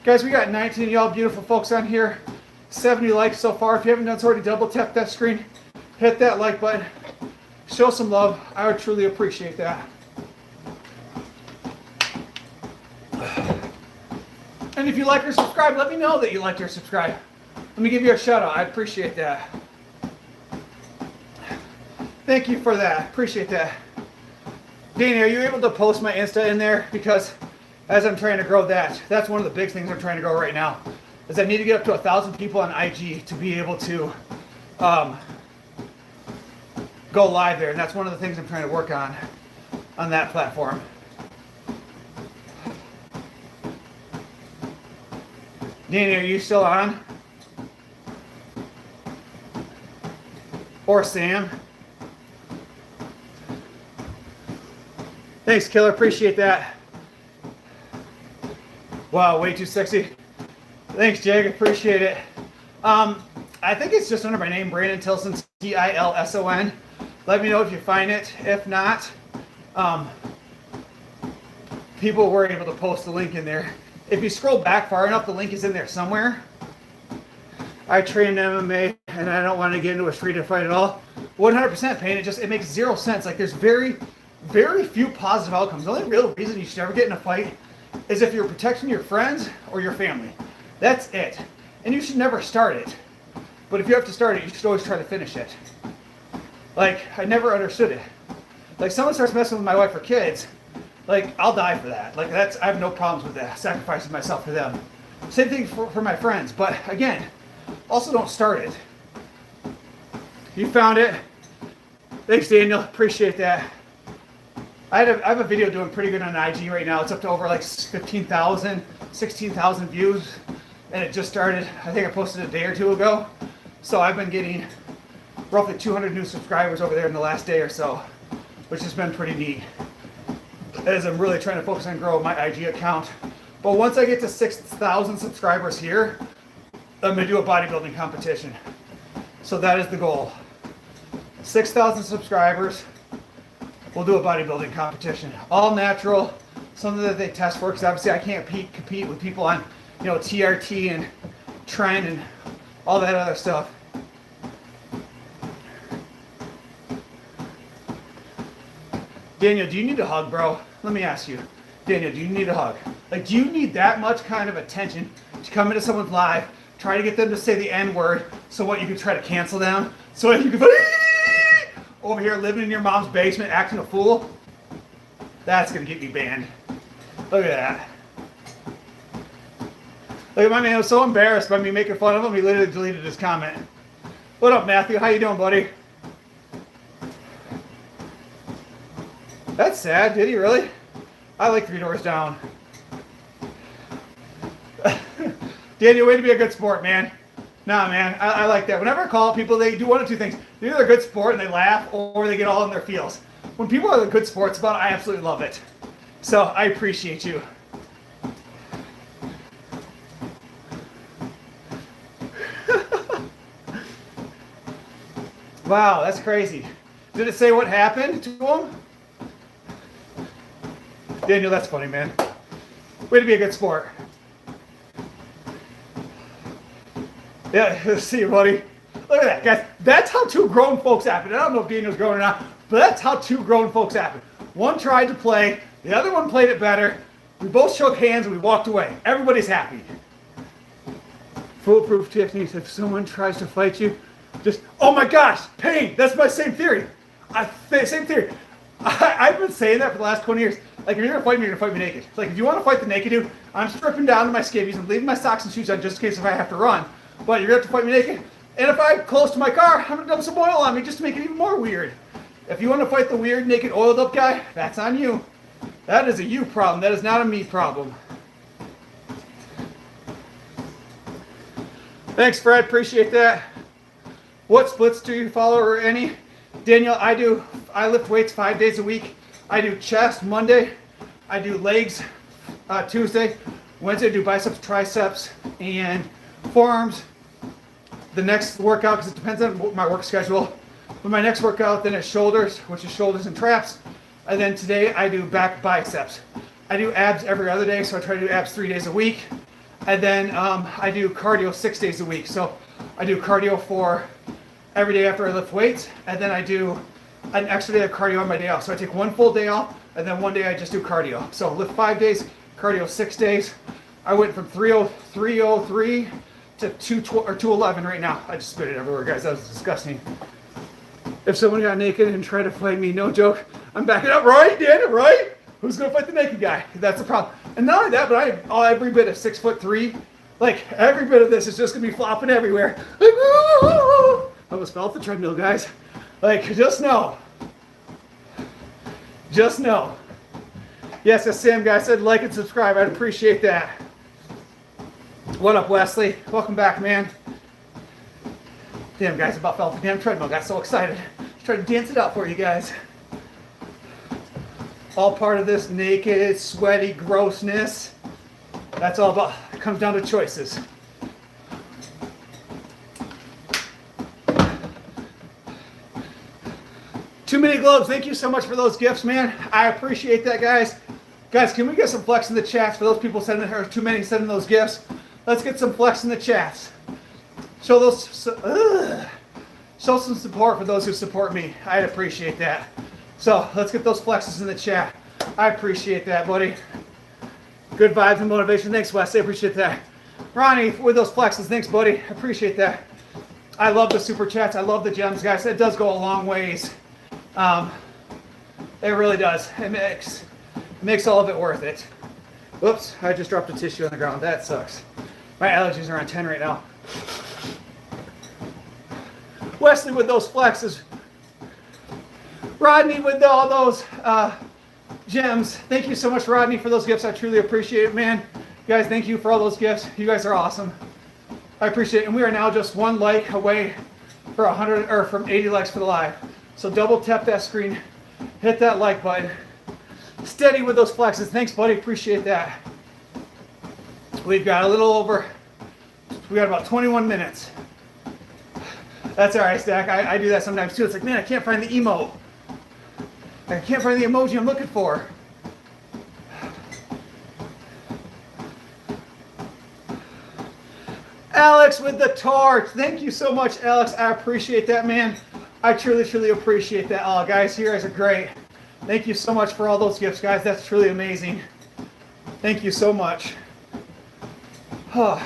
Guys, we got 19 of y'all beautiful folks on here. 70 likes so far. If you haven't done so already, double tap that screen. Hit that like button. Show some love. I would truly appreciate that. And if you like or subscribe, let me know that you liked or subscribe. Let me give you a shout out. I appreciate that. Thank you for that. Appreciate that. Danny, are you able to post my Insta in there? Because as I'm trying to grow that, that's one of the big things I'm trying to grow right now. Is I need to get up to 1,000 people on IG to be able to go live there. And that's one of the things I'm trying to work on that platform. Danny, are you still on? Or Sam? Thanks, Killer. Appreciate that. Wow, way too sexy. Thanks, Jag. Appreciate it. I think it's just under my name, Brandon Tilson, Tilson. Let me know if you find it. If not, people were able to post the link in there. If you scroll back far enough, the link is in there somewhere. I train MMA, and I don't want to get into a street fight at all. 100% pain. It makes zero sense. Like, there's very, very few positive outcomes. The only real reason you should ever get in a fight is if you're protecting your friends or your family. That's it. And you should never start it. But if you have to start it, you should always try to finish it. Like, I never understood it. Like, someone starts messing with my wife or kids, like, I'll die for that. Like, I have no problems with that, sacrificing myself for them. Same thing for my friends. But again, also don't start it. You found it. Thanks, Daniel. Appreciate that. I have a video doing pretty good on IG right now. It's up to over like 15,000, 16,000 views. And it just started, I think I posted a day or two ago. So I've been getting roughly 200 new subscribers over there in the last day or so, which has been pretty neat. as I'm really trying to focus on growing my IG account. But once I get to 6,000 subscribers here, I'm gonna do a bodybuilding competition. So that is the goal. 6,000 subscribers, we'll do a bodybuilding competition. All natural, something that they test for, because obviously I can't compete with people on, you know, TRT and Trend and all that other stuff. Daniel, do you need a hug, bro? Let me ask you. Daniel, do you need a hug? Like, do you need that much kind of attention to come into someone's live, try to get them to say the N word, so what, you can try to cancel them? So you can over here living in your mom's basement acting a fool? That's gonna get me banned. Look at that. Look at my man, I was so embarrassed by me making fun of him, he literally deleted his comment. What up, Matthew? How you doing, buddy? That's sad. Did he really? I like 3 Doors Down. Daniel, way to be a good sport, man. Nah, man, I like that. Whenever I call people, they do one of two things. They're either a good sport and they laugh, or they get all in their feels. When people are the good sports about it, I absolutely love it. So I appreciate you. Wow, that's crazy. Did it say what happened to him? Daniel, that's funny, man. Way to be a good sport. Yeah, see you, buddy. Look at that, guys. That's how 2 grown folks happen. I don't know if Daniel's grown or not, but that's how 2 grown folks happen. One tried to play, the other one played it better. We both shook hands and we walked away. Everybody's happy. Foolproof techniques. If someone tries to fight you, just, oh my gosh, pain. That's my same theory. Same theory. I've been saying that for the last 20 years. Like, if you're gonna fight me, you're gonna fight me naked. It's like, if you want to fight the naked dude, I'm stripping down to my skivvies and leaving my socks and shoes on just in case if I have to run. But you're gonna have to fight me naked. And if I'm close to my car, I'm gonna dump some oil on me just to make it even more weird. If you want to fight the weird, naked, oiled up guy, that's on you. That is a you problem. That is not a me problem. Thanks, Fred. Appreciate that. What splits do you follow, or any? Daniel, I lift weights 5 days a week. I do chest Monday. I do legs Tuesday. Wednesday I do biceps, triceps, and forearms. The next workout, because it depends on my work schedule, but my next workout then is shoulders, which is shoulders and traps. And then today I do back biceps. I do abs every other day, so I try to do abs 3 days a week. And then I do cardio 6 days a week. So I do cardio for every day after I lift weights, and then I do an extra day of cardio on my day off. So I take 1 full day off, and then 1 day I just do cardio. So lift 5 days, cardio 6 days. I went from 303 to 211 right now. I just spit it everywhere, guys. That was disgusting. If someone got naked and tried to fight me, no joke, I'm backing up. Right, Daniel, right? Who's gonna fight the naked guy? That's the problem. And not only that, but I am every bit of 6'3". Like, every bit of this is just gonna be flopping everywhere. Like, I almost fell off the treadmill, guys. Like, just know. Just know. Yes, as Sam guy said, like and subscribe. I'd appreciate that. What up, Wesley? Welcome back, man. Damn, guys, about fell off the damn treadmill. Got so excited. Just tried to dance it out for you guys. All part of this naked, sweaty grossness. That's all about, it comes down to choices. Too many gloves. Thank you so much for those gifts, man. I appreciate that, guys. Guys, can we get some flex in the chats for those people sending, or too many sending those gifts? Let's get some flex in the chats. Show some support for those who support me. I'd appreciate that. So let's get those flexes in the chat. I appreciate that, buddy. Good vibes and motivation. Thanks, Wes. I appreciate that. Ronnie, with those flexes, thanks, buddy. I appreciate that. I love the super chats. I love the gems, guys. It does go a long ways. It really does. It makes all of it worth it. Whoops, I just dropped a tissue on the ground. That sucks. My allergies are on 10 right now. Wesley with those flexes. Rodney with all those gems. Thank you so much, Rodney, for those gifts. I truly appreciate it, man. Guys, thank you for all those gifts. You guys are awesome. I appreciate it. And we are now just 1 like away for 100 or from 80 likes for the live. So double tap that screen, hit that like button. steady with those flexes. Thanks, buddy. Appreciate that. We've got a little over, we got about 21 minutes. That's all right, Stack. I do that sometimes too. It's like, man, I can't find the emote. I can't find the emoji I'm looking for. Alex with the torch. Thank you so much, Alex. I appreciate that, man. I truly, truly appreciate that. Oh, guys, you guys are great. Thank you so much for all those gifts, guys. That's truly amazing. Thank you so much. Oh.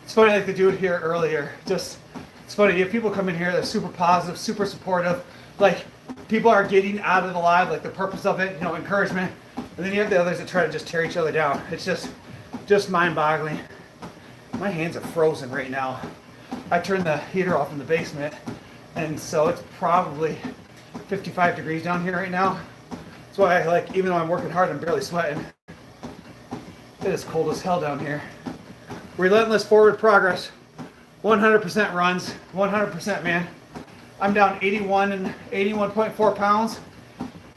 It's funny, like the dude here earlier. Just, it's funny. You have people come in here that are super positive, super supportive. Like, people are getting out of the live, like the purpose of it, you know, encouragement. And then you have the others that try to just tear each other down. It's just mind-boggling. My hands are frozen right now. I turned the heater off in the basement, and so it's probably 55 degrees down here right now. That's why I, like, even though I'm working hard, I'm barely sweating. It is cold as hell down here. Relentless forward progress. 100% runs. 100%, man. I'm down 81 and 81.4 pounds.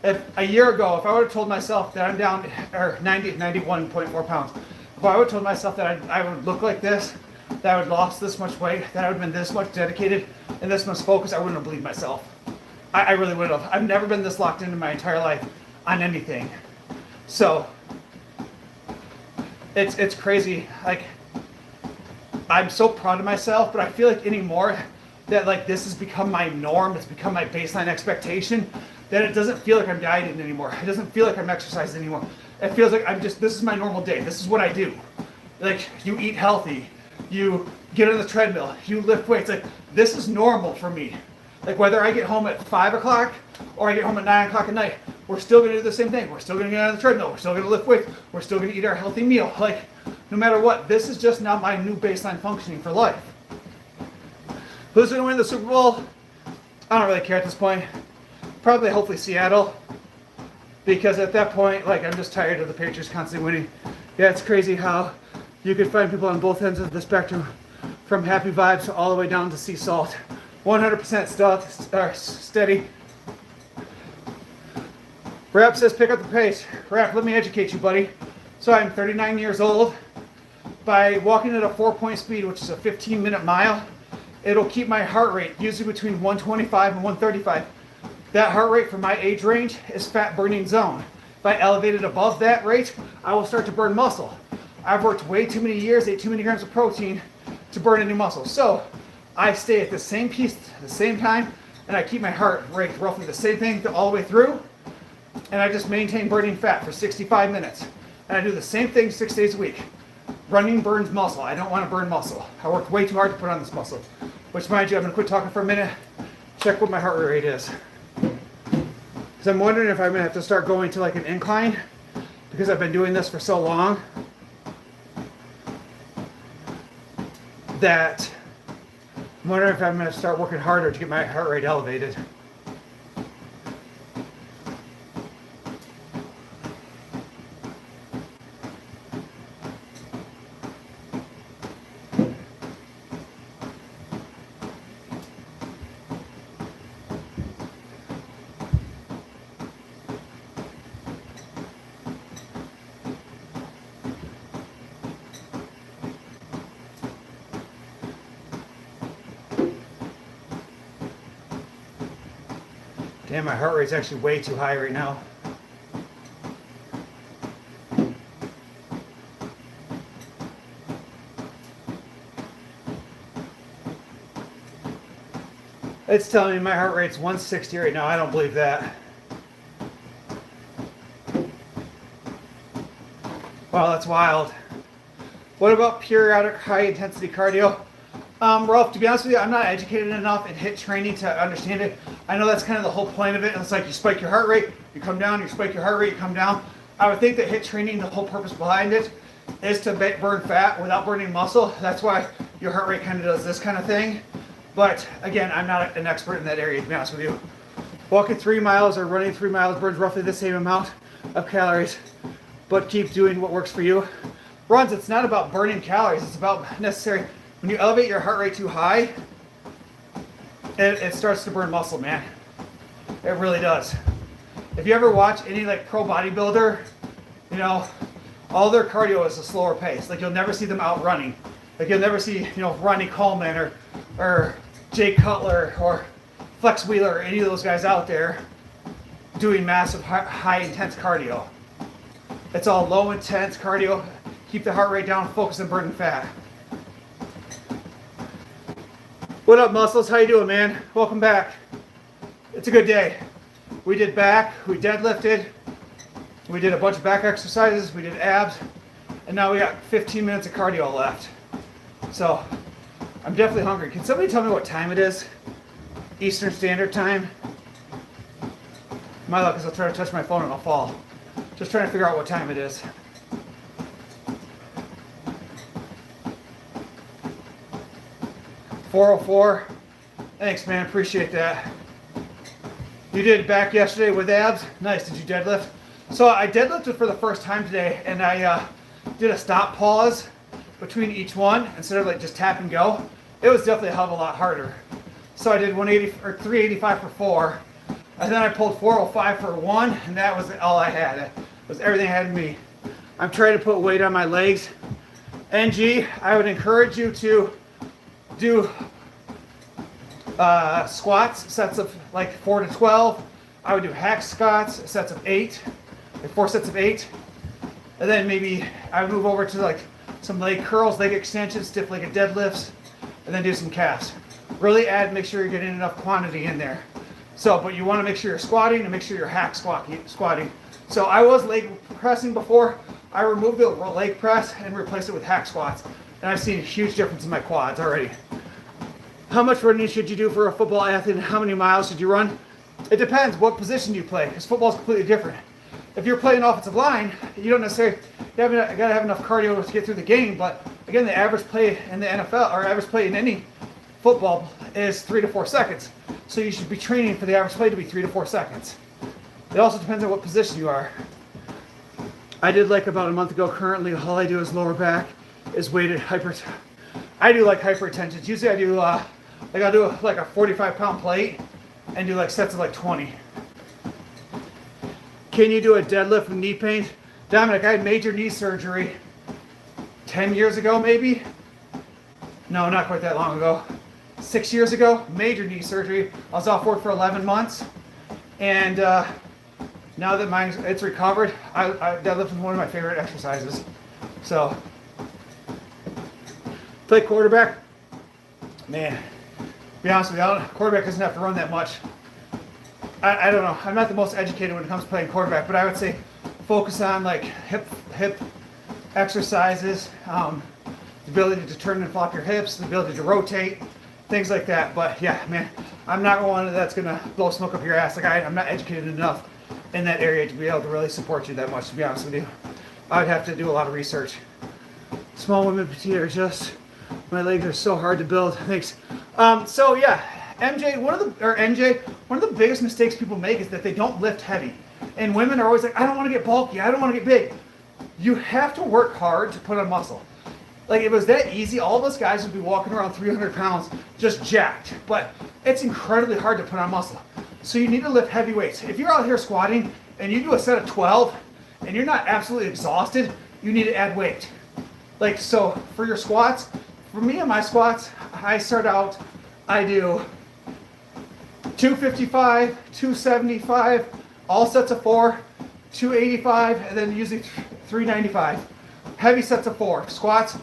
If a year ago, if I would have told myself that I'm down, or 91.4 pounds, if I would have told myself that I would look like this, that I would have lost this much weight, that I would have been this much dedicated and this much focused, I wouldn't have believed myself. I really would have. I've never been this locked into my entire life on anything. So, it's crazy. Like, I'm so proud of myself, but I feel like anymore that, like, this has become my norm, it's become my baseline expectation, that it doesn't feel like I'm dieting anymore. It doesn't feel like I'm exercising anymore. It feels like this is my normal day. This is what I do. Like, you eat healthy, you get on the treadmill, you lift weights. Like, this is normal for me. Like, whether I get home at 5 o'clock or I get home at 9 o'clock at night, we're still gonna do the same thing. We're still gonna get on the treadmill, we're still gonna lift weights, we're still gonna eat our healthy meal. Like, no matter what, this is just now my new baseline functioning for life. Who's gonna win the Super Bowl? I don't really care at this point. Probably, hopefully, Seattle. Because at that point, like, I'm just tired of the Patriots constantly winning. Yeah, it's crazy how you can find people on both ends of the spectrum, from happy vibes all the way down to sea salt. 100% steady. Rap says pick up the pace. Rap, let me educate you, buddy. So I'm 39 years old. By walking at a 4-point speed, which is a 15-minute mile, it'll keep my heart rate usually between 125 and 135. That heart rate for my age range is fat burning zone. If I elevate it above that rate, I will start to burn muscle. I've worked way too many years, ate too many grams of protein to burn any muscle. So I stay at the same pace, the same time, and I keep my heart rate roughly the same thing all the way through. And I just maintain burning fat for 65 minutes. And I do the same thing 6 days a week. Running burns muscle. I don't want to burn muscle. I worked way too hard to put on this muscle. Which, mind you, I'm going to quit talking for a minute. Check what my heart rate is. Because I'm wondering if I'm going to have to start going to like an incline. Because I've been doing this for so long. That I'm wondering if I'm going to start working harder to get my heart rate elevated. Damn, my heart rate's actually way too high right now. It's telling me my heart rate's 160 right now. I don't believe that. Wow, that's wild. What about periodic high intensity cardio? Ralph, to be honest with you, I'm not educated enough in HIIT training to understand it. I know that's kind of the whole point of it. It's like you spike your heart rate, you come down, you spike your heart rate, you come down. I would think that HIIT training, the whole purpose behind it is to burn fat without burning muscle. That's why your heart rate kind of does this kind of thing. But again, I'm not an expert in that area, to be honest with you. Walking 3 miles or running 3 miles burns roughly the same amount of calories, but keep doing what works for you. Runs, it's not about burning calories, it's about necessary. When you elevate your heart rate too high, it starts to burn muscle, man. It really does. If you ever watch any like pro bodybuilder, you know, all their cardio is a slower pace. Like you'll never see them out running. Like you'll never see, you know, Ronnie Coleman or Jay Cutler or Flex Wheeler or any of those guys out there doing massive high intense cardio. It's all low intense cardio. Keep the heart rate down, focus on burning fat. What up, muscles? How you doing, man? Welcome back. It's a good day. We did back, we deadlifted, we did a bunch of back exercises, we did abs, and now we got 15 minutes of cardio left. So, I'm definitely hungry. Can somebody tell me what time it is? Eastern Standard Time? My luck is I'll try to touch my phone and I'll fall. Just trying to figure out what time it is. $4:04. Thanks, man. Appreciate that. You did back yesterday with abs? Nice. Did you deadlift? So I deadlifted for the first time today, and I did a stop pause between each one instead of like just tap and go. It was definitely a hell of a lot harder. So I did 180 or 385 for 4, and then I pulled 405 for 1, and that was all I had. It was everything I had in me. I'm trying to put weight on my legs. NG, I would encourage you to do squats, sets of like 4 to 12. I would do hack squats, sets of 8, like 4 sets of 8. And then maybe I would move over to like some leg curls, leg extensions, stiff legged deadlifts, and then do some calves. Really make sure you're getting enough quantity in there. So, but you want to make sure you're squatting and make sure you're hack squatting. So I was leg pressing before. I removed the leg press and replaced it with hack squats. And I've seen a huge difference in my quads already. How much running should you do for a football athlete and how many miles should you run? It depends what position you play, because football is completely different. If you're playing offensive line, you don't necessarily got to have enough cardio to get through the game, but again, the average play in the NFL, or average play in any football is 3 to 4 seconds. So you should be training for the average play to be 3 to 4 seconds. It also depends on what position you are. I did like about a month ago. Currently, all I do is lower back, is weighted I do like hyperextensions. Usually I do I'll do like a 45-pound plate and do like sets of like 20. Can you do a deadlift with knee pain? Dominic, I had major knee surgery 10 years ago maybe. No, not quite that long ago. 6 years ago, major knee surgery. I was off work for 11 months. And now that it's recovered, deadlift is one of my favorite exercises. So, play quarterback. Man, to be honest with you, quarterback doesn't have to run that much. I don't know. I'm not the most educated when it comes to playing quarterback, but I would say focus on like hip exercises, the ability to turn and flop your hips, the ability to rotate, things like that. But yeah, man, I'm not one that's gonna blow smoke up your ass. Like I'm not educated enough in that area to be able to really support you that much. To be honest with you, I would have to do a lot of research. Small women petite are just, my legs are so hard to build. Thanks. So yeah, NJ, one of the biggest mistakes people make is that they don't lift heavy. And women are always like, I don't want to get bulky, I don't want to get big. You have to work hard to put on muscle. Like if it was that easy, all of us guys would be walking around 300 pounds just jacked. But it's incredibly hard to put on muscle. So you need to lift heavy weights. If you're out here squatting and you do a set of 12 and you're not absolutely exhausted, you need to add weight. Like so for your squats, for me and my squats, I start out, I do 255, 275, all sets of 4, 285, and then usually 395. Heavy sets of 4. Squats,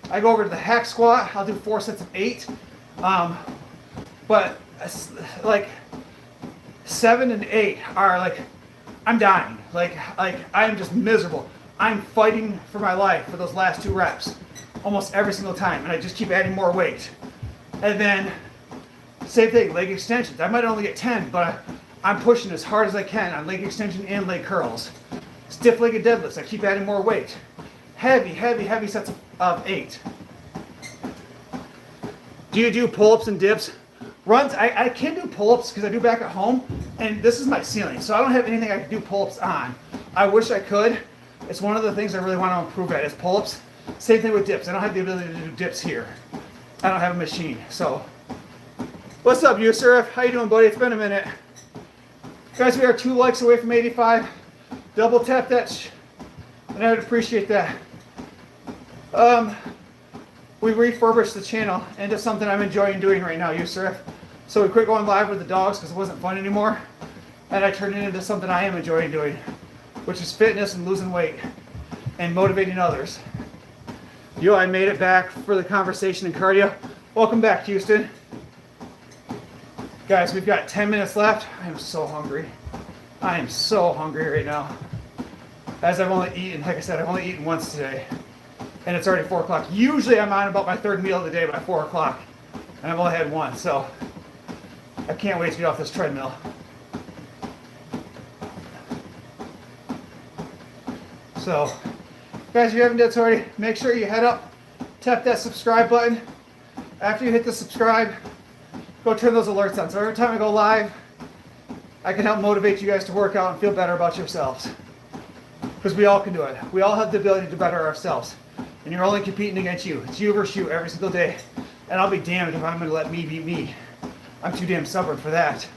I go over to the hack squat, I'll do 4 sets of 8. But like 7 and 8 are like, I'm dying. Like I'm just miserable. I'm fighting for my life for those last 2 reps almost every single time, and I just keep adding more weight. And then same thing, leg extensions. I might only get 10, but I'm pushing as hard as I can on leg extension and leg curls. Stiff-legged deadlifts, I keep adding more weight. Heavy sets of 8. Do you do pull-ups and dips? Runs, I can do pull-ups because I do back at home, and this is my ceiling, so I don't have anything I can do pull-ups on. I wish I could. It's one of the things I really want to improve at is pull-ups. Same thing with dips. I don't have the ability to do dips here. I don't have a machine, so. What's up, Yusuf? How you doing, buddy? It's been a minute. Guys, we are 2 likes away from 85. Double tap that, and I would appreciate that. We refurbished the channel into something I'm enjoying doing right now, Yusuf. So we quit going live with the dogs because it wasn't fun anymore. And I turned it into something I am enjoying doing, which is fitness and losing weight and motivating others. Yo, I made it back for the conversation and cardio. Welcome back, Houston. Guys, we've got 10 minutes left. I am so hungry. I am so hungry right now. As I've only eaten, like I said, I've only eaten once today. And it's already 4 o'clock. Usually I'm on about my 3rd meal of the day by 4 o'clock. And I've only had one, so I can't wait to get off this treadmill. So, guys, if you haven't done so already, make sure you head up, tap that subscribe button. After you hit the subscribe, go turn those alerts on. So every time I go live, I can help motivate you guys to work out and feel better about yourselves. Because we all can do it. We all have the ability to better ourselves. And you're only competing against you. It's you versus you every single day. And I'll be damned if I'm going to let me beat me. I'm too damn stubborn for that.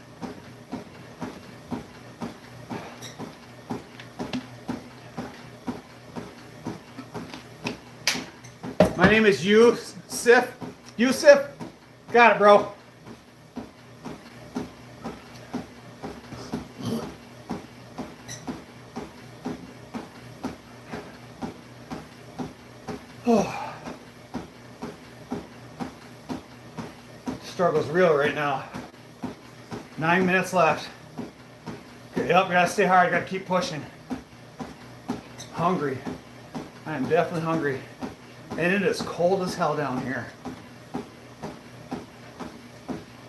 My name is Yusuf. Yusuf? Got it, bro. Oh. Struggle's real right now. 9 minutes left. Yep, we gotta stay hard, gotta keep pushing. Hungry. I am definitely hungry. And it is cold as hell down here.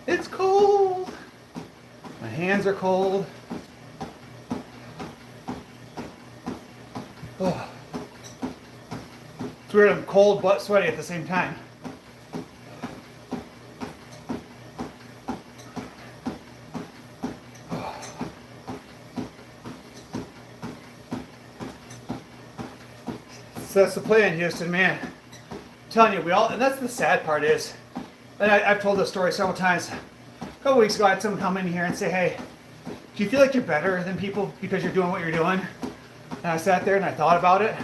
It's cold. My hands are cold. Oh. It's weird, I'm cold but sweaty at the same time. So that's the plan, Houston, man. I'm telling you, we all, and that's the sad part is, and I've told this story several times. A couple weeks ago, I had someone come in here and say, hey, do you feel like you're better than people because you're doing what you're doing? And I sat there and I thought about it.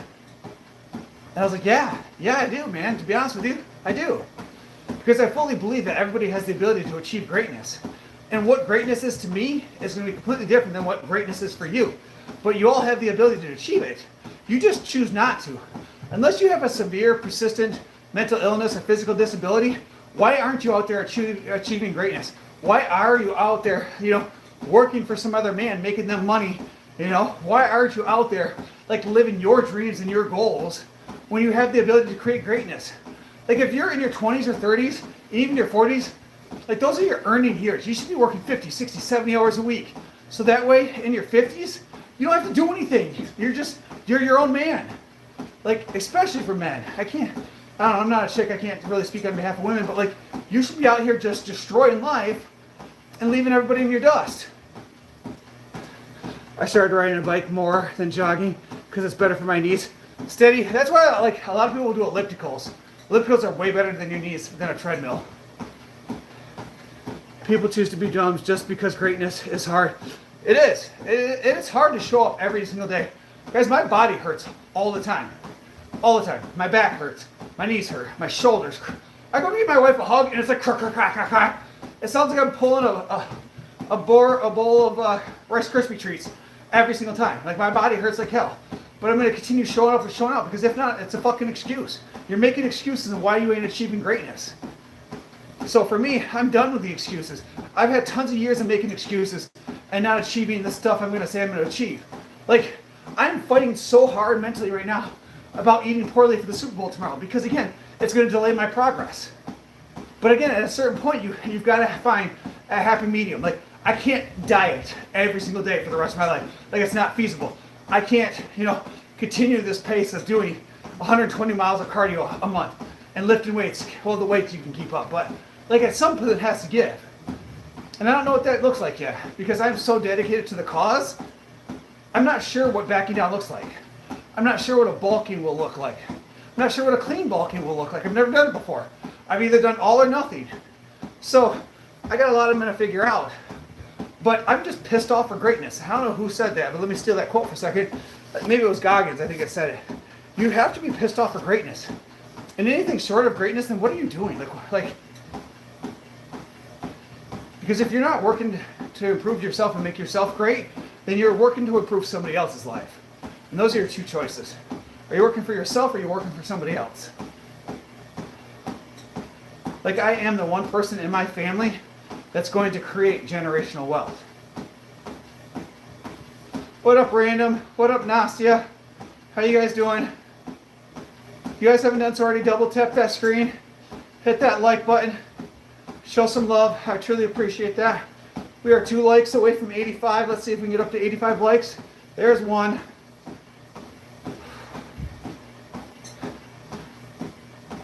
And I was like, yeah, I do, man. To be honest with you, I do. Because I fully believe that everybody has the ability to achieve greatness. And what greatness is to me is going to be completely different than what greatness is for you. But you all have the ability to achieve it. You just choose not to. Unless you have a severe, persistent mental illness or physical disability, why aren't you out there achieving greatness? Why are you out there, working for some other man, making them money? Why aren't you out there, like, living your dreams and your goals when you have the ability to create greatness? Like, if you're in your 20s or 30s, even your 40s, like, those are your earning years. You should be working 50, 60, 70 hours a week. So that way, in your 50s, you don't have to do anything. You're your own man. Like, especially for men. I don't know, I'm not a chick, I can't really speak on behalf of women, but like, you should be out here just destroying life and leaving everybody in your dust. I started riding a bike more than jogging because it's better for my knees. Steady, that's why like a lot of people will do ellipticals. Ellipticals are way better than your knees than a treadmill. People choose to be dumb just because greatness is hard. It is. It's hard to show up every single day. Guys, my body hurts all the time. All the time. My back hurts. My knees hurt. My shoulders. I go to give my wife a hug and it's like crack, crack, crack, crack, crack. It sounds like I'm pulling a bowl of Rice Krispie treats every single time. Like, my body hurts like hell. But I'm going to continue showing up because if not, it's a fucking excuse. You're making excuses on why you ain't achieving greatness. So for me, I'm done with the excuses. I've had tons of years of making excuses and not achieving the stuff I'm going to say I'm going to achieve. Like, I'm fighting so hard mentally right now about eating poorly for the Super Bowl tomorrow because, again, it's going to delay my progress. But again, at a certain point, you've got to find a happy medium. Like, I can't diet every single day for the rest of my life. Like, it's not feasible. I can't, continue this pace of doing 120 miles of cardio a month and lifting weights. Well, the weights you can keep up, but like, at some point it has to give. And I don't know what that looks like yet because I'm so dedicated to the cause. I'm not sure what backing down looks like. I'm not sure what a bulking will look like. I'm not sure what a clean bulking will look like. I've never done it before. I've either done all or nothing. So I got a lot I'm going to figure out. But I'm just pissed off for greatness. I don't know who said that, but let me steal that quote for a second. Maybe it was Goggins, I think it said it. You have to be pissed off for greatness. And anything short of greatness, then what are you doing? Like, because if you're not working to improve yourself and make yourself great, then you're working to improve somebody else's life. And those are your two choices. Are you working for yourself or are you working for somebody else? Like, I am the one person in my family that's going to create generational wealth. What up, Random? What up, Nastia? How you guys doing? You guys haven't done so already, double tap that screen. Hit that like button. Show some love. I truly appreciate that. We are 2 likes away from 85. Let's see if we can get up to 85 likes. There's 1.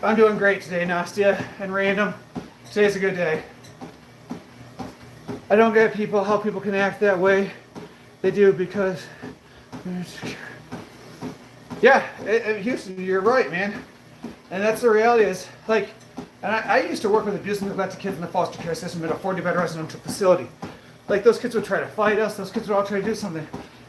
I'm doing great today, Nastia and Random. Today's a good day. I don't get how people can act that way. They do because they're insecure. Yeah, Houston, you're right, man. And that's the reality is, like, and I used to work with abuse and neglect kids in the foster care system at a 40-bed residential facility. Like, those kids would try to fight us. Those kids would all try to do something.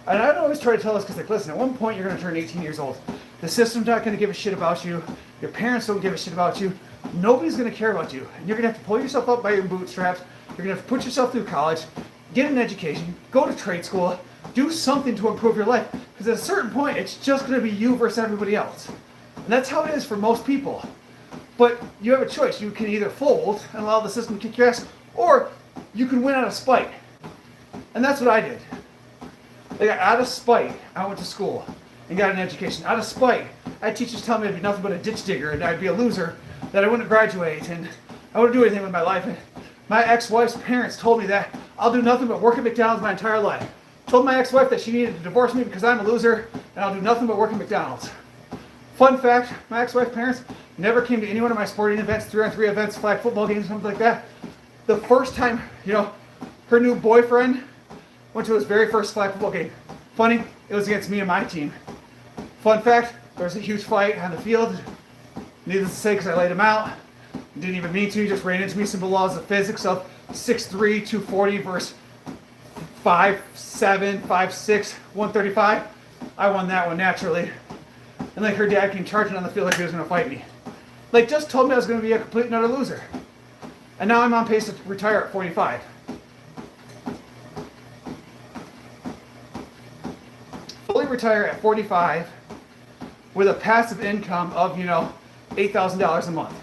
And I'd always try to tell us, because, like, listen, at one point you're going to turn 18 years old. The system's not going to give a shit about you. Your parents don't give a shit about you. Nobody's going to care about you. And you're going to have to pull yourself up by your bootstraps. You're going to have to put yourself through college, get an education, go to trade school, do something to improve your life. Because at a certain point, it's just going to be you versus everybody else. And that's how it is for most people. But you have a choice. You can either fold and allow the system to kick your ass, or you can win out of spite. And that's what I did. Like, out of spite, I went to school and got an education. Out of spite, I had teachers tell me I'd be nothing but a ditch digger and I'd be a loser, that I wouldn't graduate and I wouldn't do anything with my life. And my ex-wife's parents told me that I'll do nothing but work at McDonald's my entire life. Told my ex-wife that she needed to divorce me because I'm a loser and I'll do nothing but work at McDonald's. Fun fact, my ex-wife's parents never came to any one of my sporting events, 3-on-3 events, flag football games, something like that. The first time, her new boyfriend went to his very first flag football game. Funny, it was against me and my team. Fun fact, there was a huge fight on the field. Needless to say, because I laid him out. Didn't even mean to, he just ran into me. Simple laws of physics of 6'3", 240 versus 5'7", 5'6", 135. I won that one naturally. And like, her dad came charging on the field like he was going to fight me. Like, just told me I was going to be a complete and utter loser. And now I'm on pace to retire at 45. Fully retire at 45 with a passive income of, $8,000 a month.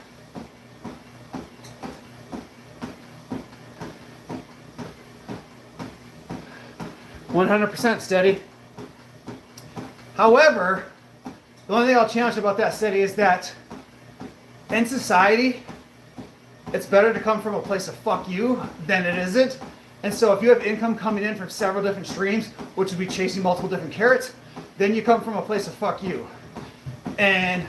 $100% steady. However, the only thing I'll challenge about that steady is that in society, it's better to come from a place of fuck you than it isn't. And so if you have income coming in from several different streams, which would be chasing multiple different carrots, then you come from a place of fuck you. And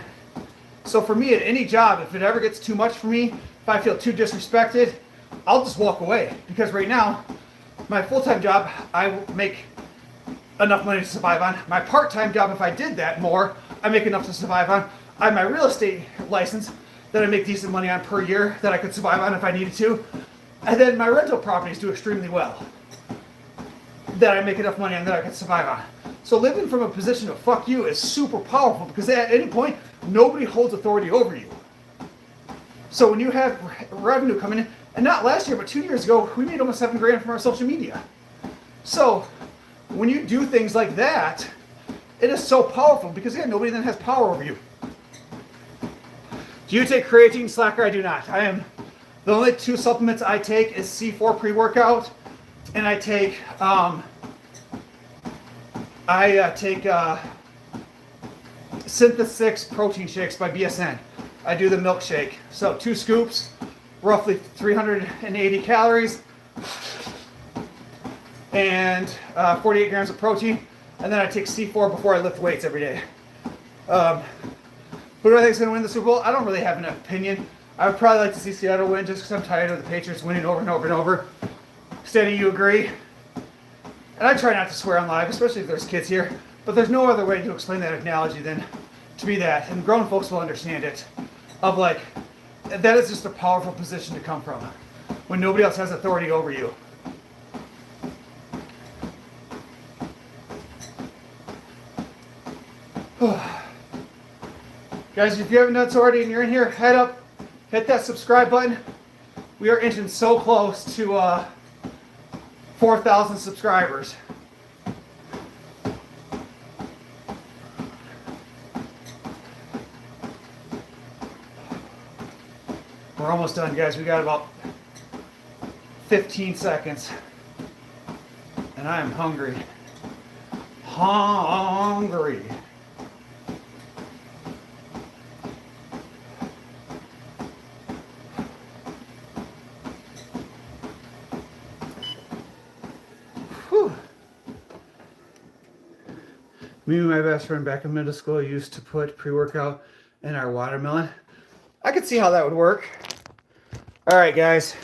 so for me, at any job, if it ever gets too much for me, if I feel too disrespected, I'll just walk away. Because right now, my full-time job, I make enough money to survive on. My part-time job, if I did that more, I make enough to survive on. I have my real estate license that I make decent money on per year that I could survive on if I needed to. And then my rental properties do extremely well that I make enough money on that I can survive on. So living from a position of fuck you is super powerful because at any point, nobody holds authority over you. So when you have revenue coming in, and not last year, but 2 years ago, we made almost $7,000 from our social media. So when you do things like that, it is so powerful because nobody then has power over you. Do you take creatine, Slacker? I do not. The only 2 supplements I take is C4 pre-workout, and I take Synthesis 6 protein shakes by BSN. I do the milkshake. So 2 scoops, roughly 380 calories, and 48 grams of protein. And then I take C4 before I lift weights every day. Who do I think is going to win the Super Bowl? I don't really have an opinion. I would probably like to see Seattle win just because I'm tired of the Patriots winning over and over and over. Steady, you agree? And I try not to swear on live, especially if there's kids here. But there's no other way to explain that analogy than to be that. And grown folks will understand it. Of like, that is just a powerful position to come from when nobody else has authority over you. Guys, if you haven't done so already and you're in here, head up, hit that subscribe button. We are inching so close to 4,000 subscribers. We're almost done, guys. We got about 15 seconds. And I am hungry. Hungry. Whew. Me and my best friend back in middle school used to put pre-workout in our watermelon. I could see how that would work. All right, guys.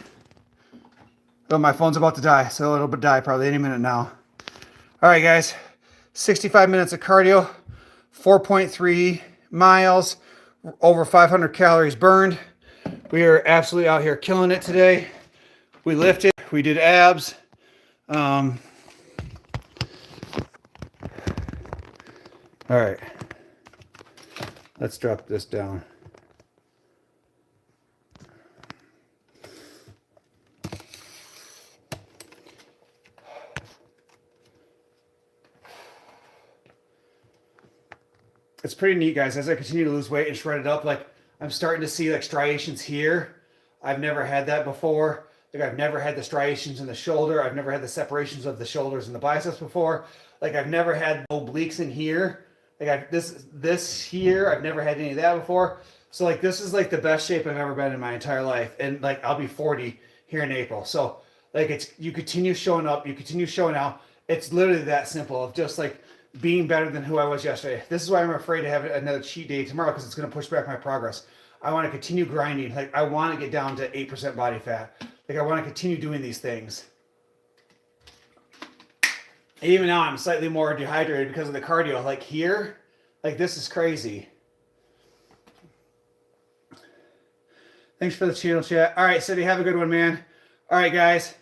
Oh, my phone's about to die, so it'll die probably any minute now. All right, guys. 65 minutes of cardio, 4.3 miles, over 500 calories burned. We are absolutely out here killing it today. We lifted, we did abs. All right. Let's drop this down. It's pretty neat, guys. As I continue to lose weight and shred it up, like I'm starting to see like striations here. I've never had that before. Like I've never had the striations in the shoulder. I've never had the separations of the shoulders and the biceps before. Like I've never had obliques in here. Like this here, I've never had any of that before. So like this is like the best shape I've ever been in my entire life. And like I'll be 40 here in April. So like it's, you continue showing up, you continue showing out. It's literally that simple of just like being better than who I was yesterday. This is why I'm afraid to have another cheat day tomorrow, because it's going to push back my progress. I want to continue grinding. Like I want to get down to 8% body fat. Like I want to continue doing these things. Even now I'm slightly more dehydrated because of the cardio. Like here, like this is crazy. Thanks for the channel chat. All right, City, have a good one, man. All right, guys.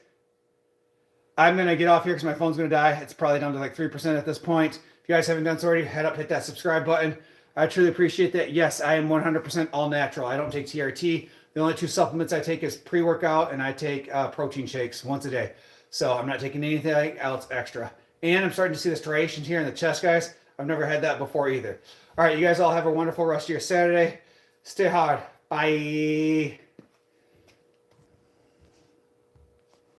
I'm going to get off here because my phone's going to die. It's probably down to like 3% at this point. If you guys haven't done so already, head up, hit that subscribe button. I truly appreciate that. Yes, I am 100% all natural. I don't take TRT. The only two supplements I take is pre-workout, and I take protein shakes once a day. So I'm not taking anything else extra. And I'm starting to see the striations here in the chest, guys. I've never had that before either. All right, you guys all have a wonderful rest of your Saturday. Stay hard. Bye.